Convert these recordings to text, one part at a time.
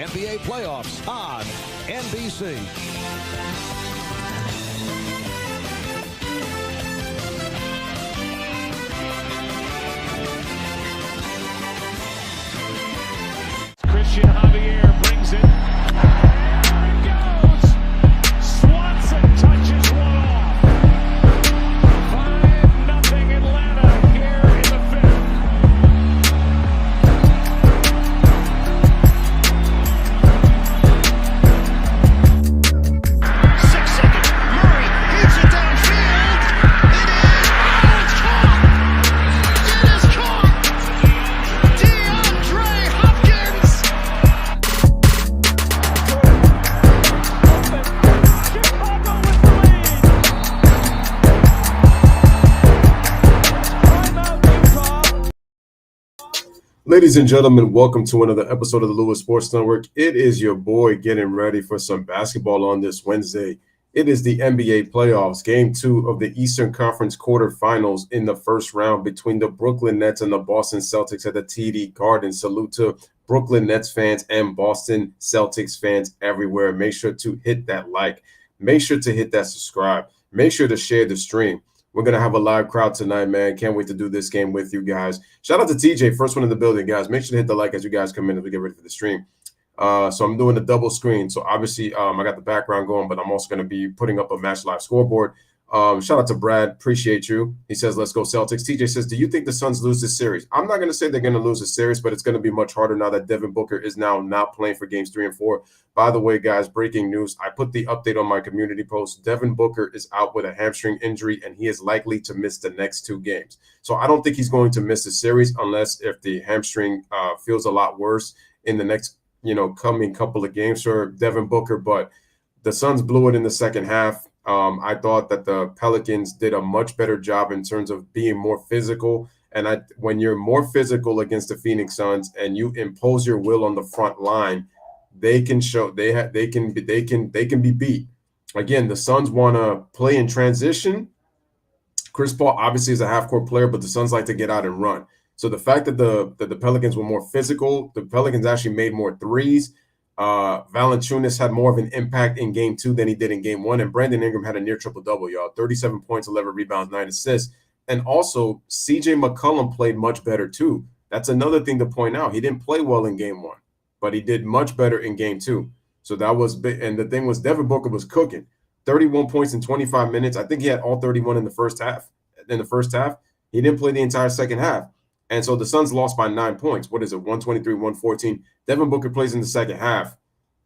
NBA playoffs on NBC. Christian Javier brings it. There it goes. Swanson touches one off. 5-0 Atlanta here in the fifth. 6 seconds. Murray hits it downfield. It is caught. It is caught. DeAndre Hopkins. Chicago with the lead. Timeout, Utah. Ladies and gentlemen, welcome to another episode of the Louis Sports Network. It is your boy getting ready for some basketball on this Wednesday. It is the NBA playoffs, game 2 of the Eastern Conference quarterfinals in the first round between the Brooklyn Nets and the Boston Celtics at the TD Garden. Salute to Brooklyn Nets fans and Boston Celtics fans everywhere. Make sure to hit that like. Make sure to hit that subscribe. Make sure to share the stream. We're going to have a live crowd tonight, man. Can't wait to do this game with you guys. Shout out to TJ, first one in the building, guys. Make sure to hit the like as you guys come in as we get ready for the stream. So I'm doing a double screen. So obviously I got the background going, but I'm also going to be putting up a match live scoreboard. Shout out to Brad. Appreciate you. He says, let's go Celtics. TJ says, do you think the Suns lose this series? I'm not going to say they're going to lose the series, but it's going to be much harder now that Devin Booker is now not playing for games 3 and 4. By the way, guys, breaking news. I put the update on my community post. Devin Booker is out with a hamstring injury, and he is likely to miss the next 2 games. So I don't think he's going to miss the series unless if the hamstring feels a lot worse in the next coming couple of games for Devin Booker. But the Suns blew it in the second half. I thought that the Pelicans did a much better job in terms of being more physical. And when you're more physical against the Phoenix Suns and you impose your will on the front line, they can be beat. Again, the Suns want to play in transition. Chris Paul obviously is a half-court player, but the Suns like to get out and run. So the fact that the Pelicans were more physical, the Pelicans actually made more threes. Valanciunas had more of an impact in game 2 than he did in game 1. And Brandon Ingram had a near triple-double, y'all. 37 points, 11 rebounds, 9 assists. And also, C.J. McCollum played much better too. That's another thing to point out. He didn't play well in game 1, but he did much better in game 2. So that was big. And the thing was, Devin Booker was cooking. 31 points in 25 minutes. I think he had all 31 in the first half. He didn't play the entire second half. And so the Suns lost by 9 points. What is it, 123, 114? Devin Booker plays in the second half.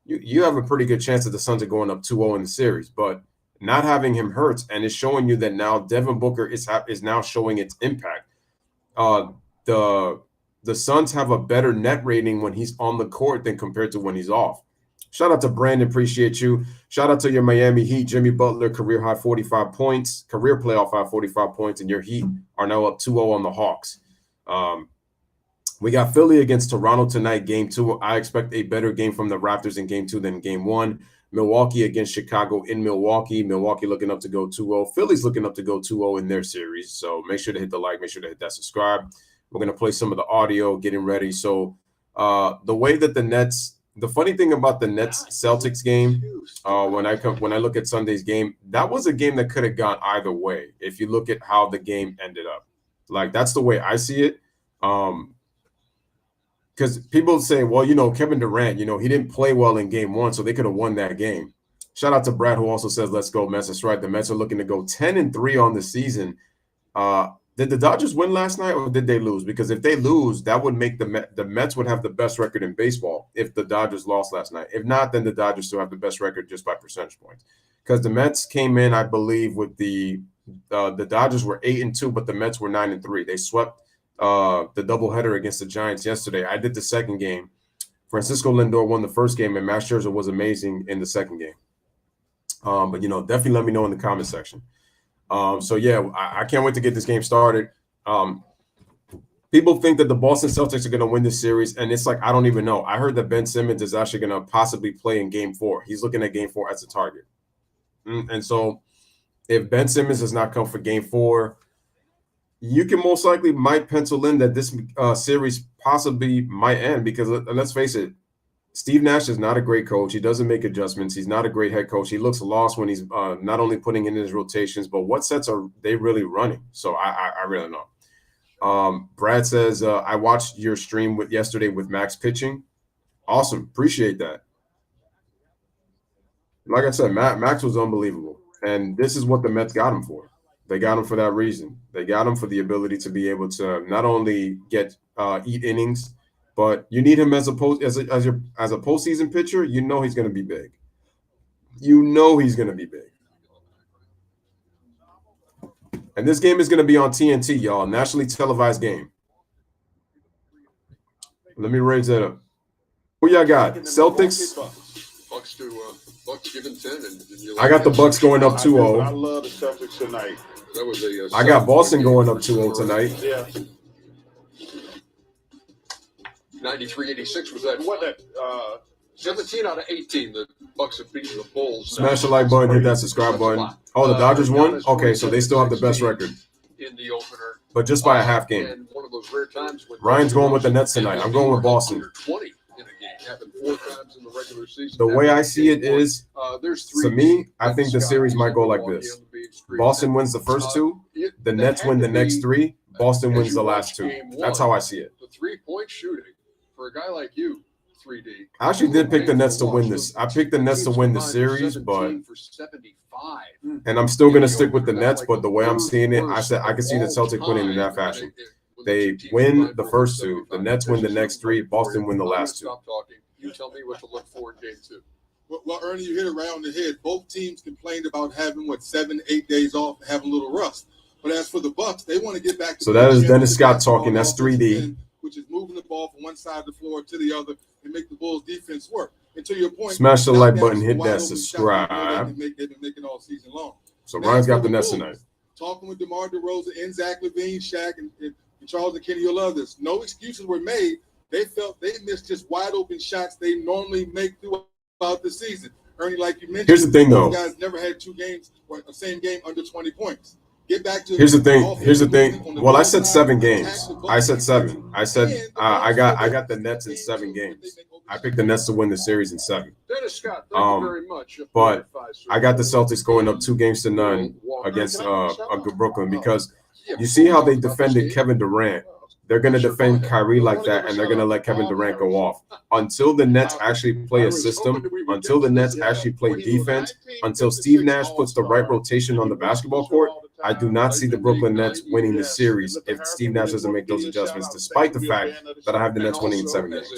You have a pretty good chance that the Suns are going up 2-0 in the series. But not having him hurts, and it's showing you that now Devin Booker is now showing its impact. The Suns have a better net rating when he's on the court than compared to when he's off. Shout out to Brandon. Appreciate you. Shout out to your Miami Heat. Jimmy Butler, career high 45 points, career playoff high 45 points, and your Heat are now up 2-0 on the Hawks. We got Philly against Toronto tonight, game 2. I expect a better game from the Raptors in game 2 than game 1. Milwaukee against Chicago in Milwaukee. Milwaukee looking up to go 2-0. Philly's looking up to go 2-0 in their series. So make sure to hit the like. Make sure to hit that subscribe. We're going to play some of the audio, getting ready. So the way that the funny thing about the Nets-Celtics game, when I look at Sunday's game, that was a game that could have gone either way if you look at how the game ended up. Like, that's the way I see it. Because people say, well, Kevin Durant, he didn't play well in game 1, so they could have won that game. Shout out to Brad, who also says, let's go Mets. That's right. The Mets are looking to go 10-3 on the season. Did the Dodgers win last night, or did they lose? Because if they lose, that would make the Mets would have the best record in baseball if the Dodgers lost last night. If not, then the Dodgers still have the best record just by percentage points. Because the Mets came in, I believe, with the Dodgers were 8-2, but the Mets were 9-3. They swept the doubleheader against the Giants yesterday. I did the second game. Francisco Lindor won the first game, and Max Scherzer was amazing in the second game. But definitely let me know in the comment section. So yeah, I can't wait to get this game started. People think that the Boston Celtics are going to win this series, and it's like, I don't even know. I heard that Ben Simmons is actually going to possibly play in game 4. He's looking at game 4 as a target. And so if Ben Simmons does not come for game 4, you can most likely might pencil in that this series possibly might end, because let's face it, Steve Nash is not a great coach. He doesn't make adjustments. He's not a great head coach. He looks lost when he's not only putting in his rotations, but what sets are they really running? So I really don't know. Brad says, I watched your stream yesterday with Max pitching. Awesome. Appreciate that. Like I said, Max was unbelievable. And this is what the Mets got him for. They got him for that reason. They got him for the ability to be able to not only eat innings, but you need him as a postseason pitcher. You know he's going to be big. You know he's going to be big. And this game is going to be on TNT, y'all. Nationally televised game. Let me raise that up. Who y'all got? Celtics? Bucks given 10. And I got the Bucks going up 2-0. I love the Celtics tonight. That was I got Boston going up 2-0 tonight. Yeah. 93-86 was that. What that? 17 out of 18. The Bucks have beaten the Bulls. Smash the like button, hit that subscribe button. Oh, the Dodgers won? Okay, so they still have the best record. In the opener. But just by a half game. And one of those rare times when Ryan's going with the Nets tonight. I'm going with Boston. 20 in a game. Happened 4 times in the regular season. The way I see it is, to me, I think the series might go like this. Boston wins the first 2. The Nets win the next 3. Boston wins the last 2. That's how I see it. The 3-point shooting for a guy like you, 3D. I actually did pick the Nets to win this. I picked the Nets to win the series, and I'm still going to stick with the Nets, but the way I'm seeing it, I can see the Celtics winning in that fashion. They win the first 2. The Nets win the next 3. Boston win the last 2. You tell me what to look for in game 2. Well, Ernie, you hit it right on the head. Both teams complained about having 7-8 days off and having a little rust. But as for the Bucks, they want to get back to. So that is Dennis Scott talking. That's 3D, which is moving the ball from one side of the floor to the other and make the Bulls' defense work. And to your point, smash the like button, hit that subscribe. They've been making all season long. So Ryan's got the Nets tonight. Talking with DeMar DeRozan and Zach LaVine, Shaq, and Charles and Kenny, you'll love this. No excuses were made. They felt they missed just wide open shots they normally make throughout the season. Ernie, like you mentioned, here's the thing, though. You guys never had 2 games or the same game under 20 points. Get back to Here's the thing. Well, I said 7 games. I said 7. I said I got the Nets in 7 games. I picked the Nets to win the series in 7. Dennis Scott, thank you very much. But I got the Celtics going up 2-0 against Brooklyn, because you see how they defended Kevin Durant. They're going to defend Kyrie like that, and they're going to let Kevin Durant go off. Until the Nets actually play a system, until the Nets actually play defense, until Steve Nash puts the right rotation on the basketball court, I do not see the Brooklyn Nets winning the series if Steve Nash doesn't make those adjustments, despite the fact that I have the Nets winning in 7 games.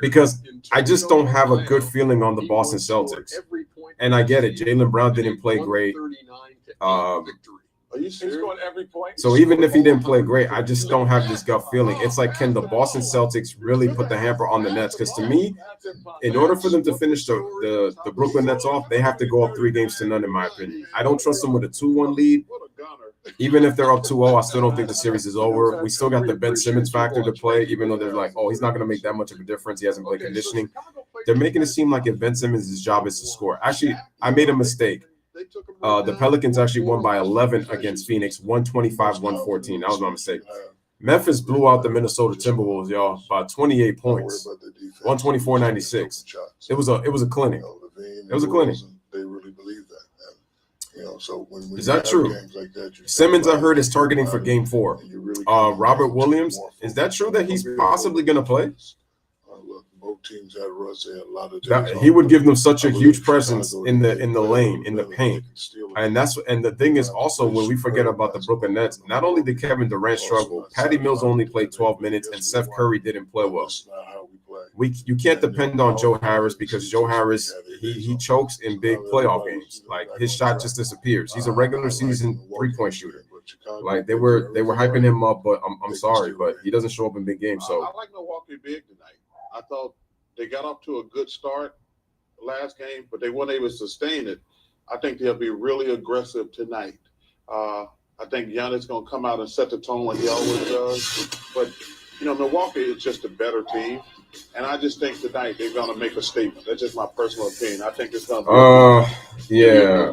Because I just don't have a good feeling on the Boston Celtics. And I get it. Jaylen Brown didn't play great. Are you serious? He's going every point. So even if he didn't play great, I just don't have this gut feeling. It's like, can the Boston Celtics really put the hamper on the Nets? Because to me, in order for them to finish the Brooklyn Nets off, they have to go up 3-0, in my opinion. I don't trust them with a 2-1 lead. Even if they're up 2-0, I still don't think the series is over. We still got the Ben Simmons factor to play, even though they're like, oh, he's not going to make that much of a difference. He hasn't played conditioning. They're making it seem like if Ben Simmons' job is to score. Actually, I made a mistake. The Pelicans actually won by 11 against Phoenix, 125-114. That was my mistake. Memphis blew out the Minnesota Timberwolves, y'all, by 28 points, 124-96. It was a clinic. It was a clinic. They really believe that. So when is that true? Like that, Simmons, I heard, is targeting for Game 4. Robert Williams, is that true that he's possibly going to play? Both teams had rush. They had a lot of he would give them such a huge presence in the lane, in the paint, and the thing is also, when we forget about the Brooklyn Nets, not only did Kevin Durant struggle, Patty Mills only played 12 minutes, and Seth Curry didn't play well. You can't depend on Joe Harris, because Joe Harris he chokes in big playoff games. Like, his shot just disappears. He's a regular season 3-point shooter. Like, they were hyping him up, but I'm sorry, but he doesn't show up in big games. So I like Milwaukee big tonight. I thought they got off to a good start last game, but they weren't able to sustain it. I think they'll be really aggressive tonight. I think Giannis going to come out and set the tone like he always does. But, Milwaukee is just a better team. And I just think tonight they're going to make a statement. That's just my personal opinion. I think it's going to be yeah.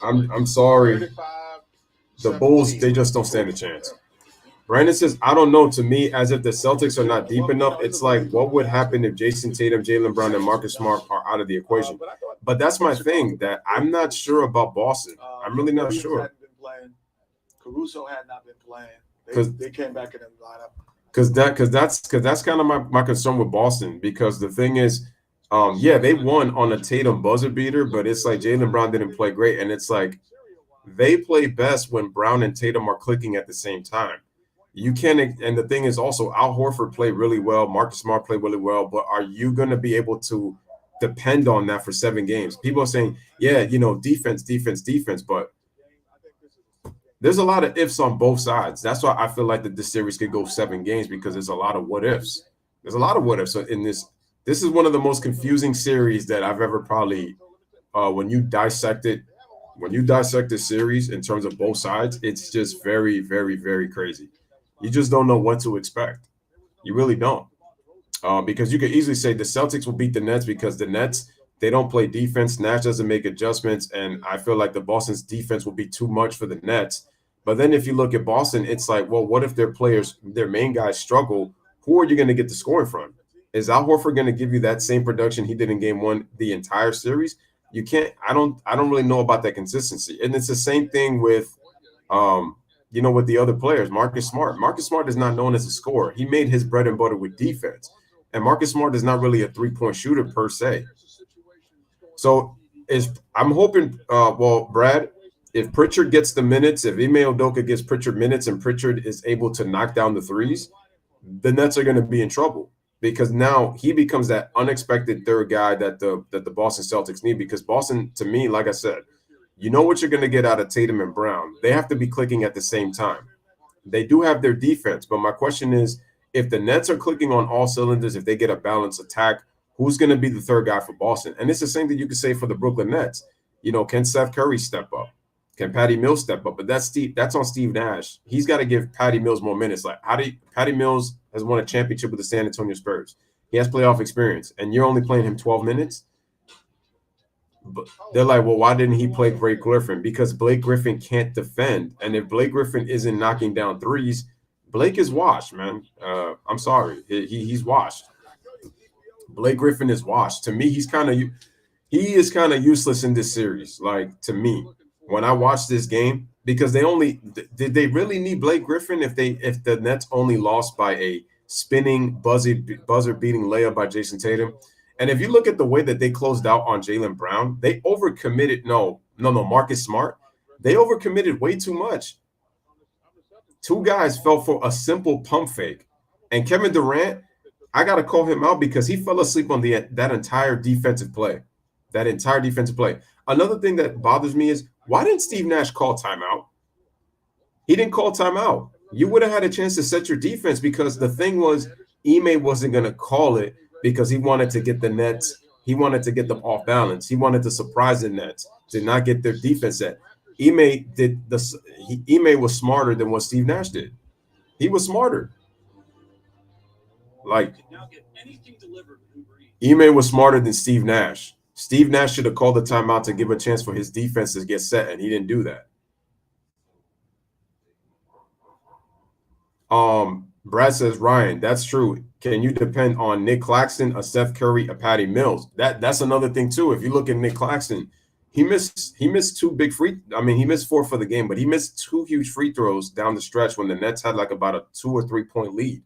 I'm sorry. The Bulls, they just don't stand a chance. Brandon says, I don't know. To me, as if the Celtics are not deep enough, it's like, what would happen if Jason Tatum, Jaylen Brown, and Marcus Smart are out of the equation? But that's my thing, that I'm not sure about Boston. I'm really not sure. Caruso had not been playing. They came back in the lineup. Because that's kind of my concern with Boston. Because the thing is, yeah, they won on a Tatum buzzer beater, but it's like Jaylen Brown didn't play great, and it's like they play best when Brown and Tatum are clicking at the same time. You can't, and the thing is also Al Horford played really well, Marcus Smart played really well, but are you going to be able to depend on that for 7 games? People are saying, yeah, defense, but there's a lot of ifs on both sides. That's why I feel like that this series could go 7 games, because there's a lot of what ifs. There's a lot of what ifs in this. This is one of the most confusing series that I've ever probably, when you dissect this series in terms of both sides, it's just very, very, very crazy. You just don't know what to expect. You really don't. Because you could easily say the Celtics will beat the Nets because the Nets, they don't play defense. Nash doesn't make adjustments. And I feel like the Boston's defense will be too much for the Nets. But then if you look at Boston, it's like, well, what if their players, their main guys struggle? Who are you going to get the scoring from? Is Al Horford going to give you that same production he did in game 1 the entire series? You can't. I don't really know about that consistency. And it's the same thing with with the other players. Marcus Smart is not known as a scorer. He made his bread and butter with defense. And Marcus Smart is not really a 3-point shooter per se. So I'm hoping, Brad, if Pritchard gets the minutes, if Ime Udoka gets Pritchard minutes and Pritchard is able to knock down the threes, the Nets are going to be in trouble, because now he becomes that unexpected third guy that the Boston Celtics need. Because Boston, to me, like I said, you know what you're going to get out of Tatum and Brown. They have to be clicking at the same time. They do have their defense, but my question is, if the Nets are clicking on all cylinders, if they get a balanced attack, who's going to be the third guy for Boston? And it's the same thing you could say for the Brooklyn Nets. Can Seth Curry step up? Can Patty Mills step up? But that's on Steve Nash. He's got to give Patty Mills more minutes. Like, Patty Mills has won a championship with the San Antonio Spurs. He has playoff experience, and you're only playing him 12 minutes. But they're like, well, why didn't he play Blake Griffin? Because Blake Griffin can't defend. And if Blake Griffin isn't knocking down threes, Blake is washed, man. I'm sorry. He's washed. Blake Griffin is washed. To me, he is kind of useless in this series. Like, to me, when I watched this game, because did they really need Blake Griffin if the Nets only lost by a spinning buzzer beating layup by Jason Tatum? And if you look at the way that they closed out on Jaylen Brown, they overcommitted. No, Marcus Smart. They overcommitted way too much. 2 guys fell for a simple pump fake. And Kevin Durant, I got to call him out because he fell asleep on that entire defensive play. Another thing that bothers me is, why didn't Steve Nash call timeout? He didn't call timeout. You would have had a chance to set your defense, because the thing was, Ime wasn't going to call it because he wanted to get the Nets. He wanted to get them off balance. He wanted to surprise the Nets, to not get their defense set. Ime was smarter than what Steve Nash did. He was smarter. Like, Ime was smarter than Steve Nash. Steve Nash should have called the timeout to give a chance for his defense to get set, and he didn't do that. Brad says, Ryan, that's true. Can you depend on Nick Claxton, a Seth Curry, a Patty Mills? That's another thing too. If you look at Nick Claxton, he missed 2 big he missed 4 for the game, but he missed 2 huge free throws down the stretch when the Nets had like about a 2 or 3 point lead.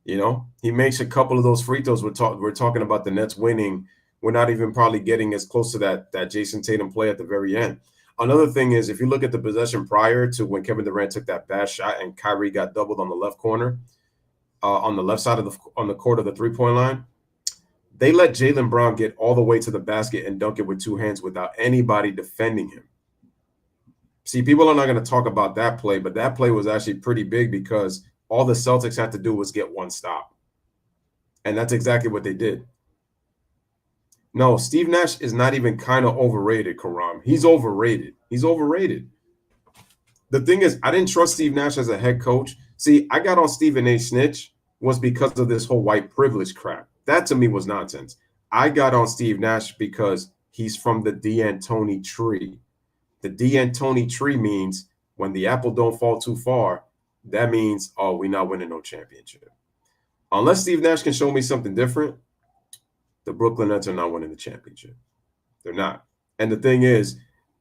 He makes a couple of those free throws. We're talking about the Nets winning. We're not even probably getting as close to that Jason Tatum play at the very end. Another thing is, if you look at the possession prior to when Kevin Durant took that bad shot and Kyrie got doubled on the left corner, on the left side on the court of the 3-point line, they let Jaylen Brown get all the way to the basket and dunk it with 2 hands without anybody defending him. See, people are not going to talk about that play, but that play was actually pretty big because all the Celtics had to do was get 1 stop. And that's exactly what they did. No, Steve Nash is not even kind of overrated, Karam. He's overrated. The thing is, I didn't trust Steve Nash as a head coach. See, I got on Stephen A. Snitch was because of this whole white privilege crap. That to me was nonsense. I got on Steve Nash because he's from the D'Antoni tree. The D'Antoni tree means when the apple don't fall too far, that means, oh, we're not winning no championship. Unless Steve Nash can show me something different, the Brooklyn Nets are not winning the championship. They're not. And the thing is,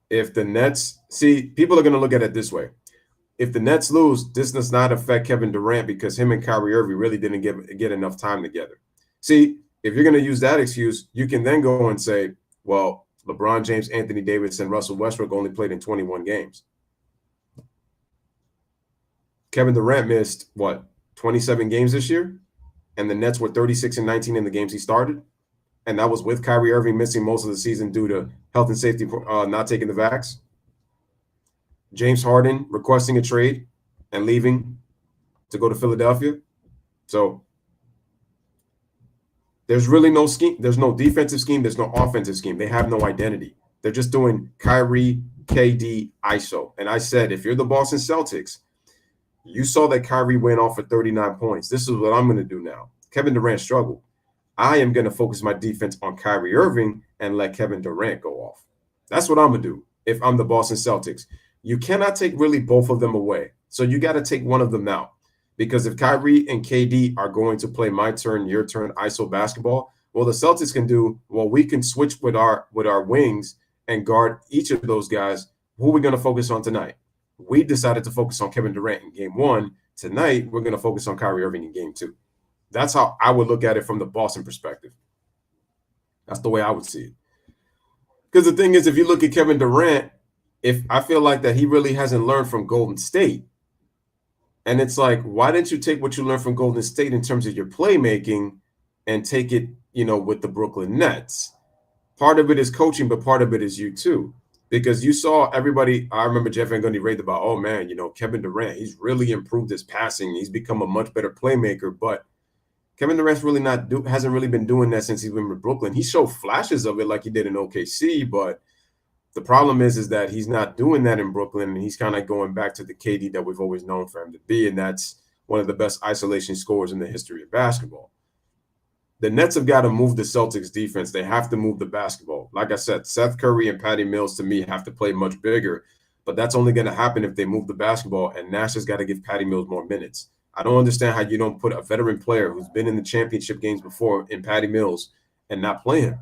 if the Nets, see, people are going to look at it this way. If the Nets lose, this does not affect Kevin Durant because him and Kyrie Irving really didn't get enough time together. See, if you're going to use that excuse, you can then go and say, well, LeBron James, Anthony Davis, and Russell Westbrook only played in 21 games. Kevin Durant missed, 27 games this year? And the Nets were 36-19 in the games he started? And that was with Kyrie Irving missing most of the season due to health and safety, not taking the vax. James Harden requesting a trade and leaving to go to Philadelphia. So there's really no scheme. There's no defensive scheme. There's no offensive scheme. They have no identity. They're just doing Kyrie, KD, ISO. And I said, if you're the Boston Celtics, you saw that Kyrie went off for 39 points. This is what I'm going to do now. Kevin Durant struggled. I am going to focus my defense on Kyrie Irving and let Kevin Durant go off. That's what I'm going to do if I'm the Boston Celtics. You cannot take really both of them away. So you got to take one of them out. Because if Kyrie and KD are going to play my turn, your turn, ISO basketball, well, the Celtics can do, well, we can switch with our wings and guard each of those guys. Who are we going to focus on tonight? We decided to focus on Kevin Durant in game 1. Tonight, we're going to focus on Kyrie Irving in game 2. That's how I would look at it from the Boston perspective. That's the way I would see it. Because the thing is, if you look at Kevin Durant, if I feel like that he really hasn't learned from Golden State. And it's like, why didn't you take what you learned from Golden State in terms of your playmaking and take it, with the Brooklyn Nets? Part of it is coaching, but part of it is you too. Because you saw everybody, I remember Jeff Van Gundy raved about, oh man, Kevin Durant, he's really improved his passing. He's become a much better playmaker, but Kevin Durant's really hasn't really been doing that since he's been with Brooklyn. He showed flashes of it like he did in OKC, but the problem is that he's not doing that in Brooklyn, and he's kind of going back to the KD that we've always known for him to be, and that's one of the best isolation scorers in the history of basketball. The Nets have got to move the Celtics defense. They have to move the basketball. Like I said, Seth Curry and Patty Mills, to me, have to play much bigger, but that's only going to happen if they move the basketball, and Nash has got to give Patty Mills more minutes. I don't understand how you don't put a veteran player who's been in the championship games before in Patty Mills and not play him.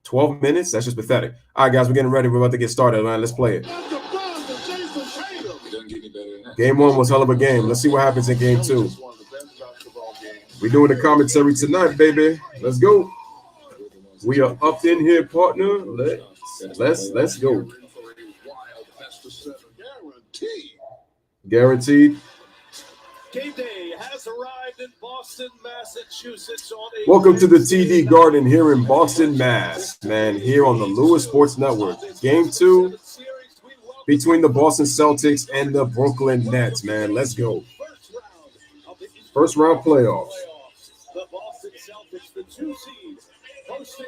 12 minutes? That's just pathetic. All right, guys, we're getting ready. We're about to get started, man. Let's play it. Game 1 was hell of a game. Let's see what happens in game 2. We're doing the commentary tonight, baby. Let's go. We are up in here, partner. Let's go. Guaranteed. Game day has arrived in Boston, Massachusetts. Welcome to the TD Garden here in Boston, Mass. Man, here on the Louis Sports Network. Game 2 between the Boston Celtics and the Brooklyn Nets, man. Let's go. First round playoffs. The Boston Celtics, the 2 seed, hosting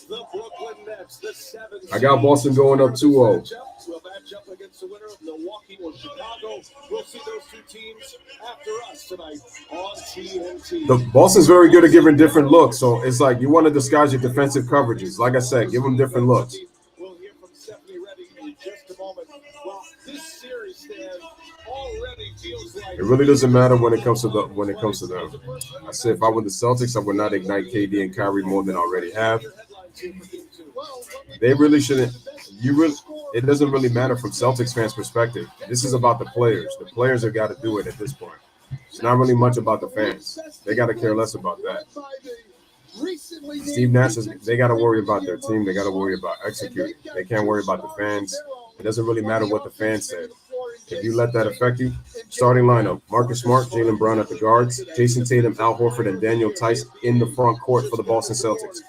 the Brooklyn Nets, the 7 seed. I got Boston going up 2-0. We'll match up against the winner of Milwaukee or Chicago. We'll see those 2 teams after us tonight on TNT. The Boston's very good at giving different looks, so it's like you want to disguise your defensive coverages. Like I said, give them different looks. We'll hear from Stephanie Reddy in just a moment. Well, this series stands already feels like it really doesn't matter when it comes to them. I said if I were the Celtics, I would not ignite KD and Kyrie more than I already have. They really shouldn't. It doesn't really matter from Celtics fans' perspective. This is about the players. The players have got to do it at this point. It's not really much about the fans. They got to care less about that. Steve Nash, they got to worry about their team. They got to worry about executing. They can't worry about the fans. It doesn't really matter what the fans say. If you let that affect you, starting lineup: Marcus Smart, Jaylen Brown at the guards, Jason Tatum, Al Horford, and Daniel Tice in the front court for the Boston Celtics.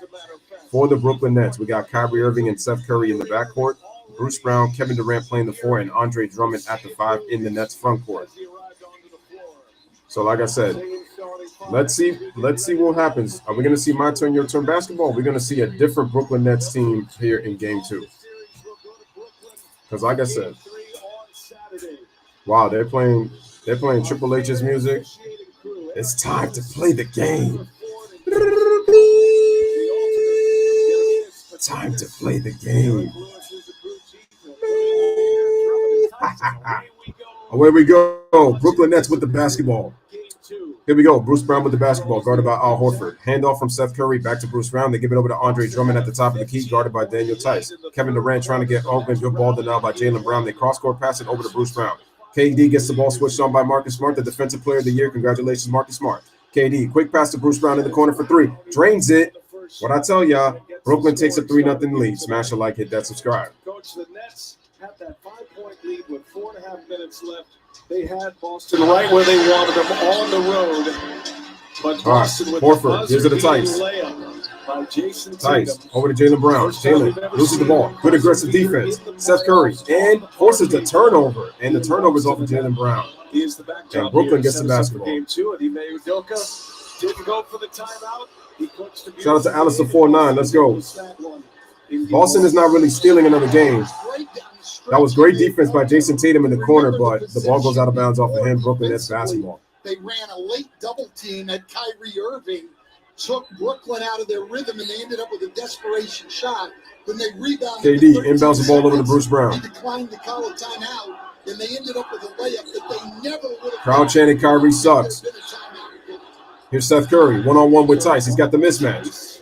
For the Brooklyn Nets, we got Kyrie Irving and Seth Curry in the backcourt, Bruce Brown, Kevin Durant playing the 4, and Andre Drummond at the 5 in the Nets front court. So like I said, let's see what happens. Are we going to see my turn, your turn basketball? We're going to see a different Brooklyn Nets team here in game 2. Because like I said, wow, they're playing Triple H's music. It's time to play the game. Time to play the game. Away we go. Brooklyn Nets with the basketball. Here we go. Bruce Brown with the basketball, guarded by Al Horford. Handoff from Seth Curry back to Bruce Brown. They give it over to Andre Drummond at the top of the key, guarded by Daniel Tice. Kevin Durant trying to get open. Good ball denied by Jaylen Brown. They cross-court pass it over to Bruce Brown. KD gets the ball switched on by Marcus Smart, the defensive player of the year. Congratulations, Marcus Smart. KD, quick pass to Bruce Brown in the corner for three. Drains it. What I tell y'all, Brooklyn takes a 3-0 lead. Smash a like, hit that subscribe. Coach, the Nets had that 5-point lead with 4.5 minutes left. They had Boston right where they wanted them on the road. But Boston with Horford, here's to the Tice. By Jason Tice, over to Jaylen Brown. Jaylen loses the ball. Good aggressive defense. Seth Curry, and forces the turnover. And the turnover is off of Jaylen Brown. And Brooklyn gets the basketball. Game 2, and Ime Udoka didn't go for the timeout. Shout out to Alistair 49. Let's go. Boston is not really stealing another game. That was great defense by Jason Tatum in the corner, but the ball goes out of bounds off of him. Brooklyn Nets basketball. They ran a late double team at Kyrie Irving, took Brooklyn out of their rhythm, and they ended up with a desperation shot. Then they rebounded. KD inbounds the ball over to Bruce Brown. He declined to call a timeout, and they ended up with a layup that they never would have. Crowd chanting Kyrie sucks. Here's Seth Curry, one-on-one with Tice. He's got the mismatch.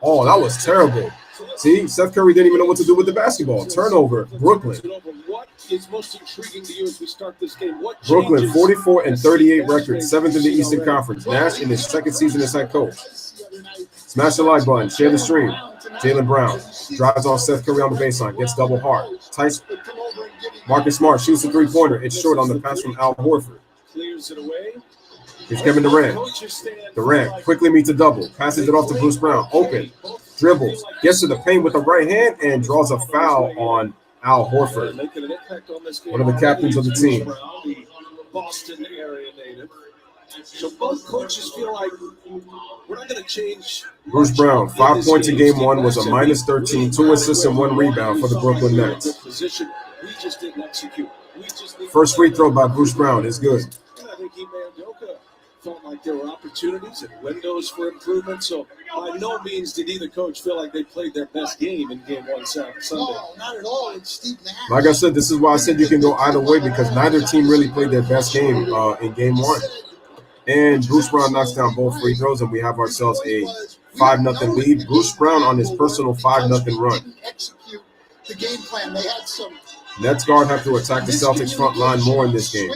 Oh, that was terrible. See, Seth Curry didn't even know what to do with the basketball. Turnover, Brooklyn. What is most intriguing to you as we start this game? Brooklyn, 44-38 record, 7th in the Eastern Conference. Nash in his second season as head coach. Smash the like button, share the stream. Jaylen Brown drives off Seth Curry on the baseline, gets double hard. Tice, Marcus Smart shoots a three-pointer. It's short on the pass from Al Horford. Clears it away. Here's Kevin Durant. Durant quickly meets a double, passes it off to Bruce Brown. Open, dribbles, gets to the paint with the right hand, and draws a foul on Al Horford, one of the captains of the team. Boston area native. So both coaches feel like we're not going to change. Bruce Brown, 5 points in game 1, was a minus 13, 2 assists and 1 rebound for the Brooklyn Nets. We just didn't execute. First free throw by Bruce Brown is good. I think Ime Udoka felt like there were opportunities and windows for improvement. So by no means did either coach feel like they played their best game in game 1 Sunday. No, not at all. It's Steve Nash. Like I said, this is why I said you can go either way, because neither team really played their best game in game 1. And Bruce Brown knocks down both free throws, and we have ourselves a 5-0 lead. Bruce Brown on his personal 5-0 run. Execute the game plan. They had some Nets guard have to attack the Celtics front line more in this game.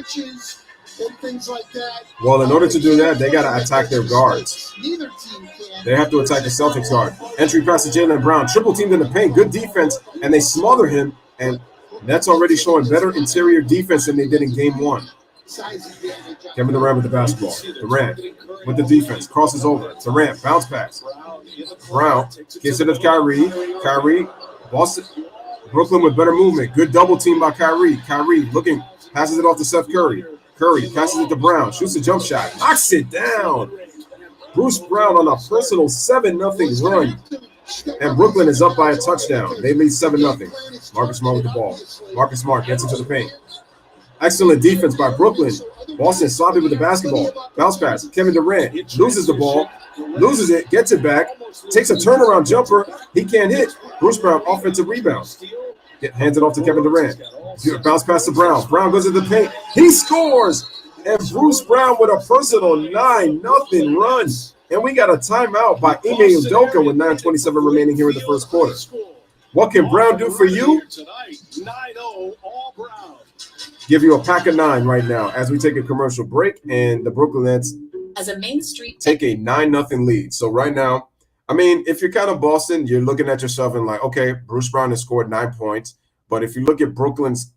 and things like that. Well, in order to do that, they got to attack their guards. Neither team can. They have to attack the Celtics guard. Entry pass to Jaylen Brown. Triple teamed in the paint. Good defense, and they smother him. And Nets already showing better interior defense than they did in game 1. Kevin Durant with the basketball. Durant with the defense. Crosses over. Durant, bounce pass. Brown gets it to Kyrie. Kyrie, Boston. Brooklyn with better movement. Good double team by Kyrie. Kyrie looking, passes it off to Seth Curry. Curry passes it to Brown. Shoots a jump shot. Knocks it down. Bruce Brown on a personal 7-0 run. And Brooklyn is up by a touchdown. They lead 7-0. Marcus Smart with the ball. Marcus Smart gets into the paint. Excellent defense by Brooklyn. Boston sloppy with the basketball. Bounce pass. Kevin Durant loses the ball. Loses it. Gets it back. Takes a turnaround jumper. He can't hit. Bruce Brown, offensive rebound. Hands it off to Kevin Durant. Bounce pass to Brown. Brown goes to the paint. He scores. And Bruce Brown with a personal 9-0 run. And we got a timeout by Ime Udoka with 9:27 remaining here in the first quarter. What can Brown do for you? 9-0 all Brown. Give you a pack of 9 right now as we take a commercial break, and the Brooklyn Nets as a Main Street take a 9-0 lead. So right now, I mean, if you're kind of Boston, you're looking at yourself and like, okay, Bruce Brown has scored 9 points. But if you look at Brooklyn's,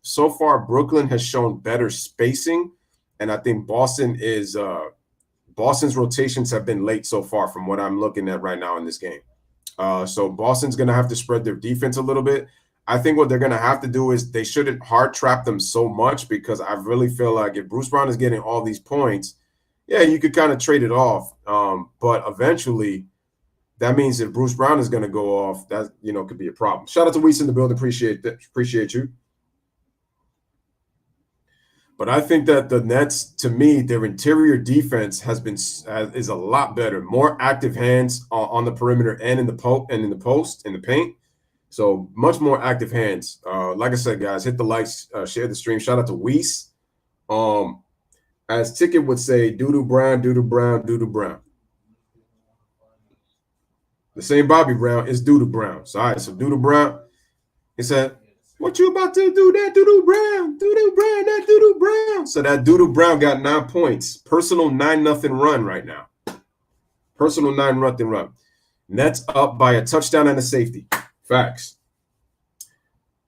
so far, Brooklyn has shown better spacing, and I think Boston's rotations have been late so far from what I'm looking at right now in this game. So Boston's going to have to spread their defense a little bit. I think what they're going to have to do is they shouldn't hard trap them so much, because I really feel like if Bruce Brown is getting all these points, yeah, you could kind of trade it off. But eventually, that means if Bruce Brown is going to go off, that, could be a problem. Shout out to Weiss in the building. Appreciate you. But I think that the Nets, to me, their interior defense is a lot better. More active hands on the perimeter and in the post, in the paint. So much more active hands. Like I said, guys, hit the likes, share the stream. Shout out to Weiss. As Ticket would say, doo-doo Brown, doo-doo Brown, doo-doo Brown. The same Bobby Brown is doo-doo Brown. So, all right, so doo-doo Brown, he said, what you about to do, that doo-doo Brown, that doo-doo Brown. So that doo-doo Brown got 9 points. Personal 9-0 run right now. Personal 9-0 run. Nets up by a touchdown and a safety. Facts.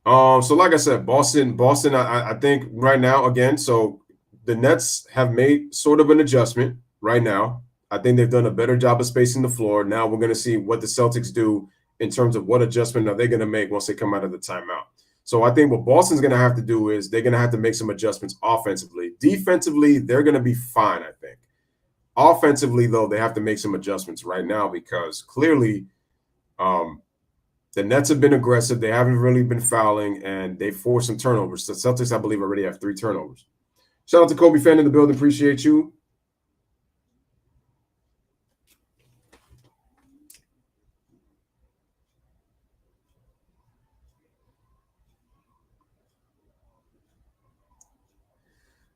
So like I said, Boston, I think right now, again, so the Nets have made sort of an adjustment right now. I think they've done a better job of spacing the floor. Now we're going to see what the Celtics do in terms of what adjustment are they going to make once they come out of the timeout. So I think what Boston's going to have to do is they're going to have to make some adjustments offensively. Defensively, they're going to be fine, I think. Offensively, though, they have to make some adjustments right now because clearly the Nets have been aggressive. They haven't really been fouling, and they forced some turnovers. The Celtics, I believe, already have 3 turnovers. Shout out to Kobe fan in the building. Appreciate you.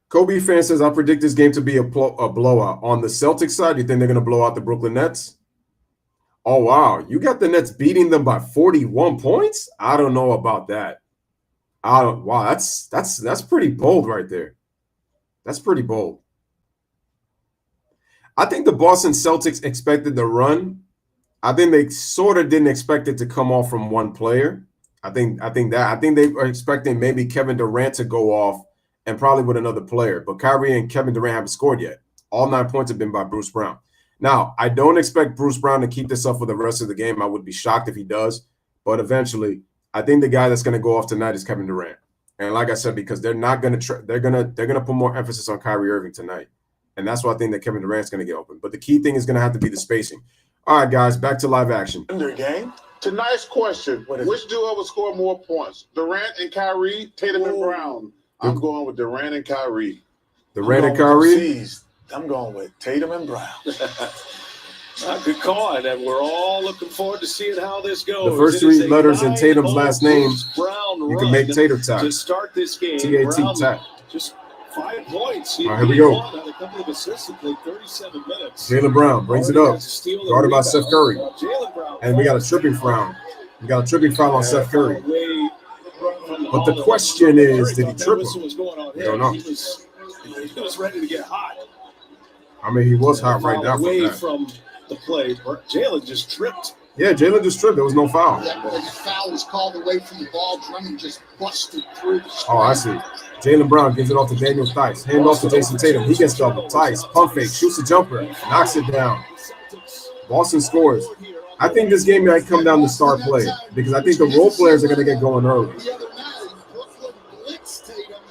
Kobe fan says, I predict this game to be a blowout. On the Celtics side, you think they're going to blow out the Brooklyn Nets? Oh, wow. You got the Nets beating them by 41 points? I don't know about that. Wow, that's pretty bold right there. That's pretty bold. I think the Boston Celtics expected the run. I think they sort of didn't expect it to come off from one player. I think they were expecting maybe Kevin Durant to go off and probably with another player. But Kyrie and Kevin Durant haven't scored yet. All 9 points have been by Bruce Brown. Now, I don't expect Bruce Brown to keep this up for the rest of the game. I would be shocked if he does. But eventually, I think the guy that's going to go off tonight is Kevin Durant. And like I said, because they're not going to they're going to put more emphasis on Kyrie Irving tonight. And that's why I think that Kevin Durant's going to get open. But the key thing is going to have to be the spacing. All right, guys, back to live action. Game. Tonight's question, which duo will score more points? Durant and Kyrie, Tatum and Brown. I'm going with Durant and Kyrie. Durant and Kyrie? I'm going with Tatum and Brown. Good call, and we're all looking forward to seeing how this goes. The first 3 letters in Tatum's last name, you can make Tater Tot. To start this game, T-A-T-Tot. Just 5 points. All right, here we go. Had a couple of assists in 37 minutes. Jaylen Brown brings it up. Guarded by Seth Curry. And we got a tripping foul. We got a tripping foul on Seth Curry. But the question is, did he trip him? I don't know. He was ready to get hot. I mean, he was hot right now. Away from the play. Jaylen just tripped. Yeah, Jaylen just tripped. There was no foul. Yeah, but the foul was called away from the ball. Drummond just busted through the screen. Oh, I see. Jaylen Brown gives it off to Daniel Theis. Hand off to Jason Tatum. He gets double. Theis, pump fake, shoots a jumper, knocks it down. Boston scores. I think this game might come down to star play because I think the role players are going to get going early. The other night, Brooklyn blitzed Tatum.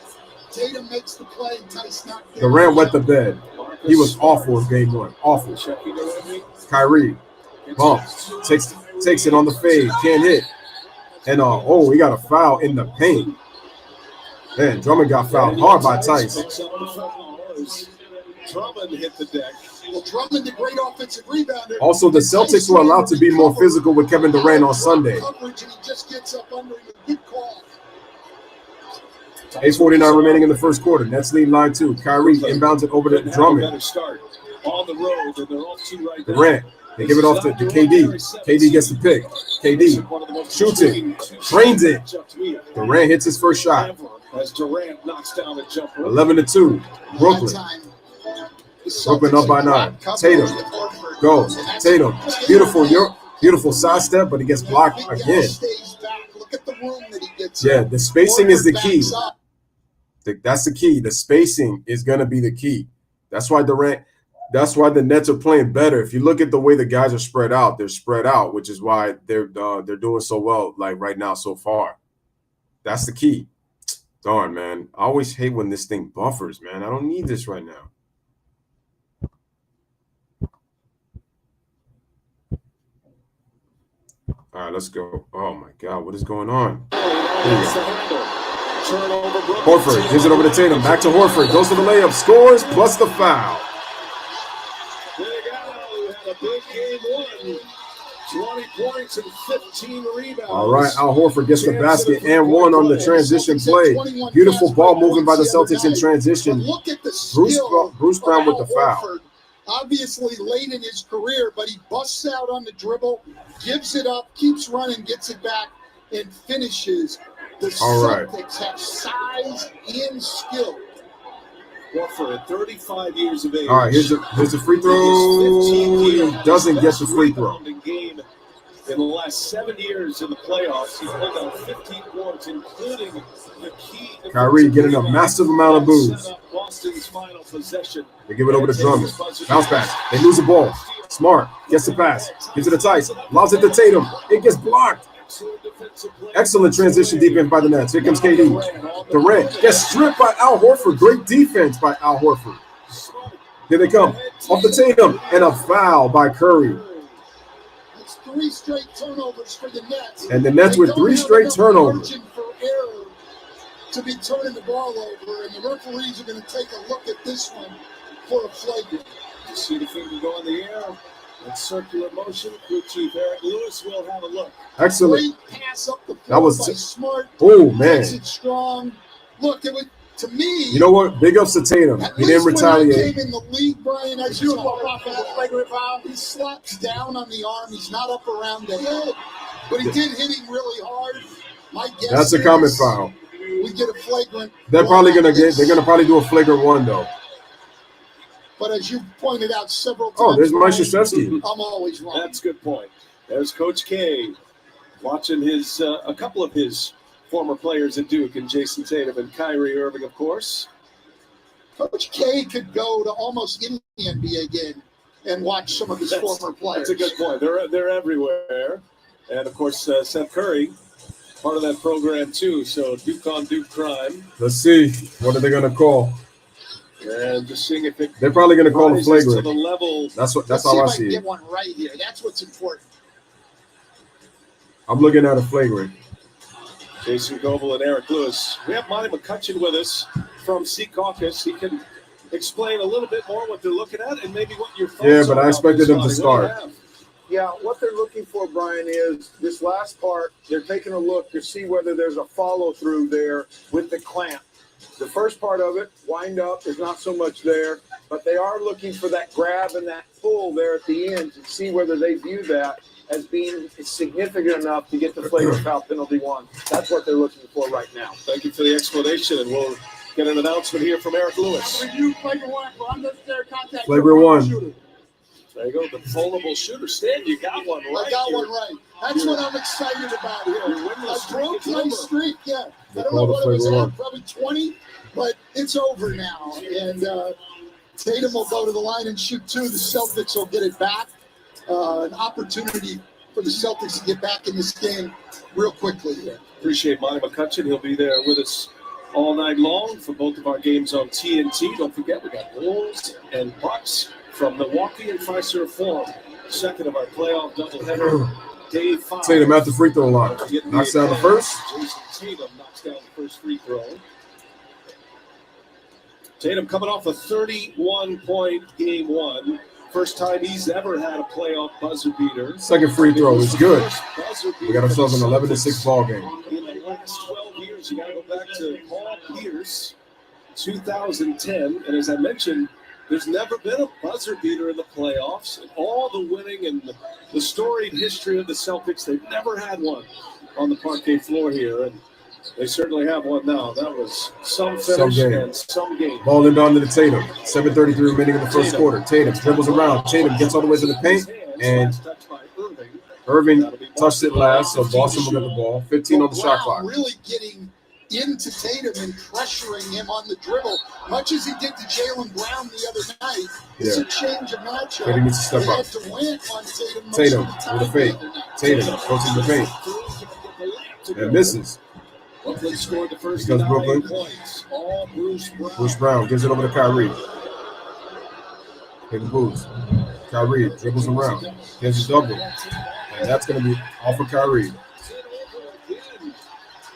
Tatum makes the play, and Theis knocked it. Durant wet the bed. He was awful in game 1. Awful. Kyrie bumps, takes it on the fade, can't hit. And we got a foul in the paint. Man, Drummond got fouled hard by Theis. Drummond hit the deck. Well, Drummond, the great offensive rebounder. Also, the Celtics were allowed to be more physical with Kevin Durant on Sunday. 8:49 remaining in the first quarter. Nets lead line 2. Kyrie inbounds it over to Drummond. On the road, and they're all 2 right now. Durant. They give it off to KD. KD gets the pick. KD shoots it. Drains it. Durant hits his first shot. As Durant knocks down a jumper. 11-2. Brooklyn. Brooklyn up by 9. Tatum goes. Tatum. Beautiful sidestep, but he gets blocked again. Yeah, the spacing is the key. That's the key. The spacing is going to be the key. That's why the Nets are playing better. If you look at the way the guys are spread out, they're spread out, which is why they're doing so well like right now so far. That's the key. Darn, man. I always hate when this thing buffers, man. I don't need this right now. All right, let's go. Oh, my God. What is going on? Horford gives it over to Tatum. Back to Horford. Goes to the layup. Scores plus the foul. 20 points and 15 rebounds. All right, Al Horford gets the basket and one on the transition play. Beautiful ball moving by the Celtics in transition. Look at the skill Bruce Brown with the foul. Horford. Obviously late in his career, but he busts out on the dribble, gives it up, keeps running, gets it back, and finishes. The Celtics have size and skill. Horford at 35 years of age. All right, here's the free throw. He doesn't get the free throw. Game in the last 7 years in the playoffs, he's pulled out 15 points, including the key. Kyrie getting a massive amount of booze. Boston's final possession. They give it over to Drummond. Bounce pass. They lose the ball. Smart gets the pass. Gives it to Tice. Lobs it to Tatum. It gets blocked. Excellent transition defense by the Nets. Here comes KD. Durant gets stripped by Al Horford. Great defense by Al Horford. Here they come. Off the Tatum. And a foul by Curry. It's 3 straight turnovers for the Nets. And the Nets with 3 straight turnovers. For error to be turning the ball over, and the referees are going to take a look at this one for a flagrant. You see the finger go in the air. In circular motion. Crew Chief Eric Lewis will have a look. Excellent. Great pass up the floor That was by Smart. Oh, man. Makes it strong. Look, it was, to me. You know what? Big ups to Tatum. He didn't retaliate. When I came in the league, Brian, I should have flagrant foul. He slaps down on the arm. He's not up around the head, but he did hit him really hard. My guess That's a common foul. We get a flagrant. They're probably gonna probably do a flagrant one though. But as you pointed out several times, oh, there's Mike Krzyzewski. I'm always wrong. That's a good point. There's Coach K watching his a couple of his former players at Duke, and Jason Tatum and Kyrie Irving, of course. Coach K could go to almost any NBA game and watch some of his former players. That's a good point. They're everywhere. And, of course, Seth Curry, part of that program, too. So Duke on Duke crime. Let's see. What are they going to call? And just seeing if they're probably going to call a flagrant. To the level. That's Let's how I see see if I can it. get one right here. That's what's important. I'm looking at a flagrant. Jason Goble and Eric Lewis. We have Monty McCutcheon with us from Sea Caucus. He can explain a little bit more what they're looking at and maybe what your thoughts are. Yeah, but I expected them to start. Yeah, what they're looking for, Brian, is this last part. They're taking a look to see whether there's a follow-through there with the clamp. The first part of it, wind up, is not so much there, but they are looking for that grab and that pull there at the end to see whether they view that as being significant enough to get the flagrant foul penalty one. That's what they're looking for right now. Thank you for the explanation, and we'll get an announcement here from Eric Lewis. Flagrant one. There you go, the vulnerable shooter. Stan, you got one right. I got one right. That's what I'm excited about here. A broke my streak, yeah. I don't know what it was at, probably 20, but it's over now. And Tatum will go to the line and shoot 2. The Celtics will get it back. An opportunity for the Celtics to get back in this game real quickly. Appreciate Monty McCutcheon. He'll be there with us all night long for both of our games on TNT. Don't forget, we got Wolves and Bucks from Milwaukee and Fiserv Forum. Second of our playoff doubleheader. Day 5. Tatum at the free throw line. Knocks down the first. Jason Tatum knocks down the first free throw. Tatum coming off a 31-point game 1. First time he's ever had a playoff buzzer beater. Second free throw is good. We got ourselves an 11-6 ball game. In the last 12 years, you got to go back to Paul Pierce, 2010. And as I mentioned, there's never been a buzzer beater in the playoffs. And all the winning and the storied history of the Celtics, they've never had one on the parquet floor here. And they certainly have one now. That was some finish and some game. Ball inbound to the Tatum. 7:33 remaining in the first quarter. Tatum dribbles around. Tatum gets all the way to the paint. And Irving touched it last, so Boston will get the ball. 15 on the shot clock. Really getting into Tatum and pressuring him on the dribble, much as he did to Jaylen Brown the other night. It's a change of matchup. But he needs to step up. To win on Tatum with a fake. Tatum goes in the paint. And misses. Brooklyn scored the first because 9 Brooklyn. points. All Bruce Brown. Bruce Brown gives it over to Kyrie. Big boots. Kyrie dribbles around. Gives a double. And that's going to be off of Kyrie.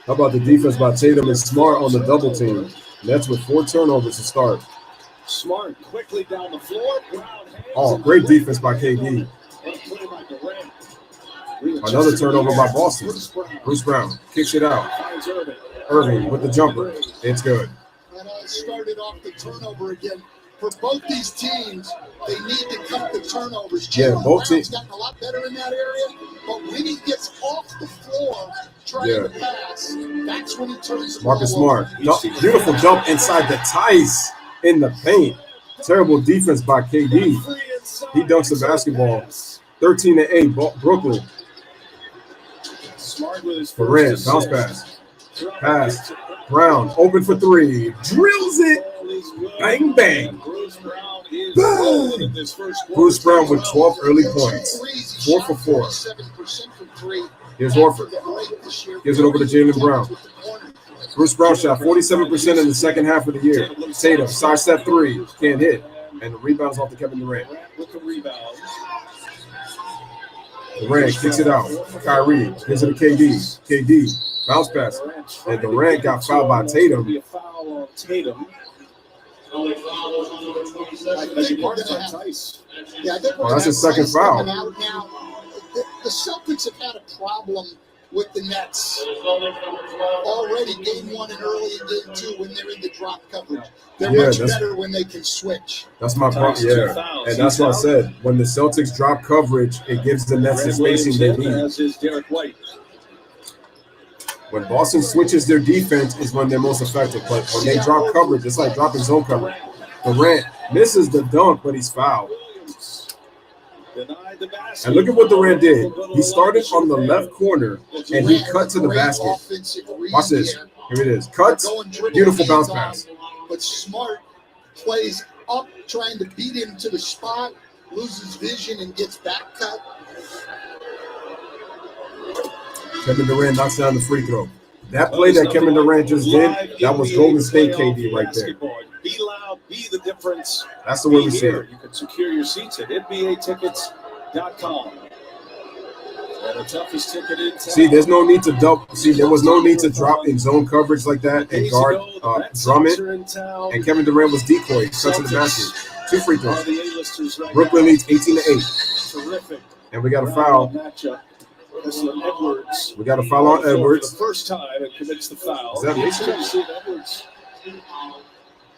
How about the defense by Tatum and Smart on the double team? Nets with 4 turnovers to start. Smart quickly down the floor. Brown Oh, great defense by KD. Play by Durant. Another turnover by Boston. Bruce Brown kicks it out. Irving with the jumper. It's good. And started off the turnover again. For both these teams, they need to cut the turnovers. Yeah, both teams gotten a lot better in that area, but when he gets off the floor trying to pass, that's when he turns the Marcus ball Smart. over. Beautiful jump inside the Tice in the paint. Terrible defense by KD. He dunks the basketball. 13-8, Brooklyn. Durant, bounce pass. Pass. Brown, open for three. Drills it. Bang, bang. Bang. Bruce Brown with 12 early points. 4 for 4. Here's Horford. Gives it over to Jaylen Brown. Bruce Brown shot 47% in the second half of the year. Tatum, sidestep three. Can't hit. And the rebounds off to Kevin Durant. Durant kicks it out. Kyrie gives it to KD. KD, bounce pass. And Durant got fouled by Tatum. That's his second foul. Now, the Celtics have had a problem with the Nets already. Game 1 and early in game 2 when they're in the drop coverage. They're much better when they can switch. That's my point. Yeah, and that's what I said. When the Celtics drop coverage, it gives the Nets the spacing they need. When Boston switches their defense is when they're most effective. But when they drop coverage, it's like dropping zone coverage. Durant misses the dunk, but he's fouled. And look at what Durant did. He started on the left corner, and he cut to the basket. Watch this. Here it is. Cuts. Beautiful bounce pass. But Smart plays up, trying to beat him to the spot, loses vision, and gets back cut. Kevin Durant knocks down the free throw. That play that Kevin Durant just did, that was Golden State KD right there. Be loud, be the difference. That's the way we see it. You can secure your seats at NBAtickets.com. And the toughest ticket in town. See, there's no need to dump. See, there was no need to drop in zone coverage like that and guard Drummond. And Kevin Durant was decoyed, cut to the basket. 2 free throws. Brooklyn leads 18-8. Terrific. And we got a foul. Edwards. We got a foul on Edwards. For the first time, it commits the foul. Is that Mason?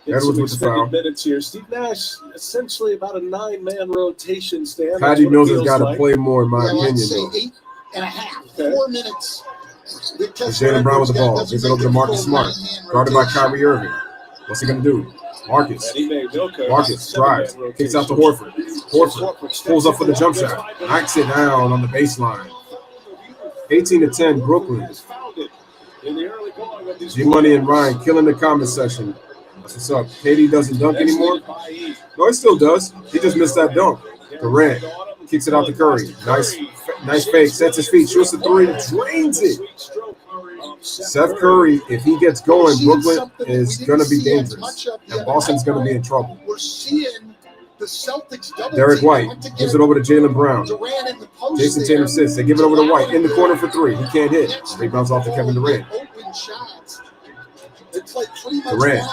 Edwards with the foul. Minutes here. Steve Nash, essentially about a 9-man rotation stand. Patty Mills has got to play more, in my opinion, though. 8.5. 4 minutes. Jaylen Brown with the ball. Gives it over to Marcus Smart. Guarded by Kyrie Irving. What's he going to do? Marcus drives. Kicks out to Horford. Horford pulls up for the jump shot. Knocks it down on the baseline. 18-10, Brooklyn. G-Money and Ryan killing the comment section. That's what's up. KD doesn't dunk anymore. No, he still does. He just missed that dunk. Durant kicks it out to Curry. Nice fake. Sets his feet. Shoots the three. Drains it. Seth Curry, if he gets going, Brooklyn is going to be dangerous. And Boston's going to be in trouble. We're seeing the Celtics double. Derek White gives it over to Jaylen Brown. Jason Tatum sits. They give it over to White in the corner for 3. He can't hit. Rebounds off to Kevin Durant. Durant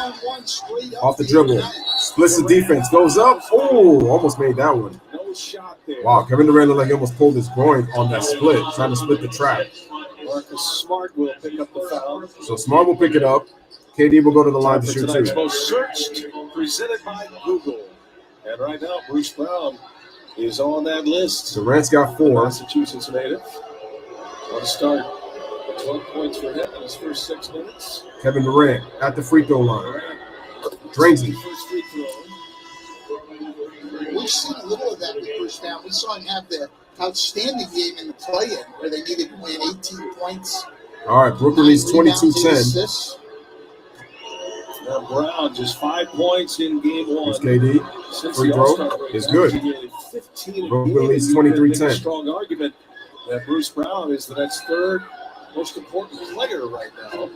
off the dribble. Splits the defense. Goes up. Oh, almost made that one. Wow, Kevin Durant looked like he almost pulled his groin on that split, trying to split the trap. Marcus Smart will pick up the foul. So Smart will pick it up. KD will go to the line to shoot 2. Most searched, presented by Google. And right now, Bruce Brown is on that list. Durant's got 4. Massachusetts native. On the start, 12 points for him in his first 6 minutes. Kevin Durant at the free throw line. Drains it. We've seen a little of that with Bruce Brown. We saw him have the outstanding game in the play-in where they needed to win 18 points. All right, Brooklyn leads 22-10. Now Brown just 5 points in game 1. Here's KD. Free throw is good. Brooklyn leads 23-10. Strong argument that Bruce Brown is the next 3rd most important player right now.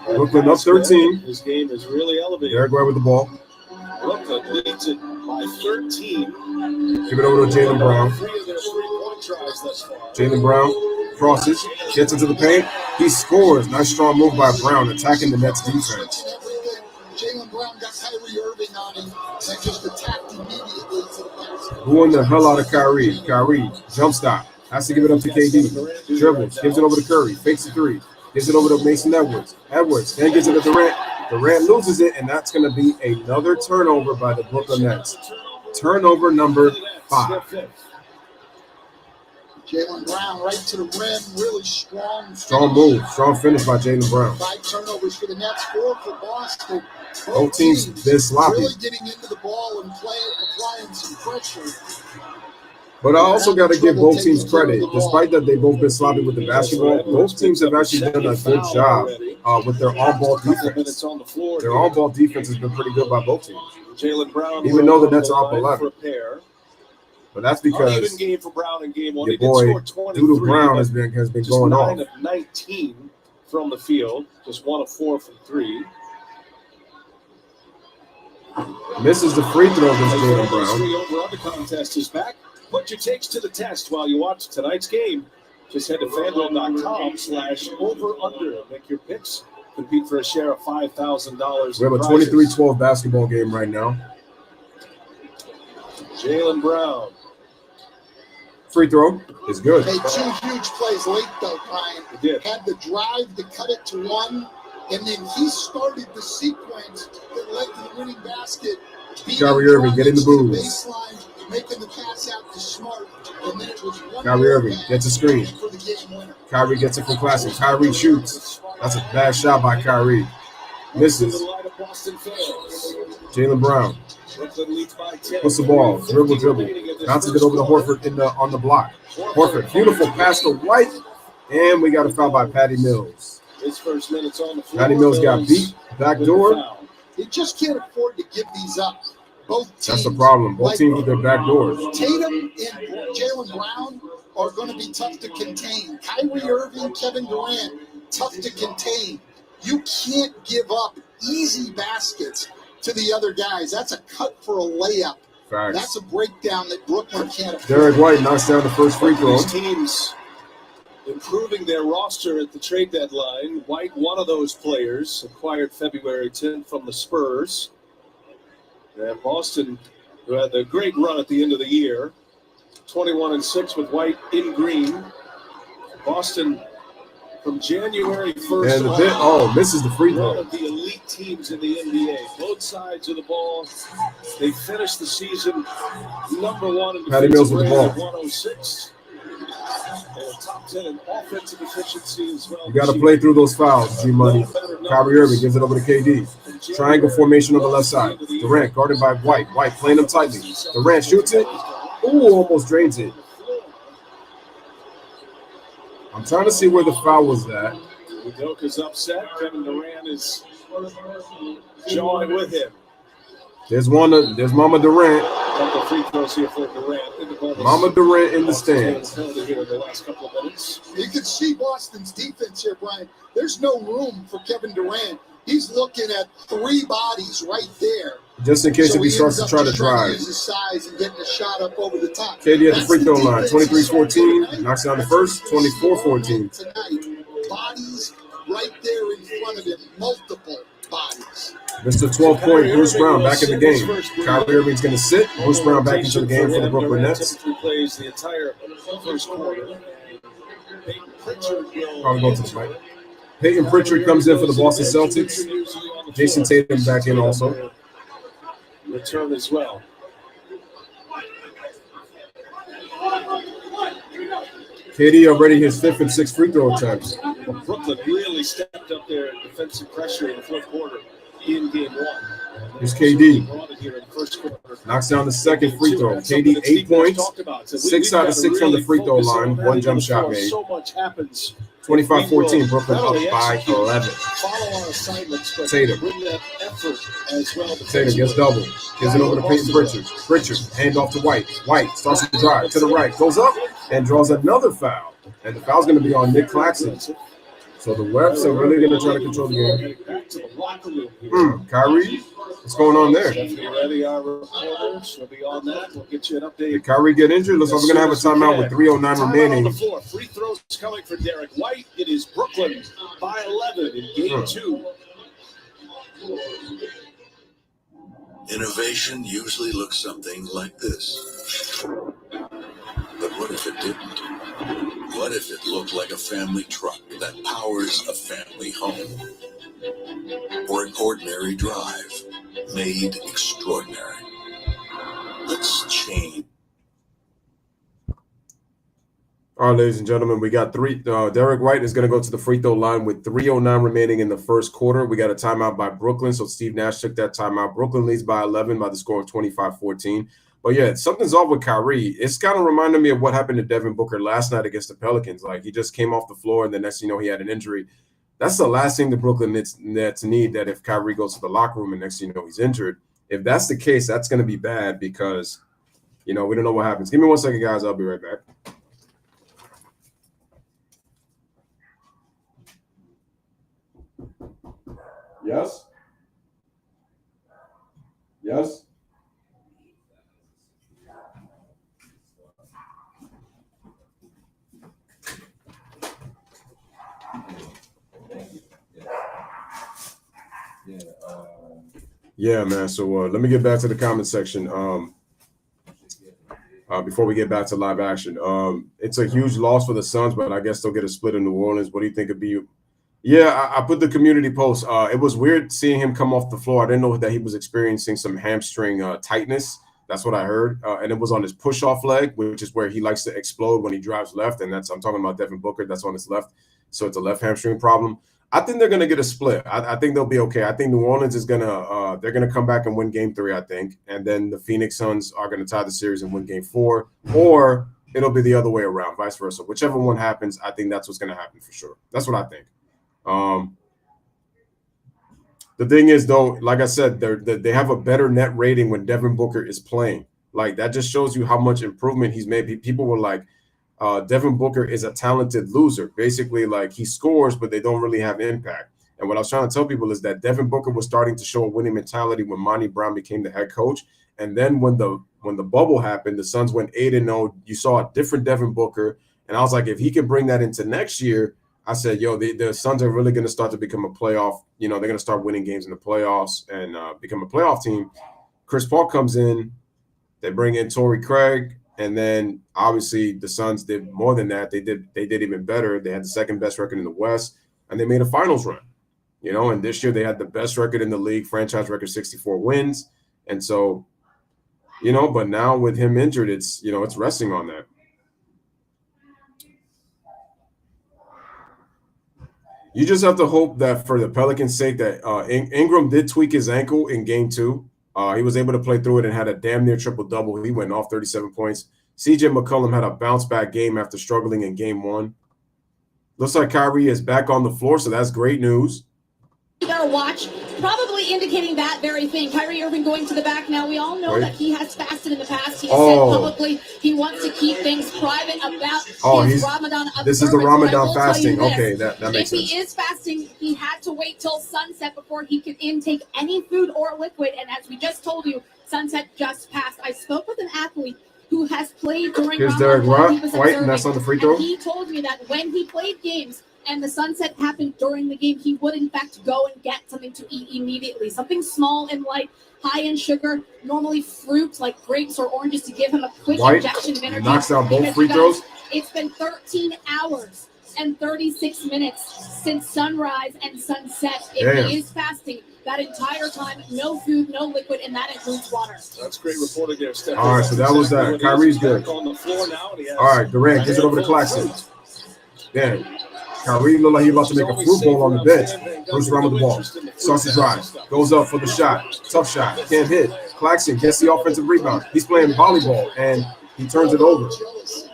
Brooklyn up 13. His game is really elevated. Derek White with the ball. Brooklyn leads it by 13. Give it over to Jaylen Brown. Jaylen Brown crosses, gets into the paint. He scores. Nice strong move by Brown, attacking the Nets defense. Jaylen Brown got Kyrie Irving on him and just attacked immediately to the basket. Booing the hell out of Kyrie. Kyrie, jump stop. Has to give it up to KD. Dribbles, gives it over to Curry, fakes a three, gives it over to Mason Edwards. Edwards then gives it to Durant. Durant loses it, and that's going to be another turnover by the Brooklyn Nets. Turnover number 5. Jaylen Brown right to the rim, really strong. Strong move, strong finish by Jaylen Brown. 5 turnovers for the Nets, 4 for Boston. Both teams been sloppy. Really getting into the ball and applying some pressure. But I also got to give both teams credit. Despite that they've both been sloppy with the basketball, both teams have actually done a good job with their on-ball defense. Their on-ball defense has been pretty good by both teams. Jaylen Brown, even though the Nets are up 11. But that's because game for Brown in game 1. Your boy Doodle Brown has been going off. 9 of 19 from the field, just 1 of 4 from 3. Misses the free throw against Jaylen Brown. Over-under contest is back. Put your takes to the test while you watch tonight's game. Just head to FanDuel.com/over-under. Make your picks. Compete for a share of $5,000. We have a 23-12 basketball game right now. Jaylen Brown. Free throw is good. Made 2 huge plays late, though, Brian. He did. Had the drive to cut it to 1, and then he started the sequence that led to the winning basket. Kyrie Irving getting the booze. Baseline, making the pass out to Smart, and then it was Kyrie Irving gets a screen. for the game winner. Kyrie gets it from Classic. Kyrie shoots. That's a bad shot by Kyrie. Misses. Jaylen Brown puts the ball, dribble. Bounces it over to Horford on the block. Horford, beautiful pass to White, and we got a foul by Patty Mills. His first minutes on the floor. Patty Mills got beat back door. They just can't afford to give these up. Both teams. That's the problem. Both teams with their back doors. Tatum and Jaylen Brown are going to be tough to contain. Kyrie Irving, Kevin Durant, tough to contain. You can't give up easy baskets to the other guys. That's a cut for a layup. Facts. That's a breakdown that Brooklyn can't afford. Derek White knocks down the first free throw. These teams improving their roster at the trade deadline. White, one of those players, acquired February 10th from the Spurs. And Boston, who had the great run at the end of the year, 21-6 with White in green. Boston from January 1st. And misses the free throw. One of the elite teams in the NBA. Both sides of the ball. They finished the season number 1 in Patty Mills with the ball. 106. And top 10 in offensive efficiency as well. You got to play through those fouls, G-Money. Kyrie Irving gives it over to KD. Triangle formation on the left side. Durant guarded by White. White playing him tightly. Durant shoots it. Ooh, almost drains it. I'm trying to see where the foul was at. Udoka's upset. Kevin Durant is jawing with him. There's Mama Durant. Couple free throws here for Durant. Mama Durant in the stands. Here in the last couple of minutes. You can see Boston's defense here, Brian. There's no room for Kevin Durant. He's looking at 3 bodies right there. Just in case if he starts to try to drive. Use his size and getting a shot up over the top. KD at the free throw line. 23-14. Knocks down the first. 24-14. Tonight, bodies right there in front of him. Multiple bodies. Mr. 12-point Bruce Brown back in the game. Kyrie Irving's going to sit. Bruce Brown back into the game for the Brooklyn Nets. Plays the entire first quarter. Probably go to the mic. Peyton Pritchard comes in for the Boston Celtics. Jason Tatum back in also. Return as well. KD already his 5th and 6th free throw attempts. Brooklyn really stepped up their defensive pressure in the fourth quarter in game 1. Here's KD. Knocks down the second free throw. KD 8 points. 6 out of 6 from the free throw line. 1 jump shot made. 25-14. Brooklyn up by 11. Tatum. Tatum gets double. Gives it over to Peyton Pritchard. Pritchard, hand off to White. White starts to drive to the right. Goes up and draws another foul. And the foul's going to be on Nick Claxton. So the Webs are really going to try to control the game. Kyrie, what's going on there? Ready, our reporter. She'll be on that. We'll get you an update. Did Kyrie get injured? Looks like we're going to have a timeout with 3:09 remaining. On the floor. Free throws coming for Derek White. It is Brooklyn by 11 in game 2. Innovation usually looks something like this. But what if it didn't? What if it looked like a family truck that powers a family home? Or an ordinary drive made extraordinary? Let's change. All right, ladies and gentlemen, we got three. Derek White is going to go to the free throw line with 3:09 remaining in the first quarter. We got a timeout by Brooklyn, so Steve Nash took that timeout. Brooklyn leads by 11 by the score of 25-14. But yeah, something's off with Kyrie. It's kind of reminding me of what happened to Devin Booker last night against the Pelicans. Like, he just came off the floor, and the next thing you know, he had an injury. That's the last thing the Brooklyn Nets need, that if Kyrie goes to the locker room and next thing you know he's injured. If that's the case, that's going to be bad because, we don't know what happens. Give me 1 second, guys. I'll be right back. Yes? Yes? Yeah, man. So let me get back to the comment section. Before we get back to live action, it's a huge loss for the Suns, but I guess they'll get a split in New Orleans. What do you think it'd be? Yeah, I put the community post. It was weird seeing him come off the floor. I didn't know that he was experiencing some hamstring tightness. That's what I heard. And it was on his push-off leg, which is where he likes to explode when he drives left. And I'm talking about Devin Booker. That's on his left. So it's a left hamstring problem. I think they're going to get a split. I think they'll be okay. I think New Orleans is going to they're going to come back and win game 3, I think. And then the Phoenix Suns are going to tie the series and win game 4. Or it'll be the other way around, vice versa. Whichever one happens, I think that's what's going to happen for sure. That's what I think. The thing is, though, like I said, they have a better net rating when Devin Booker is playing. Like, that just shows you how much improvement he's made. People were like, Devin Booker is a talented loser. Basically, like, he scores, but they don't really have impact. And what I was trying to tell people is that Devin Booker was starting to show a winning mentality when Monty Brown became the head coach. And then when the bubble happened, the Suns went 8-0. You saw a different Devin Booker. And I was like, if he can bring that into next year, I said, the Suns are really going to start to become a playoff. They're going to start winning games in the playoffs and become a playoff team. Chris Paul comes in. They bring in Torrey Craig. And then, obviously, the Suns did more than that. They did even better. They had the second best record in the West, and they made a finals run. And this year they had the best record in the league, franchise record, 64 wins. And so, but now with him injured, it's resting on that. You just have to hope that for the Pelicans' sake that Ingram did tweak his ankle in game 2. He was able to play through it and had a damn near triple-double. He went off 37 points. CJ McCollum had a bounce-back game after struggling in game 1. Looks like Kyrie is back on the floor, so that's great news. You better watch, probably indicating that very thing. Kyrie Irving going to the back now. We all know that he has fasted in the past. He has said publicly he wants to keep things private about his Ramadan. This is the Ramadan fasting. Okay, that makes sense. If he is fasting, he had to wait till sunset before he could intake any food or liquid. And as we just told you, sunset just passed. I spoke with an athlete who has played during Ramadan. White, and that's on the free throw. He told me that when he played games and the sunset happened during the game, he would, in fact, go and get something to eat immediately. Something small and light, high in sugar, normally fruits like grapes or oranges to give him a quick injection of energy. Knocks down both free throws. It's been 13 hours and 36 minutes since sunrise and sunset. If he is fasting that entire time, no food, no liquid, and that includes water. That's great reporting there, Steph. All right, so that was that. Kyrie's good. On the floor now, all right, Durant gives it over to Claxton. Damn. Kyrie looked like he about to make a fruit bowl on the bench. First round with the ball. Starts to drive. Goes up for the shot. Tough shot. Can't hit. Claxton gets the offensive rebound. He's playing volleyball, and he turns it over.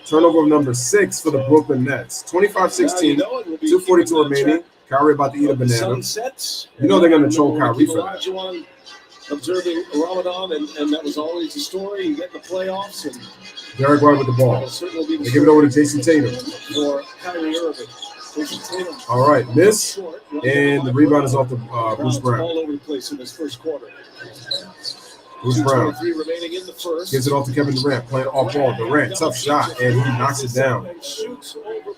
Turnover number 6 for the Brooklyn Nets. 25-16, 2:42 remaining. Kyrie about to eat a banana. They're going to troll Kyrie for that. Observing Ramadan, and that was always the story. You get the playoffs. And Derek White with the ball. They give it over to Jason Tatum. For Kyrie Irving. All right, miss, and the rebound is off to Bruce Brown. All over the place in this first quarter. Bruce Brown remaining in the first. Gives it off to Kevin Durant, playing off ball. Durant, tough shot, and he knocks it down.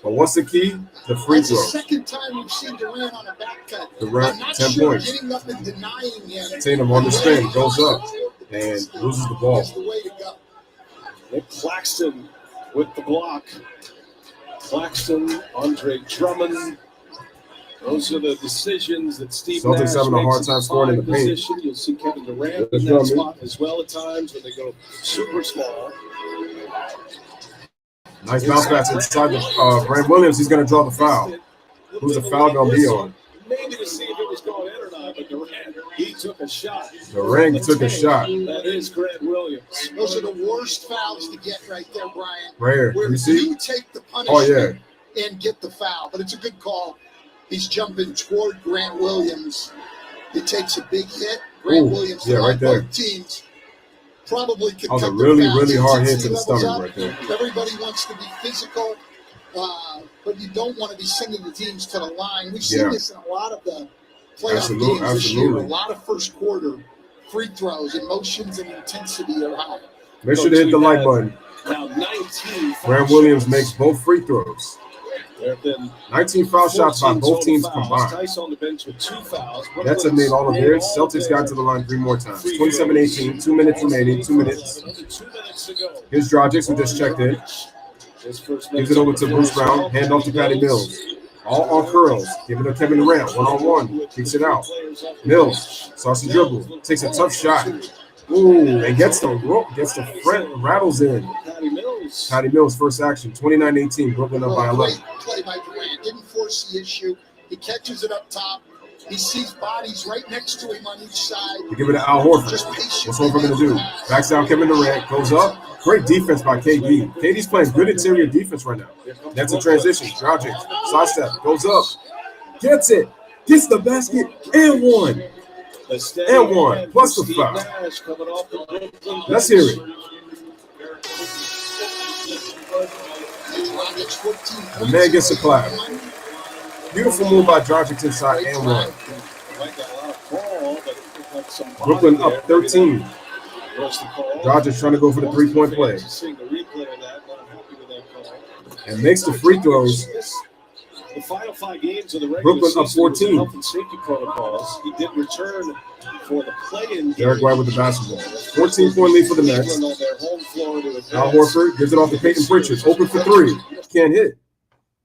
But what's the key? The free throw. That's the second time we've seen Durant on a back cut. Durant, 10 points. Getting up and denying him. Tatum on the spin, goes up, and loses the ball. Nick Claxton with the block. Claxton, Andre Drummond. Those are the decisions that Steve Celtics Nash having a hard makes time at scoring in the paint. position. You'll see Kevin Durant Good in job, that spot as well at times when they go super small. Nice bounce pass inside the Grant Williams. He's going to draw the foul. Who's the foul going to be on? Maybe to see if it was going in or not, but Durant, he took a shot. Durant took a shot. That is Grant Williams. Those are the worst fouls to get right there, Brian. Right here. Where You see? you take the punishment Oh, yeah. and get the foul, but it's a good call. He's jumping toward Grant Williams. He takes a big hit. Grant Williams, yeah, right there. Both teams probably could That was a cut really, their fouls. really hard hit Intensity to the levels stomach up. right there. Everybody wants to be physical, but you don't want to be sending the teams to the line. We've seen this in a lot of the playoff games this year. A lot of first quarter free throws, emotions and intensity are high. Make sure to hit the like button. Now 19 Grant Williams makes both free throws. There have been 19 foul shots by both teams combined. Tice on the bench with 2 fouls. Nets have made all of theirs. Celtics got to the line 3 more times. 27-18, 2 minutes remaining, 2 minutes. Here's Dragic, who just checked in. Gives it over to Bruce Brown. Hand off to Patty Mills. All on curls. Give it to Kevin Durant. One-on-one. Kicks it out. Mills starts to dribble. Takes a tough shot. Ooh, and gets the rope. Gets the front. Rattles in. Patty Mills, first action. 29-18. Brooklyn up by 11. Great play by Durant. Didn't force the issue. He catches it up top. He sees bodies right next to him on each side. You give it to Al Horford. What's Horford going to do? Backs down Kevin Durant. Goes up. Great defense by KD. KD's playing good interior defense right now. That's a transition. Dragic. Side step. Goes up. Gets it. Gets the basket. And one. And one. Plus the foul. Let's hear it. The man gets a clap. Beautiful move by Dragic inside and one. Brooklyn up 13. Dragic trying to go for the three-point play. And makes the free throws. The final 5 games of the regular Brooklyn up season 14. Health and safety protocols. He did return for the play-in game. Derek White with the basketball. 14-point lead for the Nets. Al Horford gives it off to Peyton Pritchard. Open for 3. Can't hit.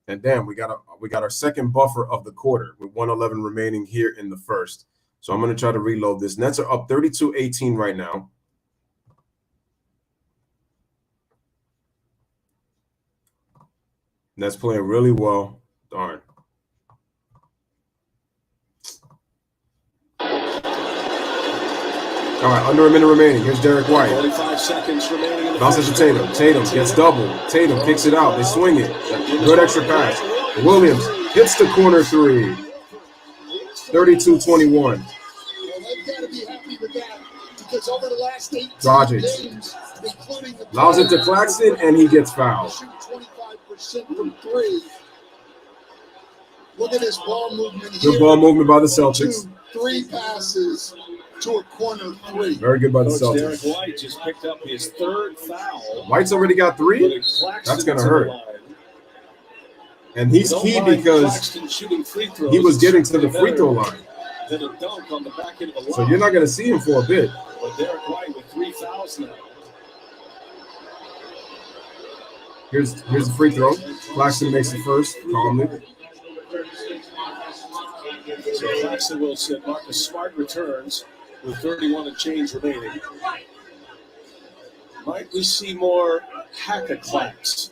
And damn, we got our second buffer of the quarter with 1:11 remaining here in the first. So I'm going to try to reload this. Nets are up 32-18 right now. Nets playing really well. Darn. All right, under a minute remaining. Here's Derek White. 45 seconds remaining. Bounces to Tatum. Tatum gets double. Tatum kicks it out. They swing it. Good extra pass. Williams hits the corner 3. 32-21. Well, they've got to be happy with that because over the last 18 Dragic games, including the allows it to Claxton, and he gets fouled. shoot 25% from 3. Look at this ball movement here. Good ball movement by the Celtics. 3 passes to a corner 3. Very good by the Coach Derek Celtics. White just picked up his 3rd foul. White's already got 3. That's going to hurt. And he's key because he was getting to the free throw line. So you're not going to see him for a bit. But Derek White with 3 fouls now. Here's the free throw. Claxton makes the first calmly. So Claxton will sit. Marcus Smart returns with 31 and change remaining. Might we see more hack-a-clacks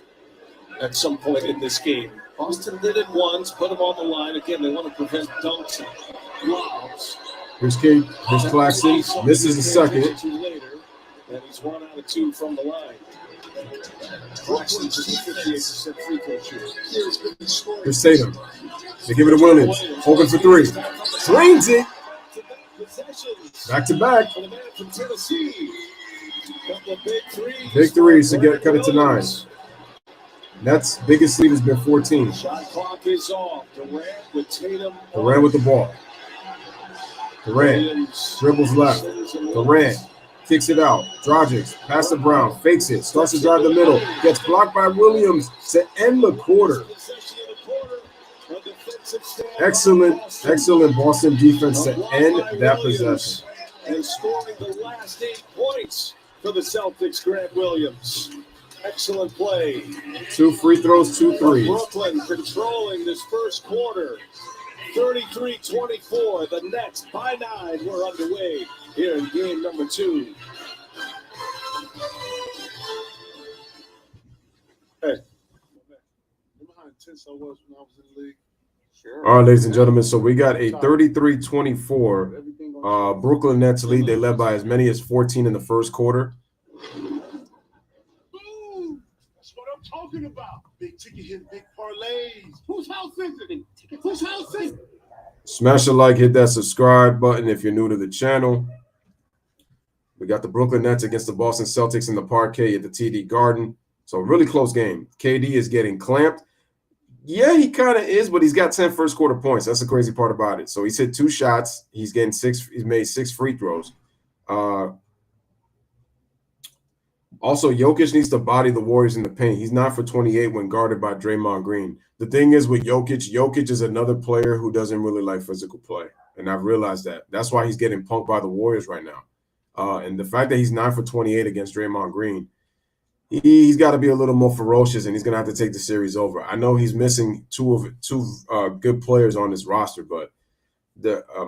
at some point in this game? Boston did it once, put him on the line. Again, they want to prevent dunks and lobs. Here's Claxton. Misses the second. And he's 1 out of 2 from the line. Claxton's just a 58% free throw shooter. Here's Tatum. They give it to Williams. Open for 3. Drains it. Back to back. Big threes to cut it to 9. Nets' biggest lead has been 14. Shot clock is off. Durant with Tatum. Durant with the ball. Durant dribbles left. Durant kicks it out. Dragic, pass to Brown, fakes it, starts to drive the middle, gets blocked by Williams to end the quarter. Excellent Boston defense to end that possession. And scoring the last 8 points for the Celtics, Grant Williams. Excellent play. 2 free throws, 2 threes. Brooklyn controlling this first quarter. 33-24. The Nets by 9. We're underway here in game number 2. Hey, remember how intense I was when I was in the league? Sure. All right, ladies and gentlemen, so we got a 33-24 Brooklyn Nets lead. They led by as many as 14 in the first quarter. Boom! That's what I'm talking about. Big ticket hit, big parlays. Whose house is it? Whose house is it? Smash the like, hit that subscribe button if you're new to the channel. We got the Brooklyn Nets against the Boston Celtics in the parquet at the TD Garden. So a really close game. KD is getting clamped. Yeah, he kind of is, but he's got 10 first quarter points. That's the crazy part about it. So he's hit 2 shots. He's getting 6. He's made 6 free throws. Also, Jokic needs to body the Warriors in the paint. He's 9 for 28 when guarded by Draymond Green. The thing is with Jokic is another player who doesn't really like physical play. And I've realized that. That's why he's getting punked by the Warriors right now. And the fact that he's 9 for 28 against Draymond Green, he's got to be a little more ferocious, and he's going to have to take the series over. I know he's missing two good players on his roster, but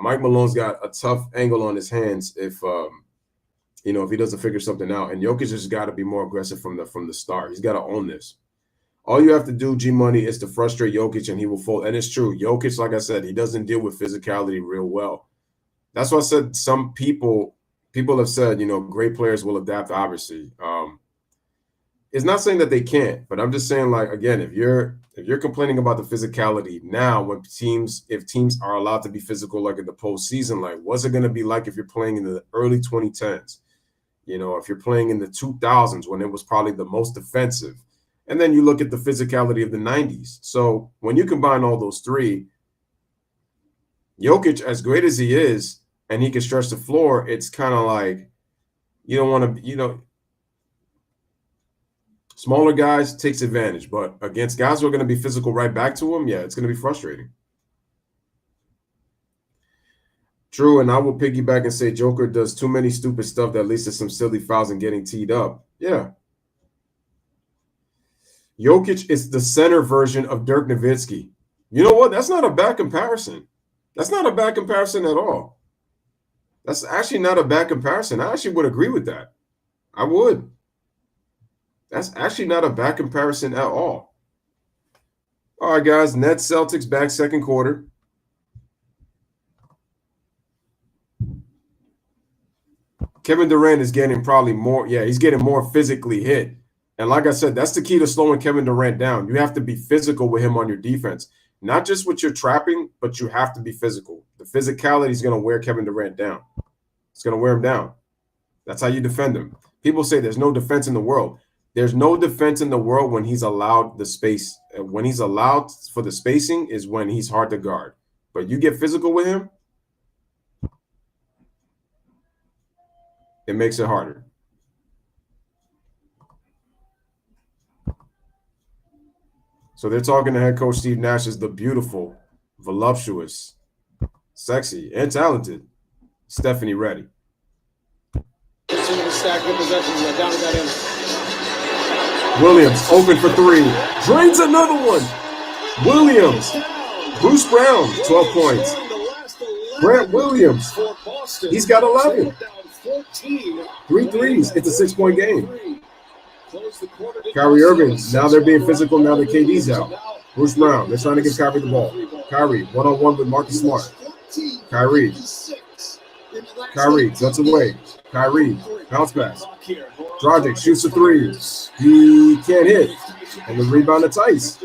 Mike Malone's got a tough angle on his hands if if he doesn't figure something out. And Jokic has got to be more aggressive from the start. He's got to own this. All you have to do, G-Money, is to frustrate Jokic, and he will fold. And it's true. Jokic, like I said, he doesn't deal with physicality real well. That's why I said some people have said, great players will adapt, obviously. It's not saying that they can't, but I'm just saying, like, again, if you're complaining about the physicality now, if teams are allowed to be physical, like in the postseason, like, what's it going to be like if you're playing in the early 2010s? If you're playing in the 2000s when it was probably the most defensive, and then you look at the physicality of the 90s. So when you combine all those three, Jokic, as great as he is, and he can stretch the floor, it's kind of like you don't want to, smaller guys takes advantage, but against guys who are going to be physical right back to him, yeah, it's going to be frustrating. True, and I will piggyback and say Joker does too many stupid stuff that leads to some silly fouls and getting teed up. Yeah. Jokic is the center version of Dirk Nowitzki. You know what? That's not a bad comparison. That's not a bad comparison at all. That's actually not a bad comparison. I actually would agree with that. I would. That's actually not a bad comparison at all. All right, guys. Nets Celtics back second quarter. Kevin Durant is getting probably more. Yeah, he's getting more physically hit. And like I said, that's the key to slowing Kevin Durant down. You have to be physical with him on your defense. Not just with your trapping, but you have to be physical. The physicality is going to wear Kevin Durant down. It's going to wear him down. That's how you defend him. People say there's no defense in the world. There's no defense in the world when he's allowed the space. When he's allowed for the spacing is when he's hard to guard. But you get physical with him, it makes it harder. So they're talking to head coach Steve Nash as the beautiful, voluptuous, sexy, and talented Stephanie Reddy. Williams open for 3. Drains another one. Williams. Bruce Brown, 12 points. Grant Williams. He's got 11. 3 threes. It's a 6-point game. Kyrie Irving. Now they're being physical. Now that KD's out. Bruce Brown. They're trying to give Kyrie the ball. Kyrie, one-on-one with Marcus Smart. Kyrie. Cuts away. Kyrie. Bounce pass. Dragic shoots a 3. He can't hit. And the rebound to Tice.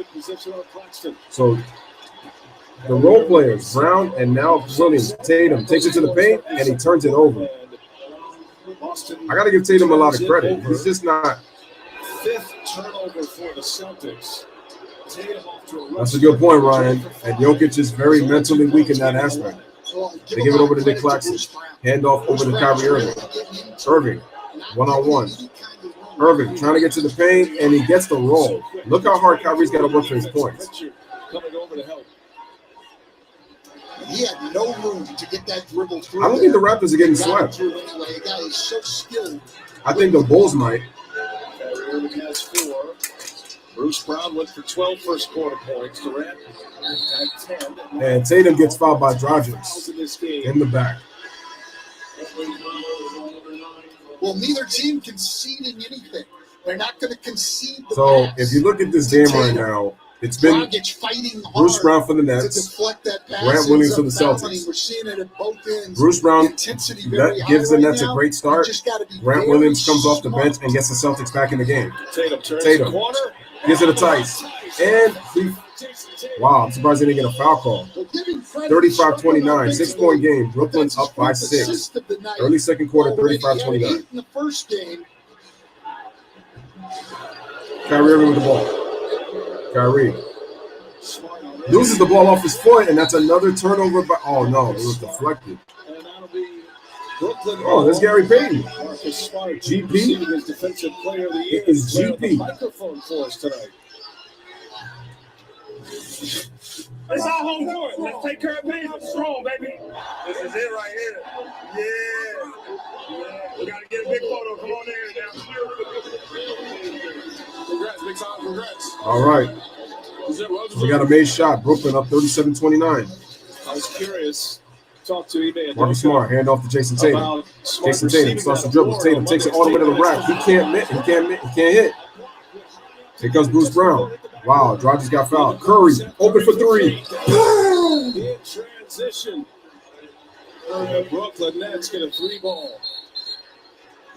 So the role players, Brown and now Williams. Tatum takes it to the paint and he turns it over. I got to give Tatum a lot of credit. He's just not. 5th turnover for the Celtics. That's a good point, Ryan. And Jokic is very mentally weak in that aspect. They give it over to Nick Claxton. Handoff over to Kyrie Irving. Irving, one-on-one. Irving trying to get to the paint, and he gets the roll. Look how hard Kyrie's got to work for his points. He had no room to get that dribble through. I don't think the Raptors are getting swept. I think the Bulls might. Irving has 4. Bruce Brown went for 12 first quarter points. Durant at 10. And Tatum gets fouled by Dragic in the back. Well, neither team conceding anything. They're not going to concede the So pass. if you look at this game right now, it's been Bruce Brown for the Nets, Grant Williams for the Celtics. We're seeing it at both ends. Bruce Brown gives the Nets a now. great start. Grant Williams comes off the bench and gets the Celtics back in the game. Tatum gives it to Tice. And wow, I'm surprised they didn't get a foul call. 35-29, 6-point game. Brooklyn up by 6. Early second quarter, 35-29. In the first game. Kyrie Irving with the ball. Kyrie loses the ball off his foot, and that's another turnover. Oh, no, it was deflected. Oh, there's Gary Payton. GP. It is GP. It's our home court. Let's take care of business. Strong, baby. This is it right here. Yeah. We got to get a big photo. Come on there now. Congrats, big time. Congrats. All right. We got a made shot. Brooklyn up 37-29. I was curious. Talk to eBay. Marcus Smart, hand off to Jason Tatum. Jason Tatum starts to dribble. Tatum takes it all the way to the rack. He can't hit. Here comes Bruce Brown. Wow, Dragic got fouled. Curry, open for 3. In transition. The Brooklyn Nets get a 3 ball.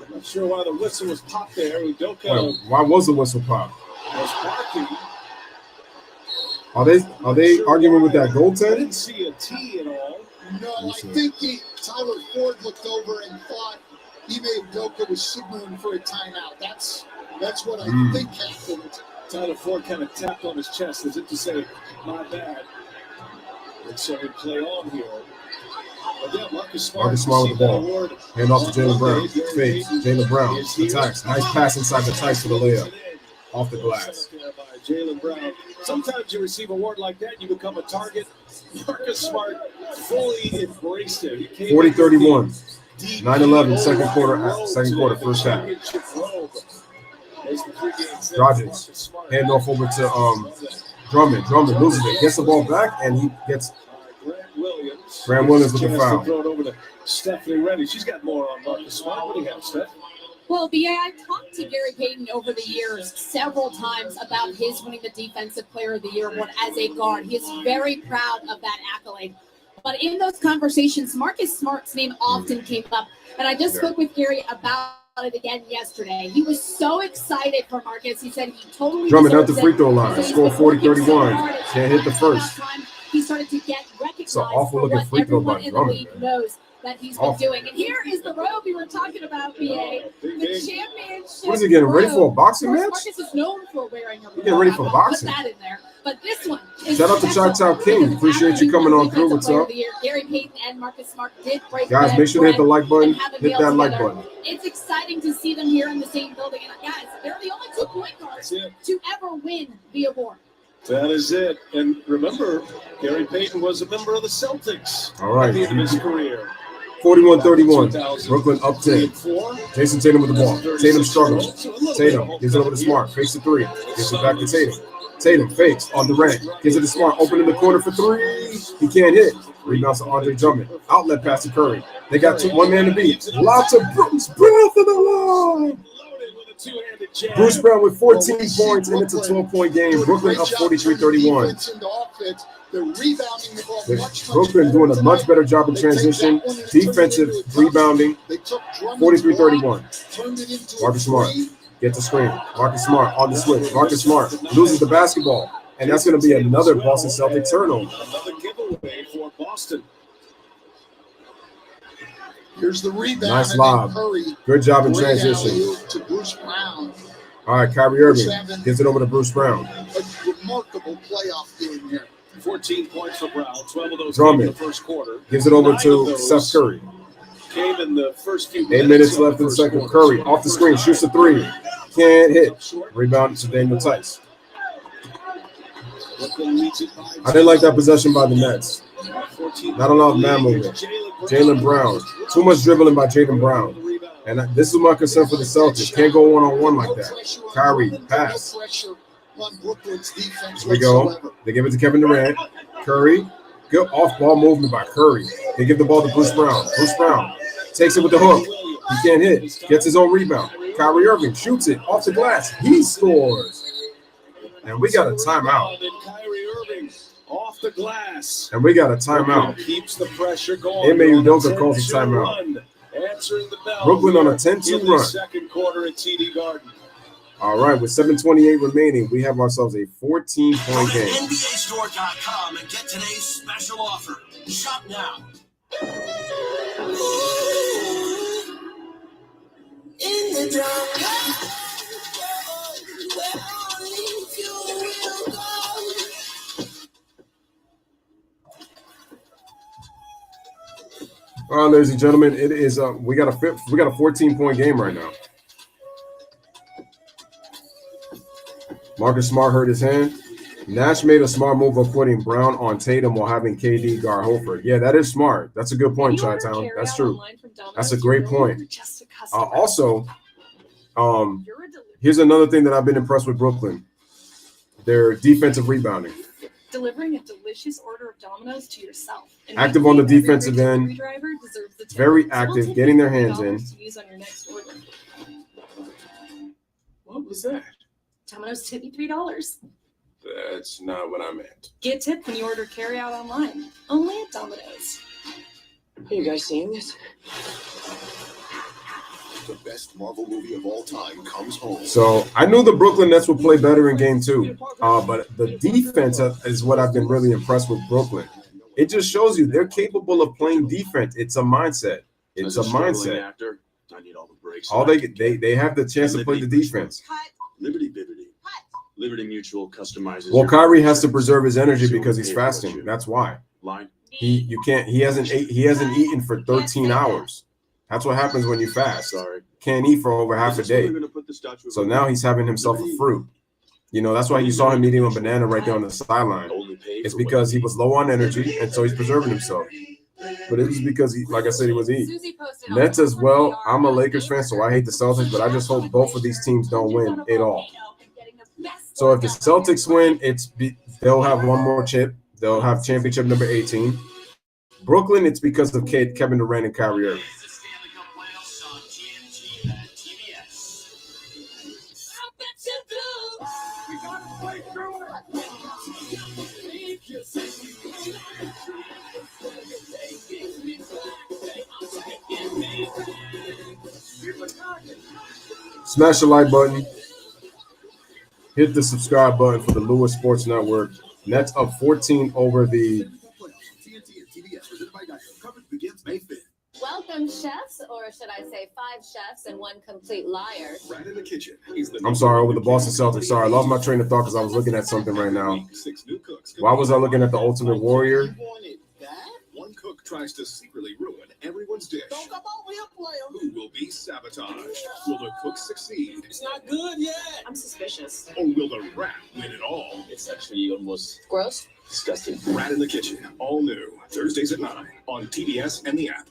I'm not sure why the whistle was popped there. Why was the whistle popped? Was barking. Are they arguing with that I goaltending? didn't see a T at all. No, I think Tyler Ford looked over and thought Ime Udoka was signaling for a timeout. That's what I think happened. Tyler Ford kind of tapped on his chest as if to say, my bad. And so we play on here. But yeah, Marcus Smart with the ball. Hand off to Jaylen Brown. Fake. Jaylen Brown attacks. Nice pass inside the tights for the layup. Off the glass. Jaylen Brown. Sometimes you receive a award like that, you become a target. Marcus Smart fully embraced it. 40-31. 9-11, second quarter, first half. Dragic. Hand off over to Drummond. Drummond loses it. Gets the ball back, and he gets Grant Williams with the foul. Throw it over to Stephanie Reddy. She's got more on Marcus Smart. What do you have, Steph? Well, BA, I've talked to Gary Payton over the years several times about his winning the Defensive Player of the Year award as a guard. He is very proud of that accolade. But in those conversations, Marcus Smart's name often came up. And I just spoke with Gary about it again yesterday. He was so excited for Marcus. He said he totally Drummond at the free throw line. Score 40-31. Can't hit the first. He started to get recognized It's an awful for looking what free throw everyone by in the Drummond. league knows that he's been doing. And here is the robe we were talking about, BA. The championship. What is he getting ready for a boxing match? Marcus is known for wearing a robe. Getting ready for boxing. Put that in there. But this one is Shout out to Chi-Town King. Appreciate you coming on through. What's up? Gary Payton and Marcus Smart did break. Guys, make sure to hit the like button. Hit that like button. It's exciting to see them here in the same building. And guys, they're the only 2 point guards to ever win the award. That is it. And remember, Gary Payton was a member of the Celtics All at the end of right. his career. 41-31. Brooklyn up 10. Jason Tatum with the ball. Tatum struggles. Tatum gives it over to Smart. Fakes the 3. Gives it back to Tatum. Tatum fakes on Durant. Gives it to Smart. Open in the corner for 3. He can't hit. Rebounds to Andre Drummond. Outlet pass to Curry. They got 1 man to beat. Lots of Bruce Brown for the line. Bruce Brown with 14 points, and it's a 12-point game. Brooklyn up 43-31. Brooklyn doing a much better job in transition. Defensive rebounding. 43-31. Marcus Smart gets a screen. Marcus Smart on the switch. Marcus Smart loses the basketball, and that's going to be another Boston Celtics turnover. Another giveaway for Boston. Here's the rebound. Nice lob. Good job in transition. To Bruce Brown. All right, Kyrie Irving gives it over to Bruce Brown. A remarkable playoff game here. 14 points for Brown. 12 of those Drummond came in the first quarter. Gives it over 9 to of those Seth Curry. Came in the first few 8 minutes left in the second. Curry off the screen, shoots a 3. Can't hit. Rebound to Daniel Tice. I didn't like that possession by the Nets. Not a lot of man movement. Jaylen Brown. Too much dribbling by Jaylen Brown. And this is my concern for the Celtics. Can't go one-on-one like that. Kyrie, pass. Here we go. They give it to Kevin Durant. Curry. Good off-ball movement by Curry. They give the ball to Bruce Brown. Bruce Brown takes it with the hook. He can't hit. Gets his own rebound. Kyrie Irving shoots it off the glass. He scores. And we got a timeout. Off the glass. And we got a timeout. Keeps the pressure going. Ime Udoka calls a timeout. Answering the bell. Brooklyn on a 10-2 run. Second quarter at TD Garden. All right, with 7:28 remaining, we have ourselves a 14-point game. NBAstore.com and get today's special offer. Shop now. In the dark. All right, ladies and gentlemen, it is we got a 14-point game right now. Marcus Smart hurt his hand. Nash made a smart move of putting Brown on Tatum while having KD guard Horford. Yeah, that is smart. That's a good point, Chi-Town. That's true. That's a great point. Also, here's another thing that I've been impressed with Brooklyn. Their defensive rebounding. Delivering a delicious order of Domino's to yourself. Active on the defensive end. Very active, getting their hands in. What was that? Domino's tip you $3. That's not what I meant. Get tipped when you order carryout online. Only at Domino's. Are you guys seeing this? The best Marvel movie of all time comes home. So I knew the Brooklyn Nets would play better in game 2, but the defense is what I've been really impressed with Brooklyn. It just shows you they're capable of playing defense. It's a mindset. It's a mindset. Actor, I need all the breaks. All they have the chance to play the defense. Liberty Bibbity. Liberty Mutual customizes. Well, Kyrie has to preserve his energy because he's fasting. That's why. He hasn't eaten for 13 hours. That's what happens when you fast. Can't eat for over half a day. So now he's having himself a fruit. You know, that's why you saw him eating a banana right there on the sideline. It's because he was low on energy, and so he's preserving himself. But it was because, like I said, he was eating. Nets as well. I'm a Lakers fan, so I hate the Celtics, but I just hope both of these teams don't win at all. So if the Celtics win, they'll have one more chip. They'll have championship number 18. Brooklyn, it's because of Kevin Durant and Kyrie Irving. Smash the like button. Hit the subscribe button for the Louis Sports Network. Nets up 14 over the. Welcome, chefs, or should I say 5 chefs and 1 complete liar. Right in the kitchen. I'm sorry, over the Boston Celtics. Sorry, I lost my train of thought because I was looking at something right now. Why was I looking at the Ultimate Warrior? One cook tries to secretly ruin everyone's dish. Who will be sabotaged? Will the cook succeed? It's not good yet. I'm suspicious. Or will the rat win it all? It's actually almost Gross. disgusting. Rat in the Kitchen, all new, Thursdays at 9 on TBS and the app.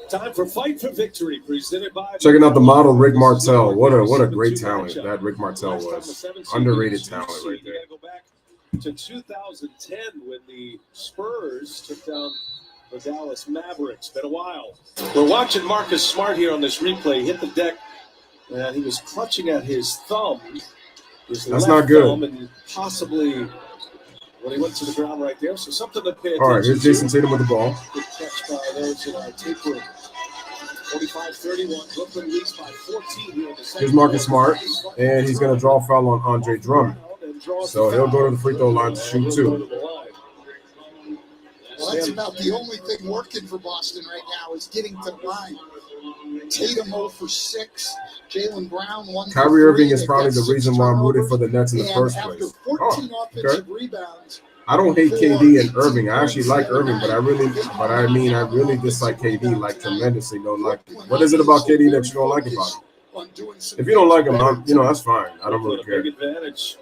Time for Fight for Victory, presented by. Checking out the model Rick Martel. What a great talent that Rick Martel was. Underrated talent right there. Go back to 2010 when the Spurs took down the Dallas Mavericks. Been a while. We're watching Marcus Smart here on this replay. Hit the deck, and he was clutching at his thumb. That's not good. Thumb, and possibly when he went to the ground right there. So something to pay attention to. All right, here's Jason Tatum with the ball. Good catch by those in our tape room. 45-31. Brooklyn leads by 14 here in the second. Here's Marcus Smart, and he's going to draw a foul on Andre Drummond. So he'll go to the free throw line to shoot 2. Well, that's about the only thing working for Boston right now is getting to the line. Tatum 0 for 6. Jaylen Brown 1 for 3. Kyrie Irving is probably the reason why I'm rooting for the Nets in the first place. Offensive rebounds. I don't hate KD and Irving. I actually like Irving, but I really dislike KD like tremendously. Don't like him. What is it about KD that you don't like about him? If you don't like him, that's fine. I don't really care. Big advantage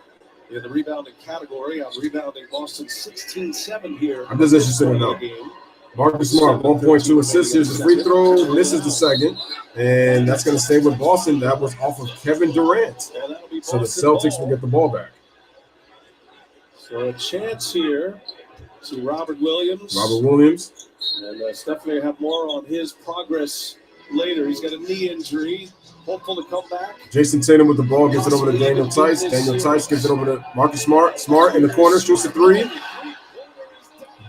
in the rebounding category. I'm rebounding Boston 16-7 here. I'm just interested to know. Marcus Smart, 1.2 assists. Here's the free throw. Misses the second. And that's going to stay with Boston. That was off of Kevin Durant. So the Celtics will get the ball back. So a chance here to Robert Williams. And Stephanie will have more on his progress later. He's got a knee injury. Hopeful to come back. Jason Tatum with the ball, gives it over to Daniel Tice. Daniel Tice gives it over to Marcus Smart. Smart in the corner, shoots a three.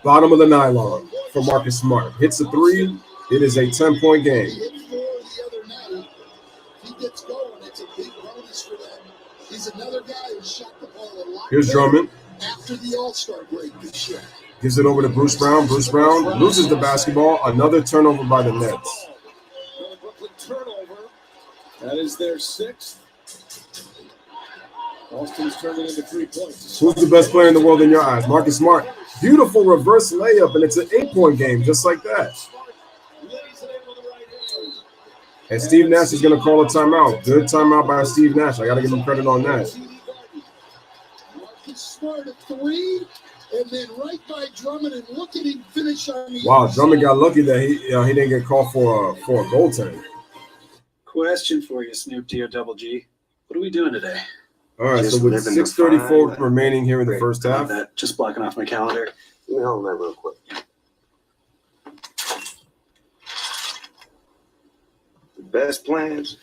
Bottom of the nylon for Marcus Smart. Hits a three. It is a 10-point game. He gets going. It's a big bonus for them. He's another guy who shot the ball a lot. Here's Drummond. After the All-Star break this year. Gives it over to Bruce Brown. Bruce Brown loses the basketball. Another turnover by the Nets. Brooklyn turnover. That is their 6th. Boston's turning into 3 points. Who's the best player in the world in your eyes? Marcus Smart. Beautiful reverse layup, and it's an 8-point game, just like that. And Steve Nash is going to call a timeout. Good timeout by Steve Nash. I got to give him credit on that. Marcus Smart at 3, and then right by Drummond, and look at him finish on the Wow, Drummond got lucky that he didn't get called for a goaltending. Question for you, Snoop D-O-double-G. What are we doing today? All right, so with 6:34 remaining here in the first half. Just blocking off my calendar. Let me hold that real quick. The best plans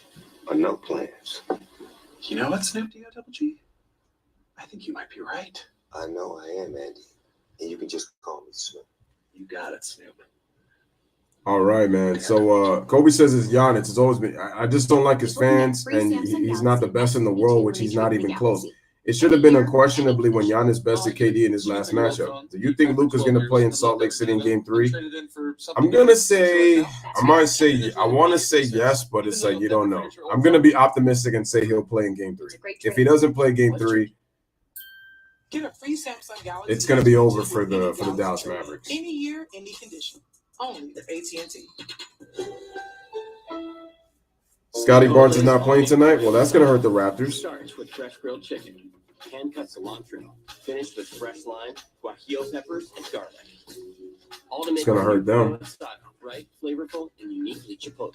are no plans. You know what, Snoop D-O-double-G? I think you might be right. I know I am, Andy. And you can just call me Snoop. You got it, Snoop. All right, man. So Kobe says it's Giannis. It's always been. I just don't like his fans, and he's not the best in the world, which he's not even close. It should have been unquestionably when Giannis bested KD in his last matchup. Do you think Luka's going to play in Salt Lake City in Game 3? I'm going to say, I want to say yes, but it's like you don't know. I'm going to be optimistic and say he'll play in Game 3. If he doesn't play Game 3, it's going to be over for the Dallas Mavericks. Any year, any condition. Only at AT&T. Scotty Barnes is not playing tonight. Well, that's going to hurt the Raptors. Starts with fresh grilled chicken, hand-cut cilantro, finished with fresh lime, guajillo peppers, and garlic. All to make it's going to hurt them. Style, right? Flavorful and uniquely Chipotle.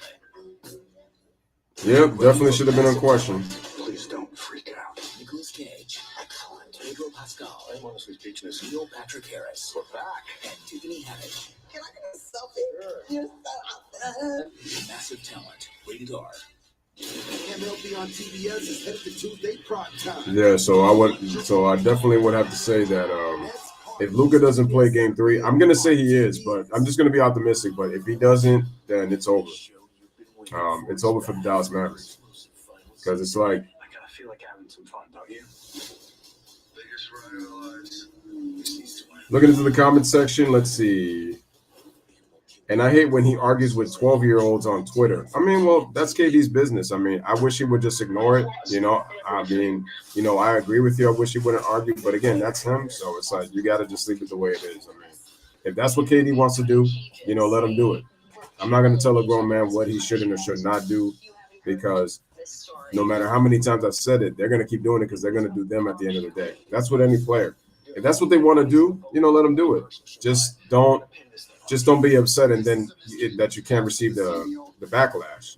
Yep, definitely should have been unquestioned. Please don't freak out. Nicolas Cage, excellent. Pedro Pascal, I'm honestly speechless. Neil Patrick Harris, we're back, and Tiffany Haddish. Can I get a selfie? You're so awesome. Massive talent, rated R. MLB on TBS is headed to Tuesday prime time. Yeah, so I definitely would have to say that if Luka doesn't play Game 3, I'm gonna say he is, but I'm just gonna be optimistic. But if he doesn't, then it's over. It's over for the Dallas Mavericks because it's like. I gotta feel like having some fun, don't you? Looking into the comment section, let's see. And I hate when he argues with 12-year-olds on Twitter. I mean, well, that's KD's business. I mean, I wish he would just ignore it. I agree with you. I wish he wouldn't argue. But again, that's him. So it's like you got to just leave it the way it is. I mean, if that's what KD wants to do, let him do it. I'm not going to tell a grown man what he should or should not do because no matter how many times I've said it, they're going to keep doing it because they're going to do them at the end of the day. That's what any player. If that's what they want to do, let them do it. Just don't be upset and then that you can't receive the backlash.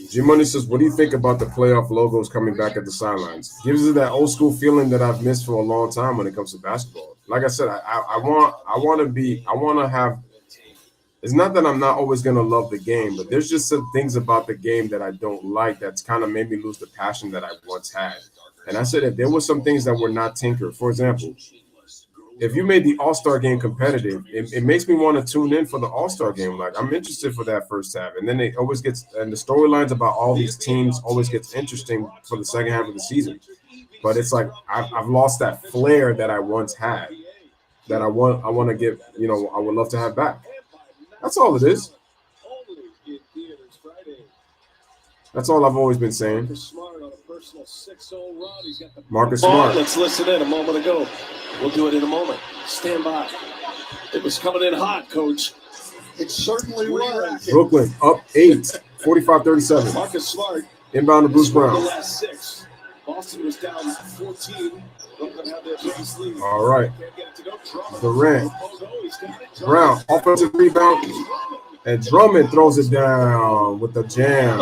G Money says, "What do you think about the playoff logos coming back at the sidelines? Gives it that old school feeling that I've missed for a long time when it comes to basketball. Like I said, I want to have. It's not that I'm not always going to love the game, but there's just some things about the game that I don't like that's kind of made me lose the passion that I once had. And I said if there were some things that were not tinkered, for example, if you made the All-Star game competitive, it makes me want to tune in for the All-Star game. Like I'm interested for that first half. And then it always gets, and the storylines about all these teams always gets interesting for the second half of the season. But it's like I've lost that flair that I once had that I want to get, I would love to have back. That's all it is. That's all I've always been saying. Marcus Smart. Let's listen in a moment ago. We'll do it in a moment. Stand by. It was coming in hot, Coach. It certainly was. Brooklyn up 8, 45-37. Marcus Smart. Inbound to Bruce Brown. The last 6. Boston was down 14. All right. Durant. Brown, offensive rebound. And Drummond throws it down with the jam.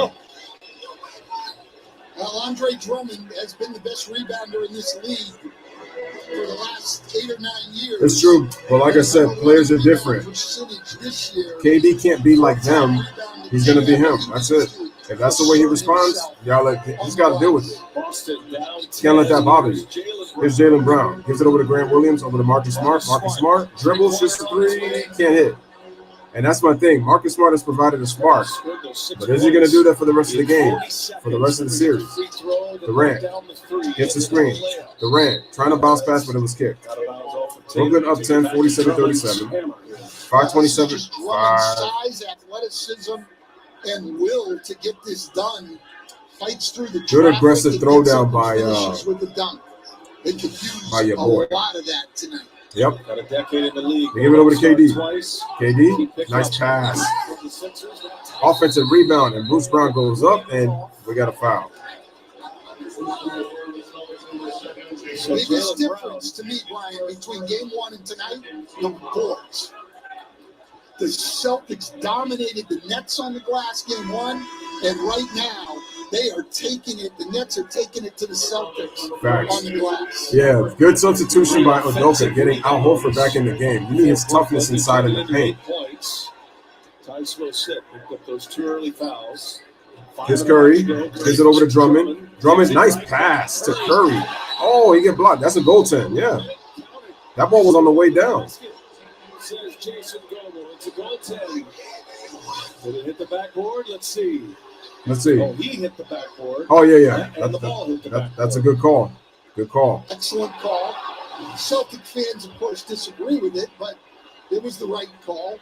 Well, Andre Drummond has been the best rebounder in this league for the last 8 or 9 years. It's true. But like I said, players are different. KD can't be like them. He's going to be him. That's it. If that's the way he responds, he's got to deal with it. Can't let that bother you. Here's Jaylen Brown. Gives it over to Grant Williams, over to Marcus Smart. Marcus Smart dribbles, shoots the three, can't hit. And that's my thing. Marcus Smart has provided a spark. But is he going to do that for the rest of the game, for the rest of the series? Durant gets the screen. Durant trying to bounce pass, but it was kicked. Brooklyn up 10, 47-37. 5:27. Size, athleticism, and will to get this done. Fights through the good aggressive throwdown by your boy. A lot of that tonight. Yep. Got a decade in the league. They give it over to KD. KD, nice pass. Offensive rebound, and Bruce Brown goes up, and we got a foul. The biggest difference to me, Brian, between game 1 and tonight, the boards. The Celtics dominated the Nets on the glass game 1, and right now they are taking it. The Nets are taking it to the Celtics on the glass. Yeah, good substitution by Udoka, getting Al Horford back in the game. You need his toughness inside of the paint. Time's will sit. Picked up those 2 early fouls. Here's Curry. Gives it over to Drummond. Drummond, nice pass to Curry. Oh, he get blocked. That's a goaltend. Yeah. That ball was on the way down. Says Jason Goble. It's a goaltend. Did it hit the backboard? Let's see. Oh, he hit the backboard. Oh, yeah. And the ball hit the backboard. That's a good call. Good call. Excellent call. Celtic fans, of course, disagree with it, but it was the right call.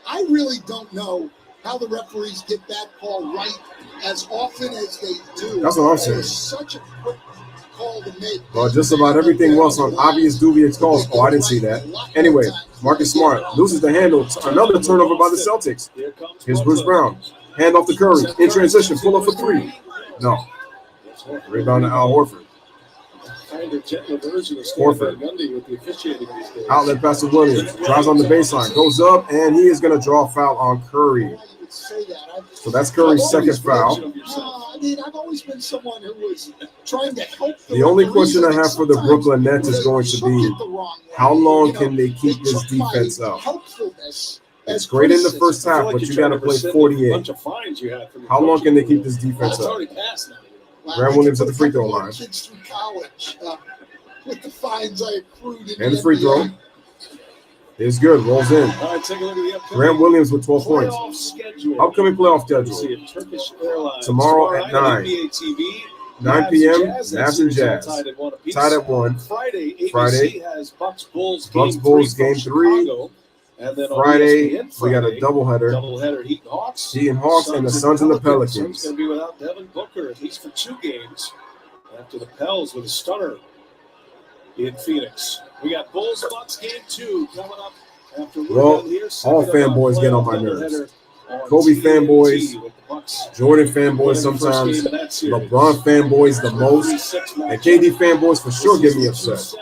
I really don't know how the referees get that call right as often as they do. That's what I'm saying. It's such a quick call to make. Well, just about everything else on obvious dubious calls. Oh, I didn't see that. Anyway, Marcus Smart loses the handle. Another turnover by the Celtics. Here's Bruce Brown. Hand off to Curry. In transition. Pull up for 3. No. Rebound to Al Horford. Horford. Outlet pass to Williams. Drives on the baseline. Goes up, and he is going to draw a foul on Curry. So that's Curry's second foul. I've always been someone who was trying to help. The only question I have for the Brooklyn Nets is going to be, how long can they keep this defense up? It's great in the first half, but you got to play 48. How long can they keep this defense up? Grant Williams at the free throw line. Kids through college with the fines I accrued in and the free throw. It's good. Rolls in. All right, take a look at the upcoming Grant Williams with 12 points. Upcoming playoff schedule. Tomorrow at 9. 9 p.m. Mavs and Jazz. Tied at 1. Friday has Bucks-Bulls game 3. And then Friday, we got a doubleheader. Heat and Hawks. Heat and Hawks and the Suns and the Pelicans. Suns going to be without Devin Booker at least for 2 games after the Pels with a stunner in Phoenix. We got Bulls-Bucks game 2 coming up after we're done here. All fanboys get on my nerves. Kobe fanboys, Jordan fanboys sometimes, LeBron fanboys the most, and KD fanboys for sure get me upset.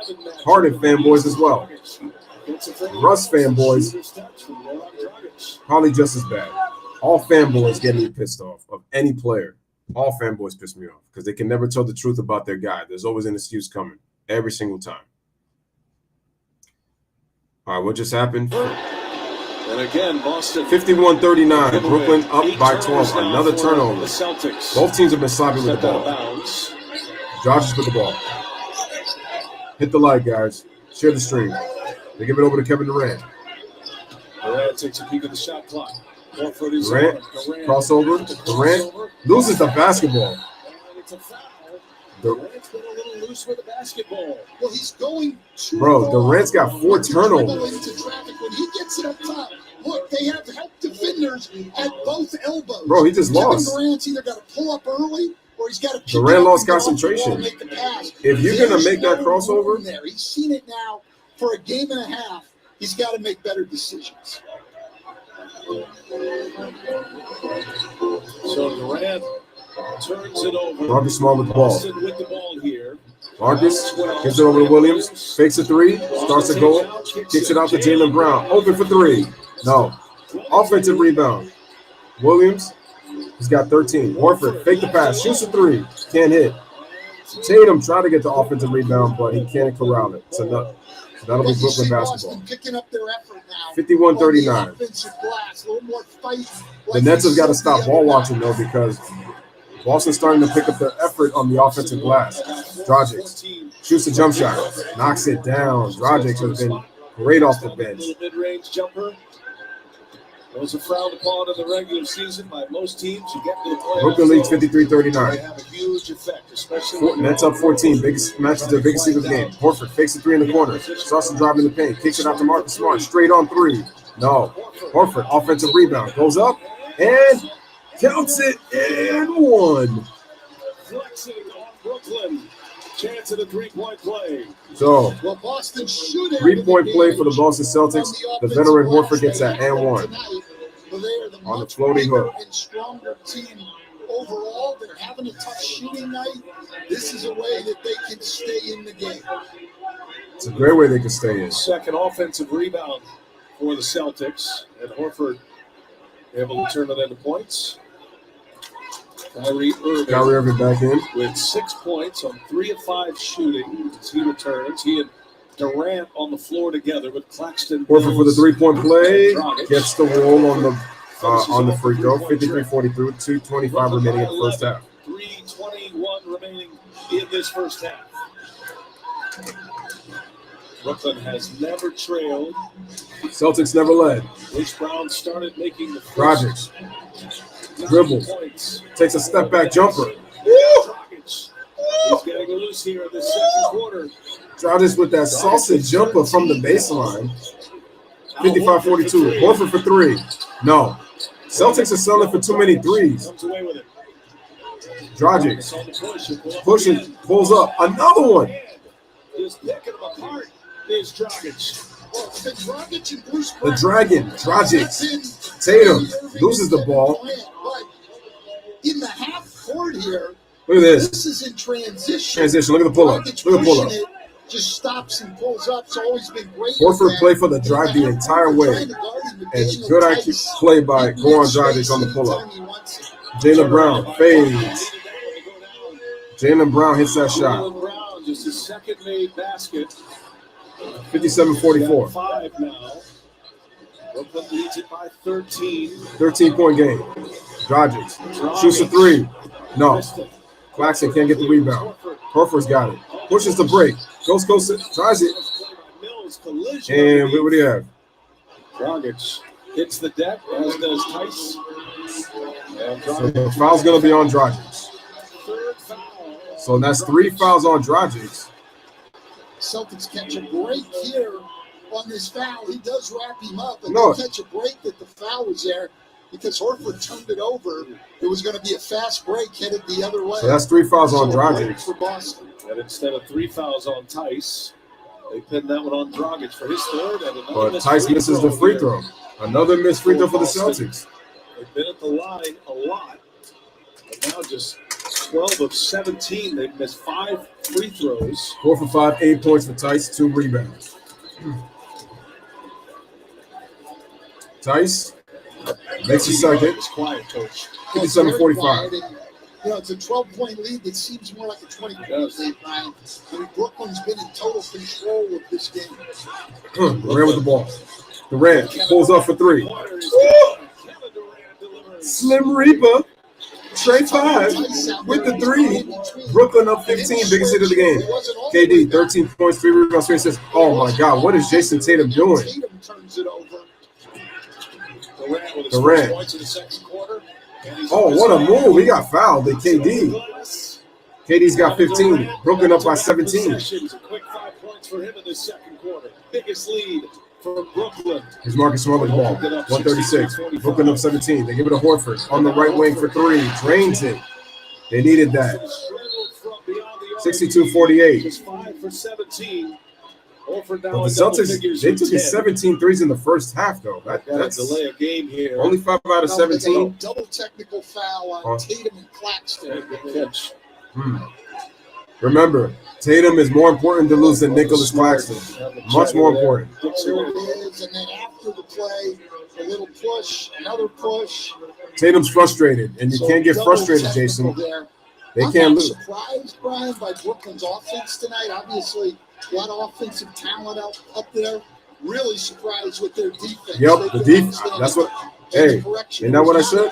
Harden fanboys as well. Russ fanboys, probably just as bad. All fanboys get me pissed off of any player. All fanboys piss me off because they can never tell the truth about their guy. There's always an excuse coming every single time. All right, what just happened? And again, Boston 51-39. Brooklyn up by 12. Another turnover. The Celtics. Both teams have been sloppy with the ball. Dodgers with the ball. Hit the light, guys. Share the stream. They give it over to Kevin Durant. Durant takes a peek at the shot clock. Durant, crossover. Durant loses the basketball. It's a foul. Durant's been a little loose with the basketball. Well, he's going too Bro, Durant's got 4 turnovers. Into traffic. When he gets it up top, look, they have help defenders at both elbows. Bro, he just lost. Durant's either got to pull up early or he's got to. Durant lost concentration. If you're going to make that crossover, he's seen it now for a game and a half. He's got to make better decisions. So Durant Turns it over. Marcus Smart with the ball. Boston with the ball here. Marcus gives it over to Williams. Fakes a three. Starts to go. Kicks it out to Jaylen Brown. Open for three. No. Offensive rebound. Williams. He's got 13. Horford. Fake the pass. Shoots a three. Can't hit. Tatum tried to get the offensive rebound, but he can't corral it. So that'll be Brooklyn basketball. Picking up their effort now. 51-39. The Nets have got to stop ball watching, though, because Boston's starting to pick up their effort on the offensive glass. Dragic shoots a jump shot, knocks it down. Dragic has been great off the bench. Mid-range jumper. Those are frowned upon in the regular season by most teams. You get to the playoffs. Brooklyn leads 53-39. They have a huge effect, especially Nets up 14. Biggest matches their biggest lead of the game. Horford fakes a three in the corner. Starts to drive in the paint. Kicks it out to Marcus Smart. Straight on three. No. Horford, offensive rebound. Goes up and counts it and one. Flexing on Brooklyn. Chance at a three-point play. So, Well, Boston should have 3-point play for the Boston Celtics. The veteran Horford gets that and one on the floating hook. And stronger team overall. They're having a tough shooting night. This is a way that they can stay in the game. It's a great way they can stay in. Second offensive rebound for the Celtics, and Horford able to turn it into points. Kyrie Irving back in with 6 points on 3 of 5 shooting as he returns. He and Durant on the floor together with Claxton. Horford for the 3-point play. Gets the roll on the free throw. 53-42, 2:25 remaining in the first half. 3:21 remaining in this first half. Brooklyn has never trailed. Celtics never led. Bruce Brown started making the Dragic dribbles. Takes a step back jumper. He's getting loose here in the second quarter. Dragic with that sausage jumper from the baseline. 55-42. Horford for three. No. Celtics are selling for too many threes. Comes away with it. Dragic pushes, pulls up. Another one. Just picking them apart is Dragic. The Dragon, Dragic. Tatum loses the ball. But in the half court here, look at this. This is in transition. Look at the pull-up. Look at the pull-up. Just stops and pulls up. It's always been great. Horford played for the drive the entire way. And good IQ play by Goran Dragic on the pull-up. Jaylen Brown fades. Jaylen Brown hits that shot. Jaylen Brown, just his second made basket. 57-44. 5 now. Brooklyn leads it by 13. 13-point game. Dragic shoots a three. No. Claxton can't get the rebound. Horford's got it. Pushes the break. Goes, tries it. And what do you have? Dragic hits the deck, as does Tice. So the foul's going to be on Dragic. So that's 3 fouls on Dragic. Celtics catch a break here on this foul. He does wrap him up, and No. they catch a break that the foul was there because Horford turned it over. It was going to be a fast break headed the other way. So that's 3 fouls on Dragic. For Boston. And instead of 3 fouls on Tice, they pinned that one on Dragic for his third. And But Tice misses the free throw. Another missed free throw for the Celtics. They've been at the line a lot. But now just 12 of 17. They've missed 5 free throws. 4 for 5, 8 points for Tice, 2 rebounds. Tice makes a second. It's quiet, coach. 57-45. You know, it's a 12-point lead that seems more like a 20-point lead, Ryan. I mean, Brooklyn's been in total control of this game. Durant with the ball. Durant pulls up for 3. Slim Reaper. Straight 5 with the 3. Brooklyn up 15, biggest hit of the game. KD, 13 points, 3 rebounds, 3 assists. Oh my God, what is Jason Tatum doing? Durant. Oh, what a move. He got fouled at KD. KD's got 15. Brooklyn up by 17. A quick 5 points for him in the second quarter. Biggest lead for Brooklyn. Here's Marcus Smart with the ball. 136. Brooklyn up 17. They give it to Horford on the right wing for 3. Drains it. They needed that. 62-48. Just 5 for 17. Horford now But the in double Celtics, figures they with took 10. 17 threes in the first half, though. That's delay a game here. only 5 out of 17. Double technical foul on Tatum and Claxton. Catch. Remember, Tatum is more important to lose than Nicholas Claxton. Much more important. There it is, and then after the play, a little push, another push. Tatum's frustrated, and you can't get frustrated, Jason. They can't lose. I'm surprised, Brian, by Brooklyn's offense tonight. Obviously, a lot of offensive talent up there. Really surprised with their defense. Yep, the defense. That's what. Hey, isn't that what I said?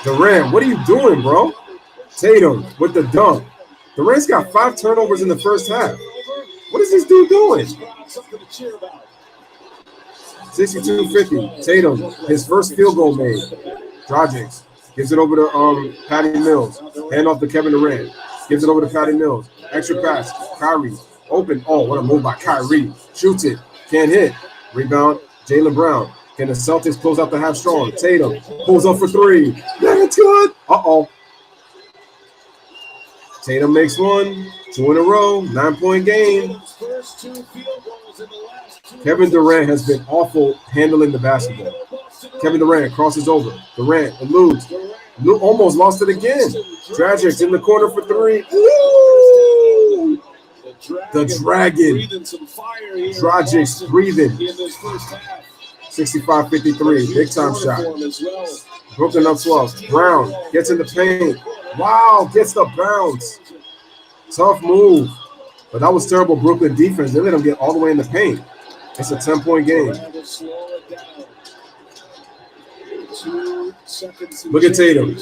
Durant, what are you doing, bro? Tatum with the dunk. Durant's got 5 turnovers in the first half. What is this dude doing? 62-50. Tatum, his first field goal made. Dragic gives it over to Patty Mills. Hand off to Kevin Durant. Gives it over to Patty Mills. Extra pass. Kyrie. Open. Oh, what a move by Kyrie. Shoots it. Can't hit. Rebound. Jaylen Brown. Can the Celtics close out the half strong? Tatum pulls up for 3. That's good. Uh-oh. Tatum makes 1, 2 in a row, 9-point game. Kevin Durant has been awful handling the basketball. Kevin Durant crosses over. Durant eludes. Almost lost it again. Dragic's in the corner for 3. Woo! The Dragon. Dragic's breathing. 65-53. Big time shot. Brooklyn up 12. Brown gets in the paint. Wow, gets the bounce. Tough move. But that was terrible Brooklyn defense. They let him get all the way in the paint. It's a 10-point game. Look at Tatum.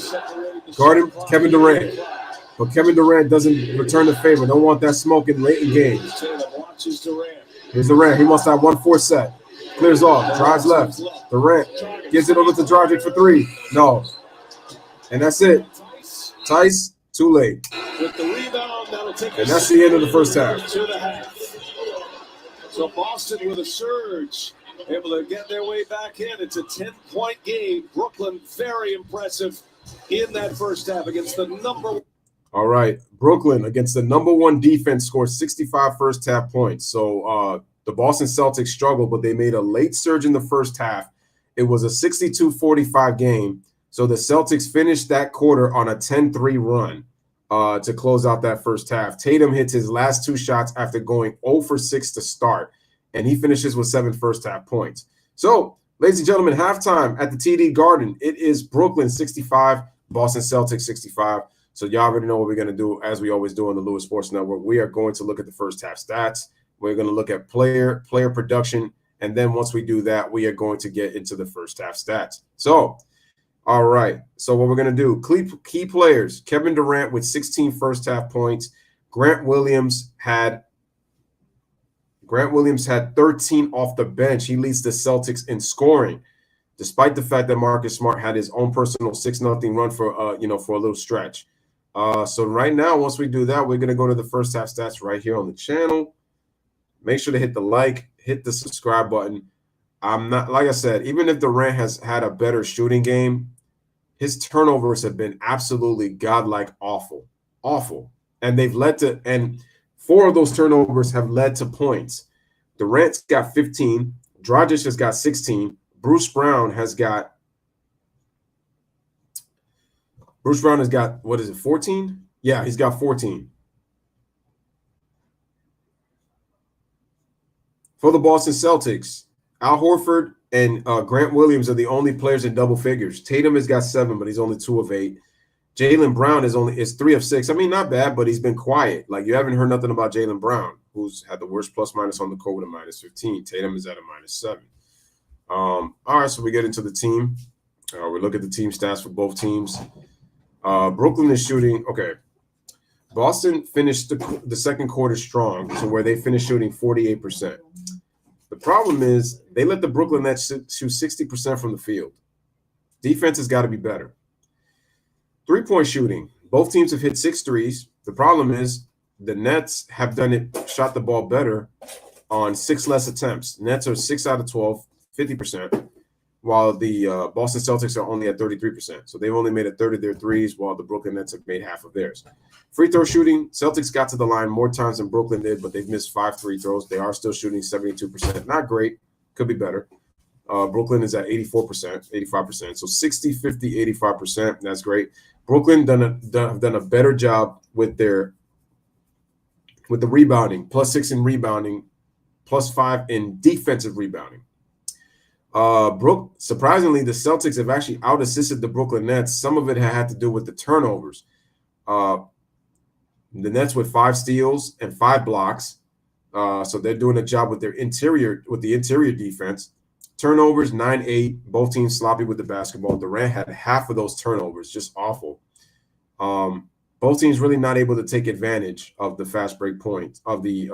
Guarding Kevin Durant. But Kevin Durant doesn't return the favor. Don't want that smoke in late in games. Here's Durant. He wants that 1-4 set. Clears off. Drives left. Durant gives it over to Dragic for 3. No. And that's it. Tice, too late. With the rebound, that'll take and that's the end of the first half. So Boston with a surge, able to get their way back in. It's a 10-point game. Brooklyn, very impressive in that first half against the number. All right. Brooklyn against the number 1 defense scored 65 first half points. So the Boston Celtics struggled, but they made a late surge in the first half. It was a 62-45 game. So the Celtics finished that quarter on a 10-3 run to close out that first half. Tatum hits his last 2 shots after going 0 for 6 to start, and he finishes with 7 first half points. So, ladies and gentlemen, halftime at the TD Garden. It is Brooklyn 65, Boston Celtics 65. So y'all already know what we're going to do, as we always do on the Louis Sports Network. We are going to look at the first half stats. We're going to look at player production, and then once we do that, we are going to get into the first half stats. So, all right. So what we're going to do, key players, Kevin Durant with 16 first half points. Grant Williams had 13 off the bench. He leads the Celtics in scoring, despite the fact that Marcus Smart had his own personal 6-0 run for a little stretch. So right now, once we do that, we're going to go to the first half stats right here on the channel. Make sure to hit the like, hit the subscribe button. I'm not, like I said, even if Durant has had a better shooting game, his turnovers have been absolutely godlike awful. And they've led to, and 4 of those turnovers have led to points. Durant's got 15. Dragic has got 16. Bruce Brown has got, what is it, 14? Yeah, he's got 14. For the Boston Celtics, Al Horford and Grant Williams are the only players in double figures. Tatum has got 7, but he's only 2 of 8. Jaylen Brown is 3 of 6. I mean, not bad, but he's been quiet. Like, you haven't heard nothing about Jaylen Brown, who's had the worst plus-minus on the court with a -15. Tatum is at a -7. All right, so we get into the team. We look at the team stats for both teams. Brooklyn is shooting. Okay. Boston finished the second quarter strong, to where they finished shooting 48%. The problem is they let the Brooklyn Nets shoot 60% from the field. Defense has got to be better. 3-point shooting. Both teams have hit 6 threes. The problem is the Nets have shot the ball better on 6 less attempts. Nets are 6 out of 12, 50%. while the Boston Celtics are only at 33%. So they've only made a third of their threes, while the Brooklyn Nets have made half of theirs. Free throw shooting, Celtics got to the line more times than Brooklyn did, but they've missed 5 free throws. They are still shooting 72%. Not great. Could be better. Brooklyn is at 84%, 85%. So 60, 50, 85%. That's great. Brooklyn have done a better job with the rebounding, +6 in rebounding, +5 in defensive rebounding. Surprisingly, the Celtics have actually out-assisted the Brooklyn Nets. Some of it had to do with the turnovers. The Nets with 5 steals and 5 blocks. So they're doing a job with the interior defense. Turnovers, 9-8. Both teams sloppy with the basketball. Durant had half of those turnovers, just awful. Both teams really not able to take advantage of the fast break points, of the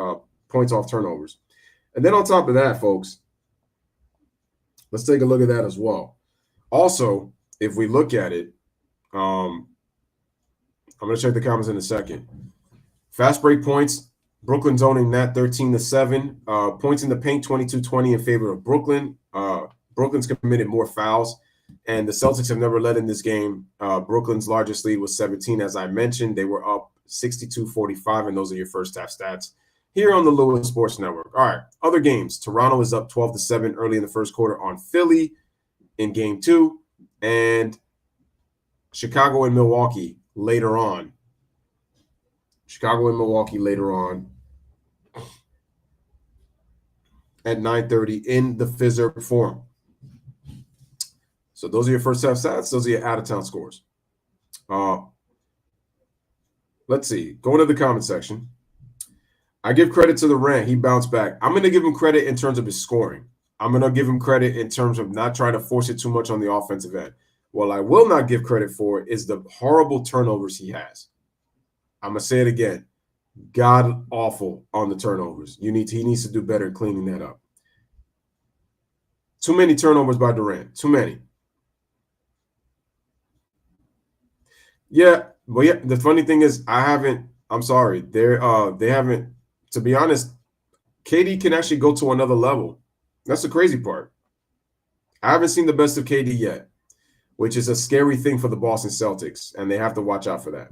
points off turnovers. And then on top of that, folks, let's take a look at that as well. Also, if we look at it, I'm going to check the comments in a second. Fast break points, Brooklyn's owning that 13-7. Points in the paint, 22-20 in favor of Brooklyn. Brooklyn's committed more fouls, and the Celtics have never led in this game. Brooklyn's largest lead was 17. As I mentioned, they were up 62-45, and those are your first half stats here on the Louis Sports Network. All right, other games. Toronto is up 12-7 early in the first quarter on Philly in game 2, and Chicago and Milwaukee later on. Chicago and Milwaukee later on at 9:30 in the Fizzer Forum. So those are your first half stats. Those are your out-of-town scores. Let's see. Going to the comment section. I give credit to the Rant. He bounced back. I'm going to give him credit in terms of his scoring. I'm going to give him credit in terms of not trying to force it too much on the offensive end. What I will not give credit for is the horrible turnovers he has. I'm going to say it again. God awful on the turnovers. He needs to do better cleaning that up. Too many turnovers by Durant. Too many. Yeah, but yeah, the funny thing is I'm sorry. They haven't, to be honest, KD can actually go to another level. That's the crazy part. I haven't seen the best of KD yet, which is a scary thing for the Boston Celtics, and they have to watch out for that.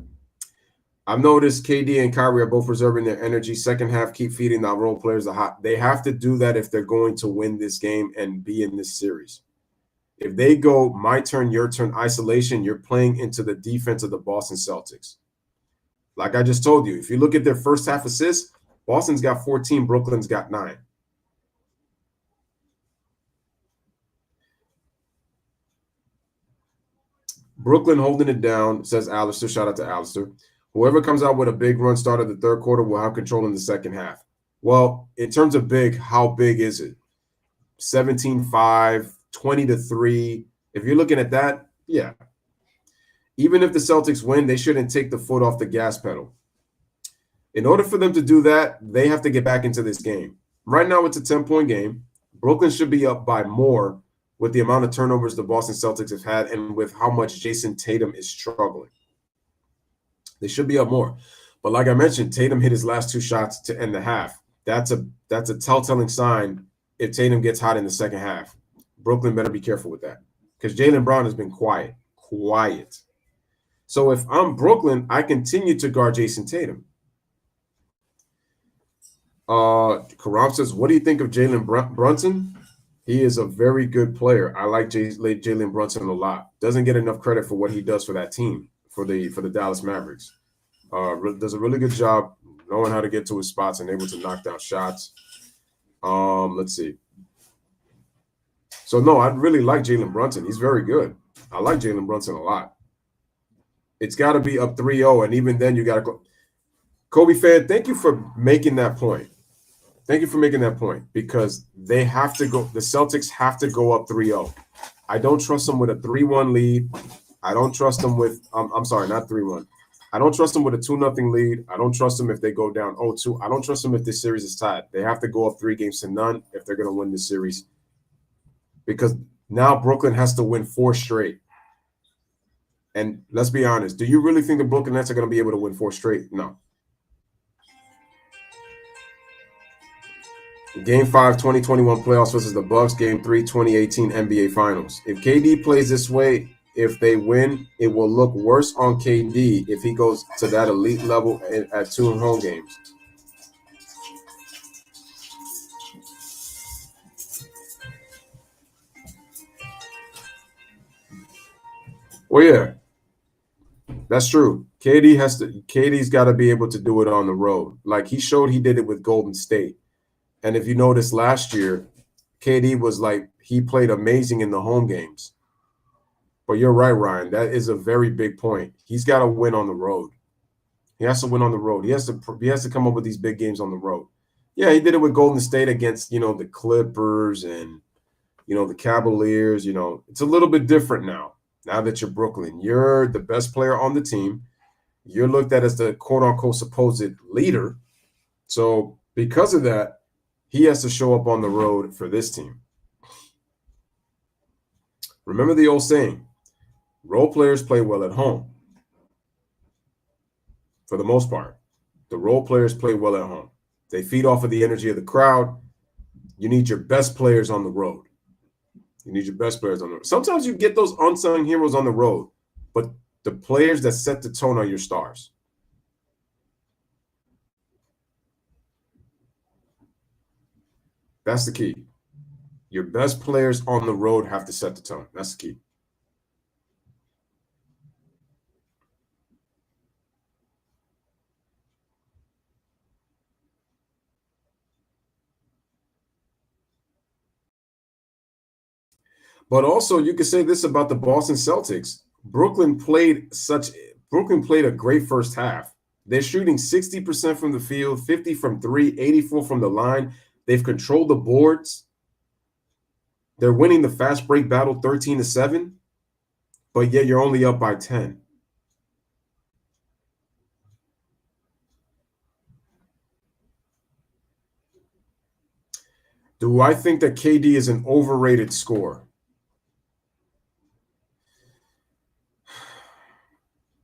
I've noticed KD and Kyrie are both reserving their energy. Second half, keep feeding the role players the hot. They have to do that if they're going to win this game and be in this series. If they go my turn, your turn, isolation, you're playing into the defense of the Boston Celtics. Like I just told you, if you look at their first half assists, Boston's got 14, Brooklyn's got 9. Brooklyn holding it down, says Alistair. Shout out to Alistair. Whoever comes out with a big run start of the third quarter will have control in the second half. Well, in terms of big, how big is it? 17-5, 20-3. If you're looking at that, yeah. Even if the Celtics win, they shouldn't take the foot off the gas pedal. In order for them to do that, they have to get back into this game. Right now, it's a 10-point game. Brooklyn should be up by more with the amount of turnovers the Boston Celtics have had and with how much Jason Tatum is struggling. They should be up more. But like I mentioned, Tatum hit his last 2 shots to end the half. That's a telltale sign if Tatum gets hot in the second half. Brooklyn better be careful with that because Jaylen Brown has been quiet. So if I'm Brooklyn, I continue to guard Jason Tatum. Karam says, what do you think of Jalen Brunson? He is a very good player. I like Jalen Brunson a lot. Doesn't get enough credit for what he does for that team, for the Dallas Mavericks. Does a really good job knowing how to get to his spots and able to knock down shots. Let's see. So, no, I really like Jalen Brunson. He's very good. I like Jalen Brunson a lot. It's got to be up 3-0, and even then you got to go. Kobe fan, thank you for making that point. Thank you for making that point because they have to go. The Celtics have to go up 3-0. I don't trust them with a 3-1 lead. I don't trust them with I'm sorry, not 3-1. I don't trust them with a 2-0 lead. I don't trust them if they go down 0-2. I don't trust them if this series is tied. They have to go up 3-0 if they're going to win this series because now Brooklyn has to win 4 straight. And let's be honest, do you really think the Brooklyn Nets are going to be able to win 4 straight? No. Game 5, 2021 playoffs versus the Bucks. Game 3, 2018 NBA Finals. If KD plays this way, if they win, it will look worse on KD if he goes to that elite level at 2 home games. Well, yeah, that's true. KD's got to be able to do it on the road. Like he showed he did it with Golden State. And if you notice last year, KD was like, he played amazing in the home games. But you're right, Ryan. That is a very big point. He's got to win on the road. He has to win on the road. He has to come up with these big games on the road. Yeah, he did it with Golden State against, the Clippers and, the Cavaliers. It's a little bit different now. Now that you're Brooklyn, you're the best player on the team. You're looked at as the quote-unquote supposed leader. So because of that, he has to show up on the road for this team. Remember the old saying, role players play well at home. For the most part, the role players play well at home. They feed off of the energy of the crowd. You need your best players on the road. Sometimes you get those unsung heroes on the road, but the players that set the tone are your stars. That's the key. Your best players on the road have to set the tone. That's the key. But also, you could say this about the Boston Celtics. Brooklyn played a great first half. They're shooting 60% from the field, 50 from 3, 84 from the line. They've controlled the boards. They're winning the fast break battle 13-7, but yet you're only up by 10. Do I think that KD is an overrated scorer?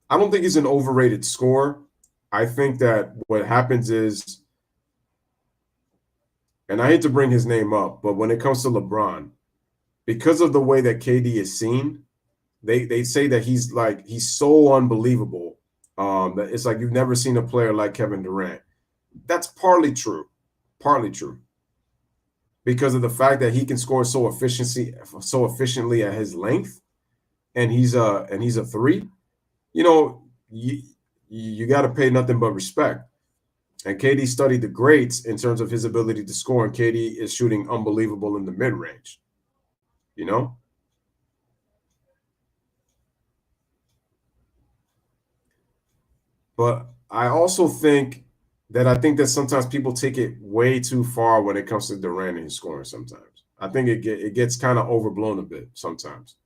I don't think he's an overrated scorer. I think that what happens is, and I hate to bring his name up, but when it comes to LeBron, because of the way that KD is seen, they say that he's so unbelievable that it's like you've never seen a player like Kevin Durant. That's partly true. Because of the fact that he can score so efficiently at his length, and he's a 3. You got to pay nothing but respect. And KD studied the greats in terms of his ability to score, and KD is shooting unbelievable in the mid-range. But I also think that sometimes people take it way too far when it comes to Durant and his scoring sometimes. I think it gets kind of overblown a bit sometimes.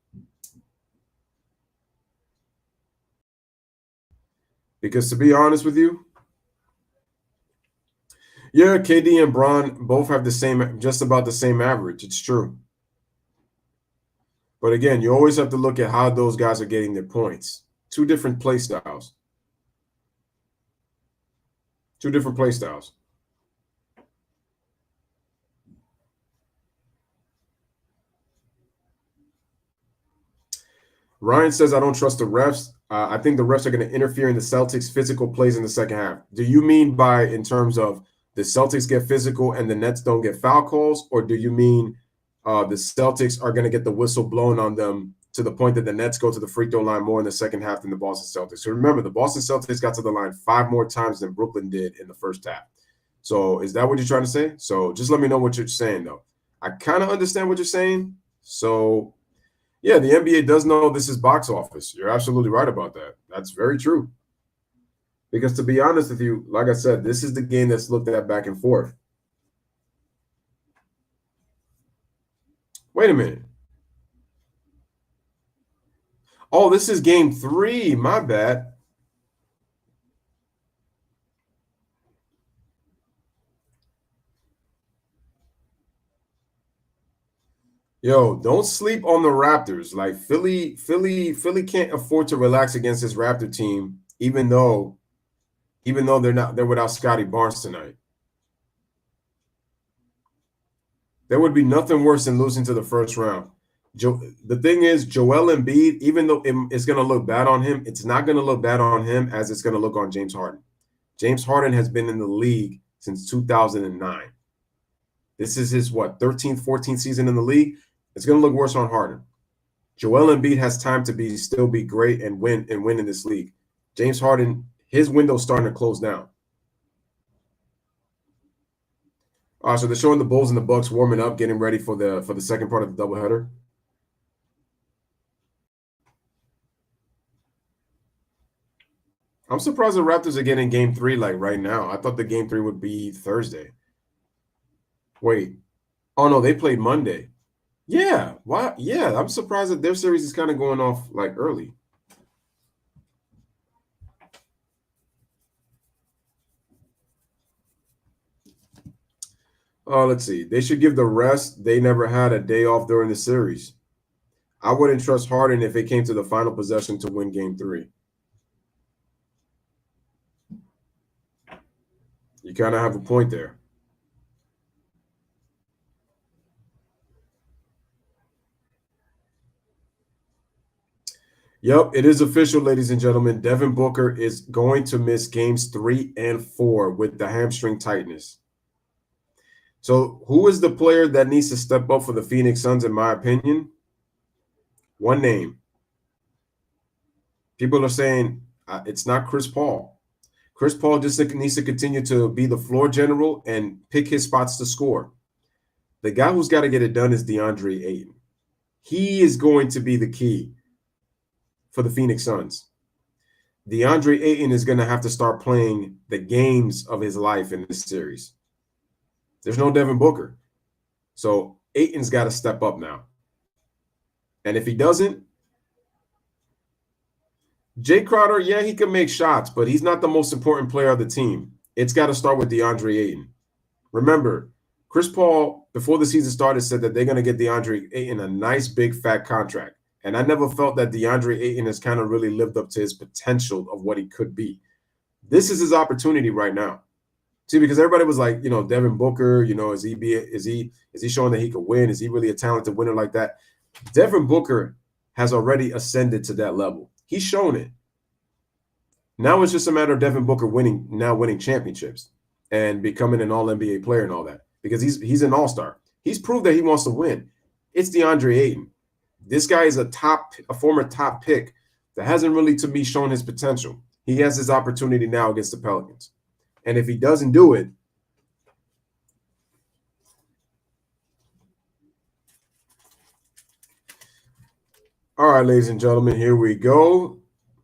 Because to be honest with you, yeah, KD and Bron both have just about the same average. It's true. But again, you always have to look at how those guys are getting their points. Two different play styles. Ryan says, I don't trust the refs. I think the refs are going to interfere in the Celtics' physical plays in the second half. Do you mean by in terms of the Celtics get physical and the Nets don't get foul calls? Or do you mean the Celtics are going to get the whistle blown on them to the point that the Nets go to the free throw line more in the second half than the Boston Celtics? So remember, the Boston Celtics got to the line 5 more times than Brooklyn did in the first half. So is that what you're trying to say? So just let me know what you're saying, though. I kind of understand what you're saying. So yeah, the NBA does know this is box office. You're absolutely right about that. That's very true. Because to be honest with you, like I said, this is the game that's looked at back and forth. Wait a minute. Oh, this is game 3. My bad. Yo, don't sleep on the Raptors. Like Philly can't afford to relax against this Raptor team, even though they're without Scotty Barnes tonight. There would be nothing worse than losing to the first round. The thing is, Joel Embiid, even though it's going to look bad on him, it's not going to look bad on him as it's going to look on James Harden. James Harden has been in the league since 2009. This is his, 13th, 14th season in the league. It's going to look worse on Harden. Joel Embiid has time to still be great and win in this league. James Harden, his window's starting to close down. So they're showing the Bulls and the Bucks warming up, getting ready for the second part of the doubleheader. I'm surprised the Raptors are getting Game 3 like right now. I thought the Game 3 would be Thursday. Wait. Oh, no, they played Monday. Yeah. Why? Yeah, I'm surprised that their series is kind of going off like early. Let's see. They should give the rest. They never had a day off during the series. I wouldn't trust Harden if it came to the final possession to win Game 3. You kind of have a point there. Yep, it is official, ladies and gentlemen. Devin Booker is going to miss games 3 and 4 with the hamstring tightness. So who is the player that needs to step up for the Phoenix Suns, in my opinion? One name. People are saying it's not Chris Paul. Chris Paul just needs to continue to be the floor general and pick his spots to score. The guy who's got to get it done is DeAndre Ayton. He is going to be the key for the Phoenix Suns. DeAndre Ayton is going to have to start playing the games of his life in this series. There's no Devin Booker. So Ayton's got to step up now. And if he doesn't, Jay Crowder, yeah, he can make shots, but he's not the most important player of the team. It's got to start with DeAndre Ayton. Remember, Chris Paul, before the season started, said that they're going to get DeAndre Ayton a nice, big, fat contract. And I never felt that DeAndre Ayton has kind of really lived up to his potential of what he could be. This is his opportunity right now. See, because everybody was like, Devin Booker, is he showing that he could win? Is he really a talented winner like that? Devin Booker has already ascended to that level. He's shown it. Now it's just a matter of Devin Booker winning championships and becoming an all-NBA player and all that, because he's an all-star. He's proved that he wants to win. It's DeAndre Ayton. This guy is a former top pick that hasn't really, to me, shown his potential. He has his opportunity now against the Pelicans. And if he doesn't do it, all right, ladies and gentlemen, here we go.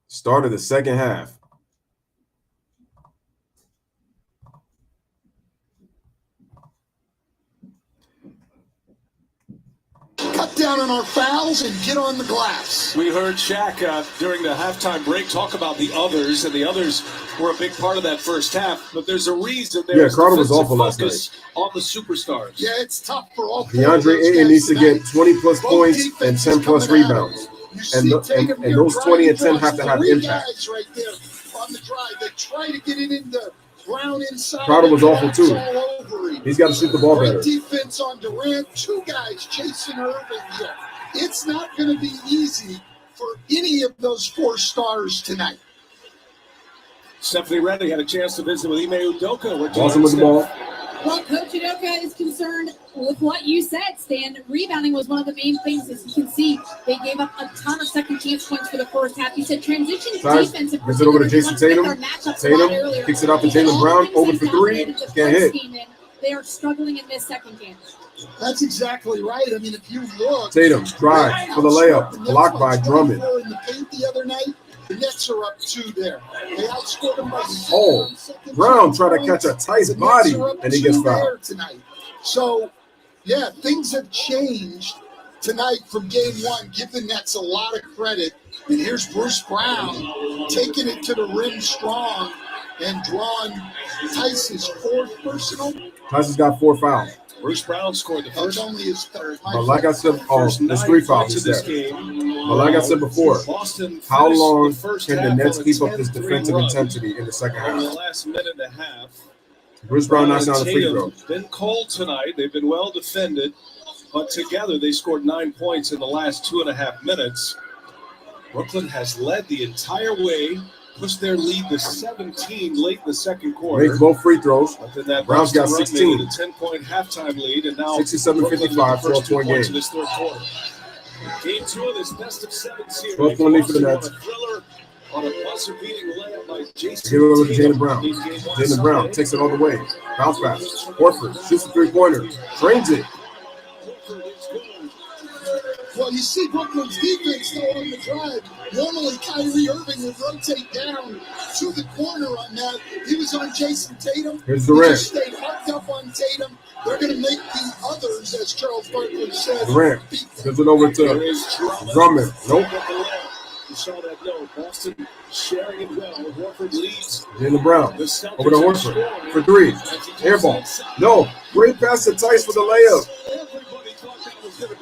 Start of the second half. Cut down on our fouls and get on the glass. We heard Shaq during the halftime break talk about the others, and the others were a big part of that first half. But there's a reason there's Crowder was awful last night. On the superstars. Yeah, it's tough for all. DeAndre Ayton needs to get 20-plus points and 10-plus rebounds. And those 20 and 10 have to have impact. Guys right there on the drive. They try to get it into Brown inside. Crowder was awful too. He's got to shoot the ball better. Great defense on Durant. Two guys chasing Irving here. It's not going to be easy for any of those four stars tonight. Stephanie Redley had a chance to visit with Ime Udoka. Awesome with the ball. Well, Coach Udoka is concerned with what you said, Stan. Rebounding was one of the main things. As you can see, they gave up a ton of second chance points for the first half. He said transition defense. Gets it over to Jason Tatum. Tatum kicks it out to Jaylen Brown. Over for three. Can't hit. They are struggling in this second chance. That's exactly right. I mean, if you look. Tatum, drive for the layup. Blocked by Drummond. In the paint the other night. The Nets are up 2 there. They outscored them by 7 Brown tried to catch a tight body, and he gets fouled tonight. So, yeah, things have changed tonight from game 1. Give the Nets a lot of credit. And here's Bruce Brown taking it to the rim strong and drawing Tice's 4th personal. Tyson's got 4 fouls. Bruce Brown scored the first. Only his 3rd. But like I said, there's 3 fouls there. But like I said before, how long can the Nets keep up this defensive intensity in the second half? In the last minute and a half, Bruce Brown knocks down the free throw. Been cold tonight. They've been well defended, but together they scored 9 points in the last 2.5 minutes. Brooklyn has led the entire way, pushed their lead to 17 late in the second quarter. Makes both free throws. Brown's got 16. A 10-point halftime lead, and now 67-55, 12-point game. In this third quarter. Game 2 of this best-of-7 series. 12-point lead for the Nets. On a buzzer-beating layup by Jason. Give it over to Jaylen Brown. Jaylen Brown takes it all the way. Bounce pass. Horford shoots the three-pointer. Drains it. Well, you see Brooklyn's defense though on the drive. Normally, Kyrie Irving would rotate down to the corner on that. He was on Jason Tatum. Here's Durant. He just stayed hooked up on Tatum. They're going to make the others, as Charles Barkley said. Durant gives it over to Drummond. Nope. You saw that no. Boston sharing it well. Horford leads. Jaylen Brown over to Horford for three. Air ball. No. Great pass to Tice for the layup.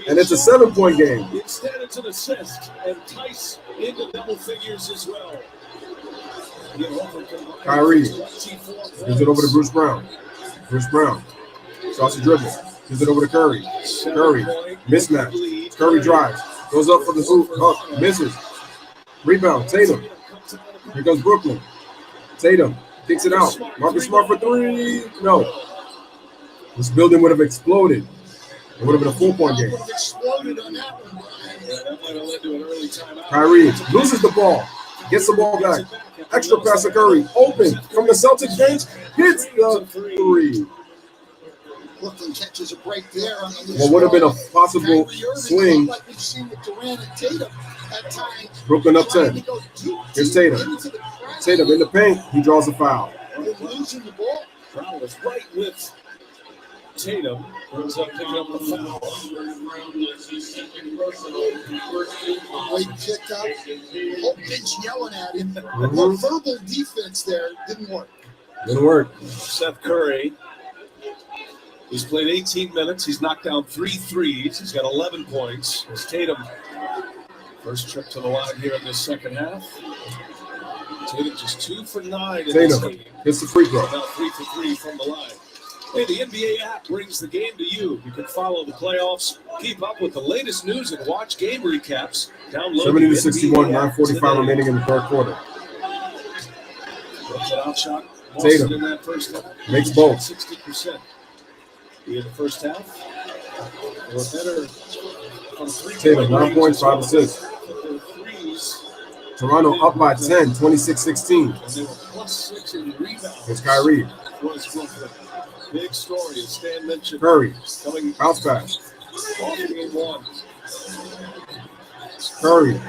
And it's a 7-point game. Instead, it's an assist, and Tice into double figures as well. Kyrie gives it over to Bruce Brown. Bruce Brown starts to dribble. Gives it over to Curry. Curry mismatch. Curry drives. Goes up for the hoop. Up. Misses. Rebound. Tatum. Here goes Brooklyn. Tatum kicks it out. Marcus Smart for three. No. This building would have exploded. It would have been a 4-point game. Kyrie loses the ball. Gets the ball back. Extra pass to Curry. Open from the Celtics bench. Hits the three. Brooklyn catches a break there. What would have been a possible swing. Like we've seen with Durant and Tatum at times. Brooklyn up 10. Here's Tatum. Tatum in the paint. He draws a foul. Losing the ball. Brown was right with Tatum. Ends up picking up the foul. Great pick up. Whole bench yelling at him. More verbal defense there. Didn't work. Didn't work. Seth Curry. He's played 18 minutes. He's knocked down 3 threes. He's got 11 points. It's Tatum. First trip to the line here in this second half. Tatum just 2 for 9 in this game. Hits the free throw. Now 3 for 3 from the line. Hey, the NBA app brings the game to you. You can follow the playoffs, keep up with the latest news, and watch game recaps. Download 70-61, 9:45 remaining in the third quarter. Outshot Tatum in that first half. makes both. 60% in the first half. Or better from 3 Tatum, 9 points, 5 assists. Toronto up by 10, 26-16. And they were +6 in rebounds. Here's Kyrie. Big story, as Stan mentioned. Curry, coming bounce pass. off game 1. Curry.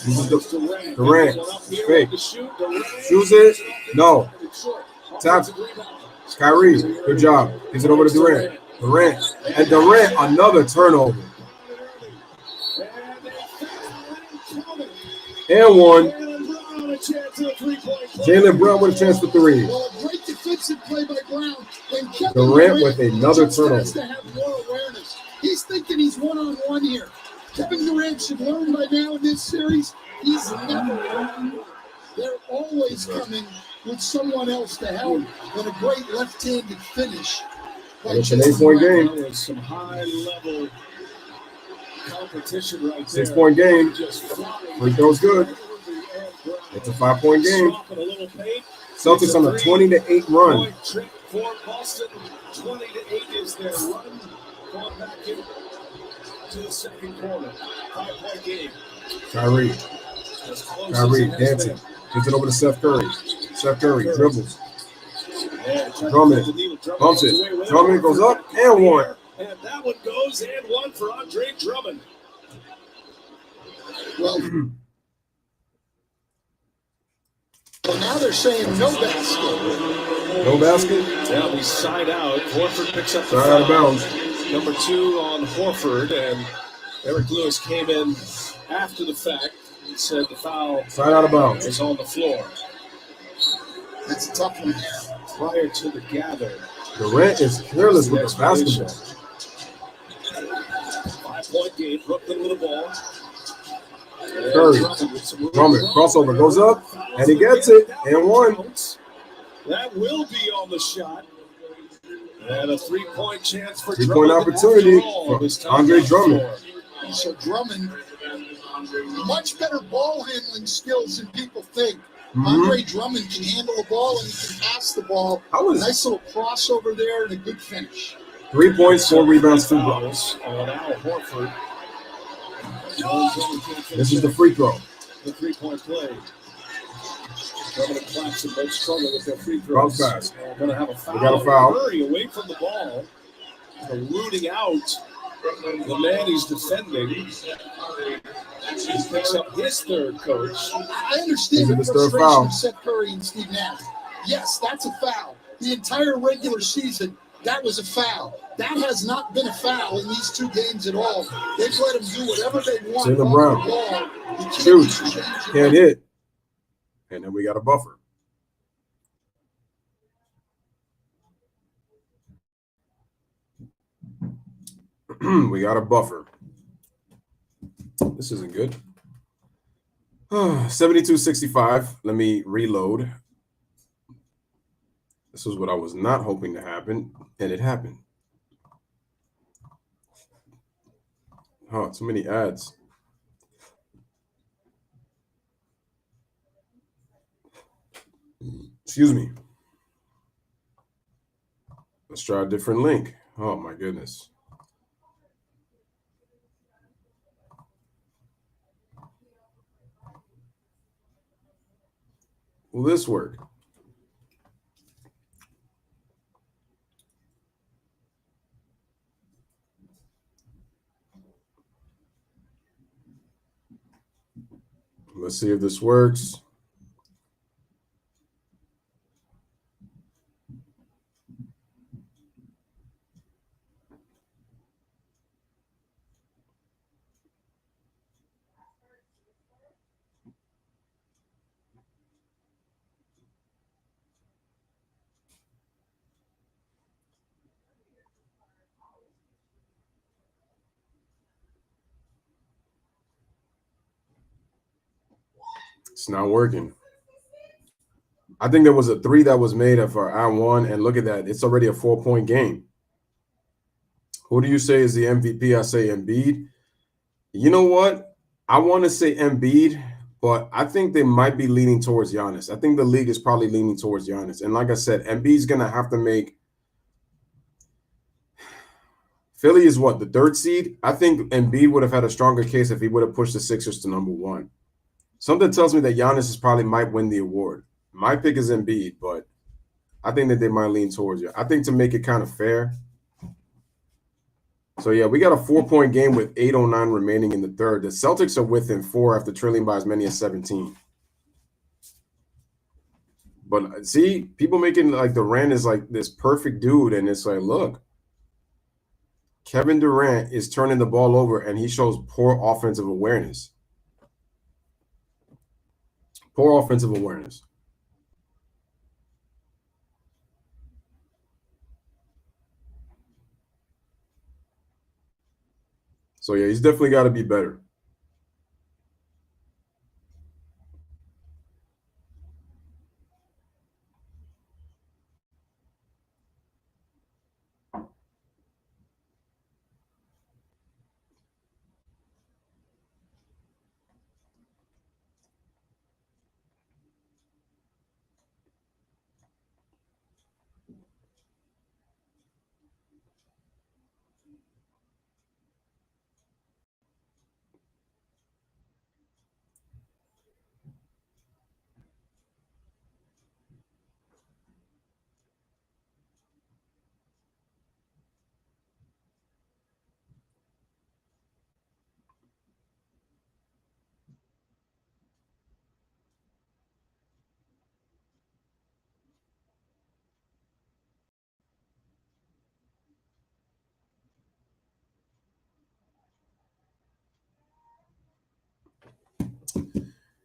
Uses the Durant. Fake. Shoots it. No. Tap. Kyrie. Good job. Gives it over to Durant. Durant. And Durant, another turnover. And one. Jaylen Brown with a chance for 3. Well, a great defensive play by Brown. Durant with another turnover. Has to have more awareness. He's thinking he's one-on-one here. Kevin Durant should learn by now in this series. He's never wrong. They're always coming with someone else to help. And a great left-handed finish. It's an 8-point game. With some high-level competition right there. 6-point game. Free throw's good. It's a 5-point game. Celtics on a 20-8 run. For Boston, 20-8 is their run. Going back into the second quarter. 5-point game. Kyrie dancing. Gives it over to Seth Curry. Seth Curry dribbles. Drummond bumps it. Drummond goes up and one. And that one goes and one for Andre Drummond. Well, now they're saying no basket. No basket? Yeah, we side out. Horford picks up the side foul. Out of bounds. Number 2 on Horford, and Eric Lewis came in after the fact and said the foul side out of bounds is on the floor. That's a tough one there. Prior to the gather. Durant is careless with the basketball. 5-point game. Brooklyn with the ball. Curry. Drummond. Crossover goes up, and he gets it. And one. That will be on the shot. And a three-point chance for Three-point opportunity for Andre Drummond. So Drummond, much better ball handling skills than people think. Andre Drummond can handle the ball and he can pass the ball. Nice little crossover there and a good finish. 3 points, 4 rebounds, 2 blocks. On Al Horford. This is the free throw. The three-point play. Drummond and Claxton both struggle with their free throws. Fast. Going to have a foul. We got a foul. Murray away from the ball. Rooting out the man he's defending. He picks up his third coach. I understand the frustration of Seth Curry and Steve Nash. Yes, that's a foul. The entire regular season, that was a foul. That has not been a foul in these two games at all. They've let them do whatever they want. Jaylen Brown. Shoot. Can't hit. And then we got a buffer. We got a buffer. This isn't good. 72-65. Let me reload. This was what I was not hoping to happen, and it happened. Oh, too many ads. Excuse me. Let's try a different link. Oh, my goodness. Will this work? Let's see if this works. It's not working. I think there was a 3 that was made for I1, and look at that. It's already a 4-point game. Who do you say is the MVP? I say Embiid. You know what? I want to say Embiid, but I think they might be leaning towards Giannis. I think the league is probably leaning towards Giannis. And like I said, Embiid's going to have to make – Philly is what, the 3rd seed? I think Embiid would have had a stronger case if he would have pushed the Sixers to number 1. Something tells me that Giannis is probably might win the award. My pick is Embiid, but I think that they might lean towards you. I think to make it kind of fair. So, yeah, we got a 4-point game with 8:09 remaining in the third. The Celtics are within 4 after trailing by as many as 17. But, see, people making like Durant is like this perfect dude, and it's like, look, Kevin Durant is turning the ball over, and he shows poor offensive awareness. Poor offensive awareness. So, yeah, he's definitely got to be better.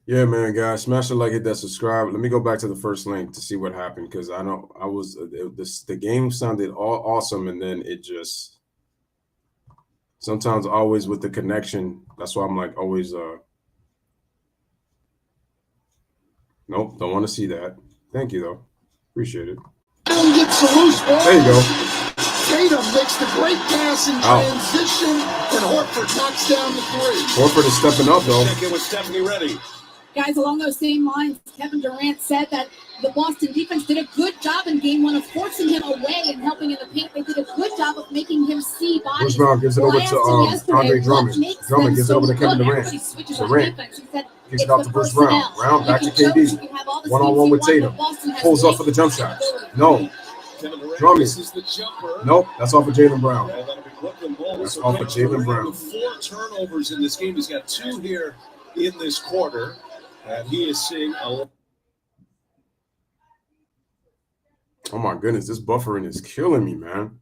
Yeah, man, guys, smash the like, hit that subscribe. Let me go back to the first link to see what happened, because the game sounded all awesome, and then it just sometimes always with the connection. That's why I'm like always nope, don't want to see that. Thank you though. Appreciate it. Tatum gets the loose ball. There you go. Tatum makes the great pass in transition, and Horford knocks down the three. Horford is stepping up, though. Check in with Stephanie Reddy. Guys, along those same lines, Kevin Durant said that the Boston defense did a good job in game one of forcing him away and helping in the paint. They did a good job of making him see bodies. Bruce Brown gives it over to Andre Drummond. Drummond gives it over to Kevin Durant. Durant kicks it out to Bruce Brown. Brown back to KD. One-on-one with Tatum. Pulls up for the jump shot. No. Drummond. Nope. That's off of Jaylen Brown. That's off of Jaylen Brown. 4 turnovers in this game. He's got 2 here in this quarter. And he is seeing a... Oh, my goodness. This buffering is killing me, man.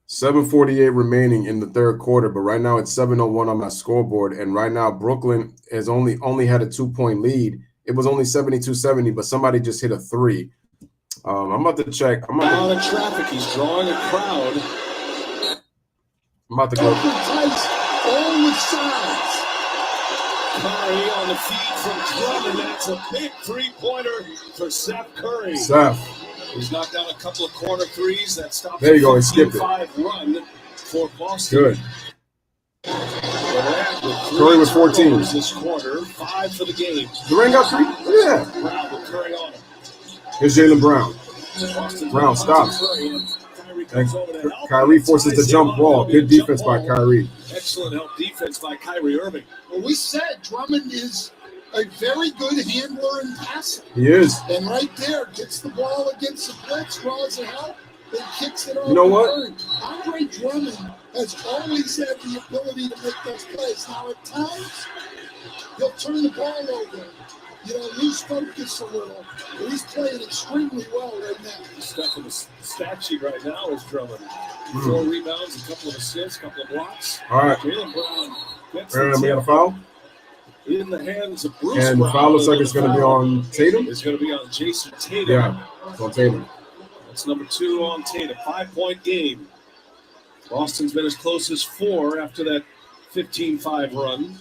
7:48 remaining in the third quarter, but right now it's 7:01 on my scoreboard. And right now, Brooklyn has only had a 2-point lead. It was only 72-70, but somebody just hit a 3. I'm about to check. I'm out of traffic. He's drawing a crowd. I'm about to go. All with sides. Curry on the feed from Drummond. That's a big 3-pointer for Seth Curry. Seth. He's knocked down a couple of corner threes that stopped. There you go. He skipped it. Run for Boston. Good. Curry with 14. This quarter, 5 for the game. Durant got 3? Yeah. Brown with Curry on him. Here's Jaylen Brown. Brown stops. And Kyrie forces the jump ball. Good defense by Kyrie. Excellent help defense by Kyrie Irving. Well, we said Drummond is a very good handler and passer. He is. And right there, gets the ball against the blitz, draws it out, then kicks it over. You know what? Andre Drummond has always had the ability to make those plays. Now, at times, he'll turn the ball over, lose focus a little. But he's playing extremely well right now. The stuff in the stat sheet right now is Drummond. 4 rebounds, a couple of assists, a couple of blocks. All right. Jaylen Brown gets we got a foul? In the hands of Bruce And Brown. the foul looks like it's going to be on Tatum. It's going to be on Jason Tatum. Yeah, it's on Tatum. That's number 2 on Tatum. 5-point game. Boston's been as close as 4 after that 15-5 run.